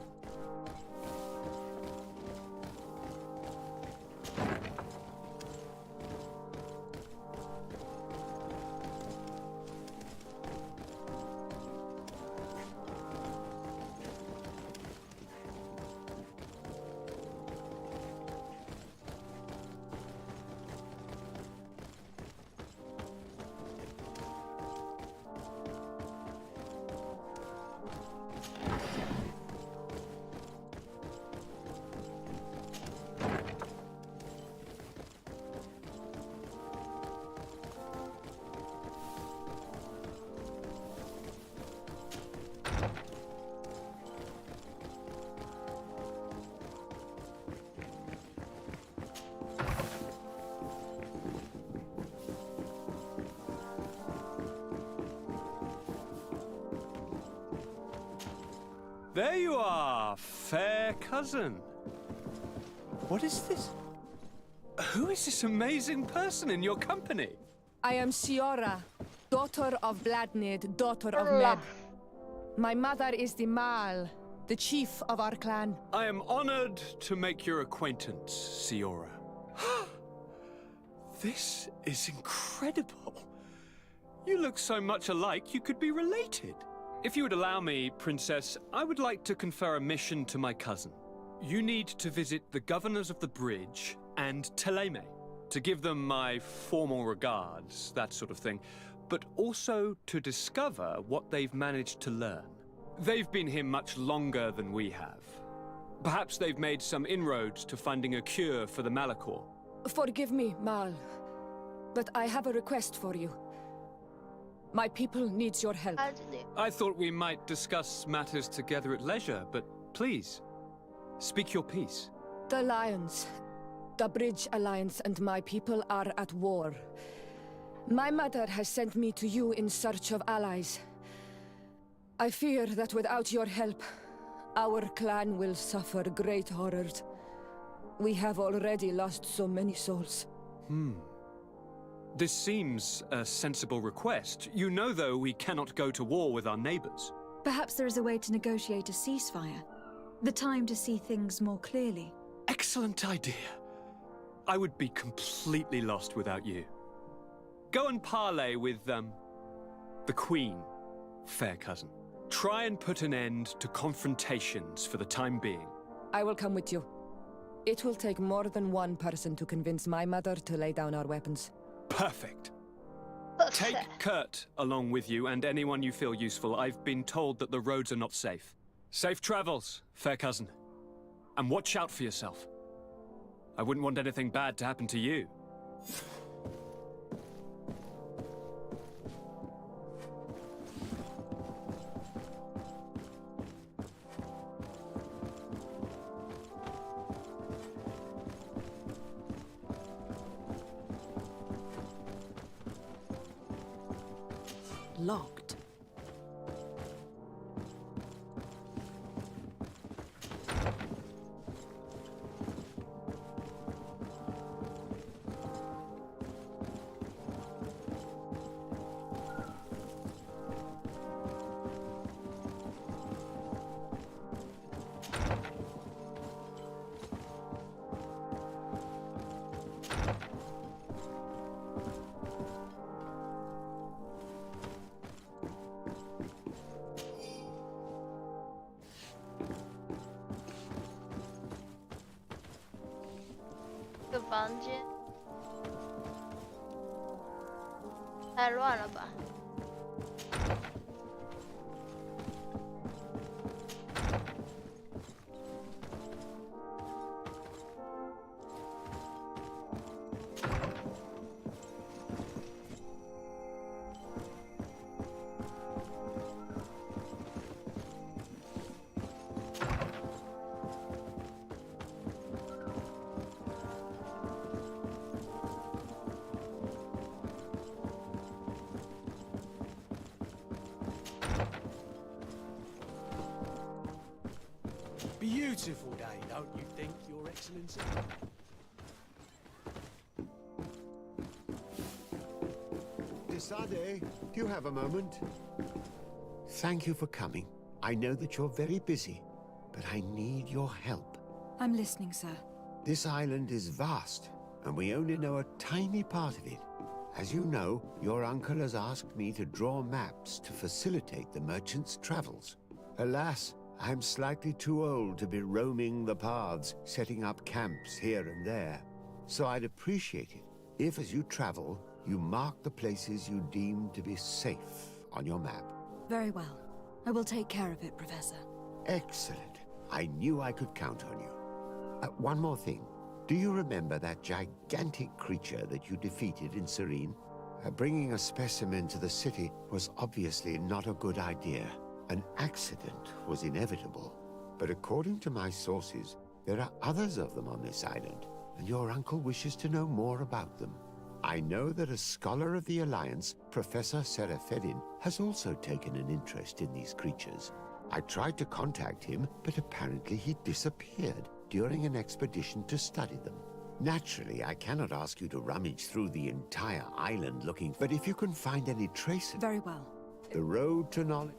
There you are, fair cousin. What is this? Who is this amazing person in your company? I am Siora, daughter of Bladnid, daughter of Med. My mother is the Mal, the chief of our clan. I am honored to make your acquaintance, Siora. This is incredible. You look so much alike you could be related. If you would allow me, Princess, I would like to confer a mission to my cousin. You need to visit the governors of the bridge and Teleme, to give them my formal regards, that sort of thing, but also to discover what they've managed to learn. They've been here much longer than we have. Perhaps they've made some inroads to finding a cure for the Malachor. Forgive me, Mal, but I have a request for you. My people needs your help. I thought we might discuss matters together at leisure, but please, speak your piece. The Lions, the Bridge Alliance and my people are at war. My mother has sent me to you in search of allies. I fear that without your help, our clan will suffer great horrors. We have already lost so many souls. This seems a sensible request. You know, though, we cannot go to war with our neighbors. Perhaps there is a way to negotiate a ceasefire. The time to see things more clearly. Excellent idea. I would be completely lost without you. Go and parley with, the Queen, fair cousin. Try and put an end to confrontations for the time being. I will come with you. It will take more than one person to convince my mother to lay down our weapons. Perfect. Take Kurt along with you and anyone you feel useful. I've been told that the roads are not safe. Safe travels, fair cousin. And watch out for yourself. I wouldn't want anything bad to happen to you. Locked. 房间太乱了吧？Beautiful day, don't you think, Your Excellency? Desade, do you have a moment? Thank you for coming. I know that you're very busy, but I need your help. I'm listening, sir. This island is vast, and we only know a tiny part of it. As you know, your uncle has asked me to draw maps to facilitate the merchants' travels. Alas, I'm slightly too old to be roaming the paths, setting up camps here and there. So I'd appreciate it if, as you travel, you mark the places you deem to be safe on your map. Very well. I will take care of it, Professor. Excellent. I knew I could count on you. One more thing. Do you remember that gigantic creature that you defeated in Serene? Bringing a specimen to the city was obviously not a good idea. An accident was inevitable. But according to my sources, there are others of them on this island, and your uncle wishes to know more about them. I know that a scholar of the Alliance, Professor Serafedin, has also taken an interest in these creatures. I tried to contact him, but apparently he disappeared during an expedition to study them. Naturally, I cannot ask you to rummage through the entire island looking, but if you can find any traces... Very well. The road to knowledge...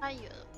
太远了。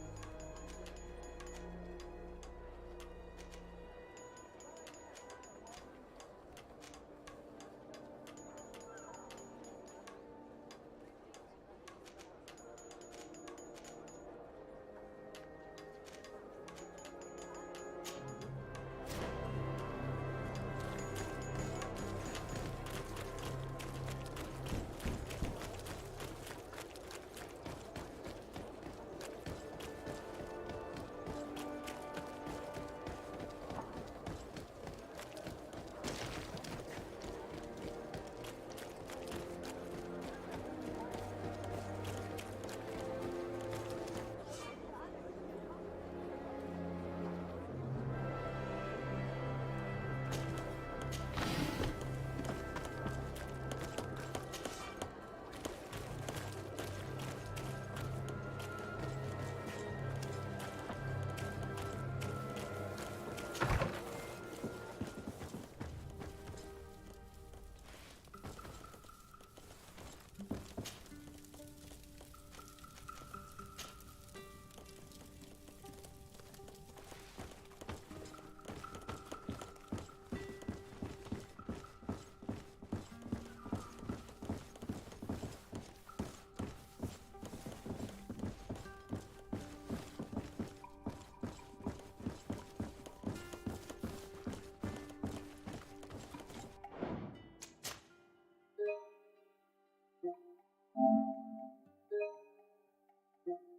了。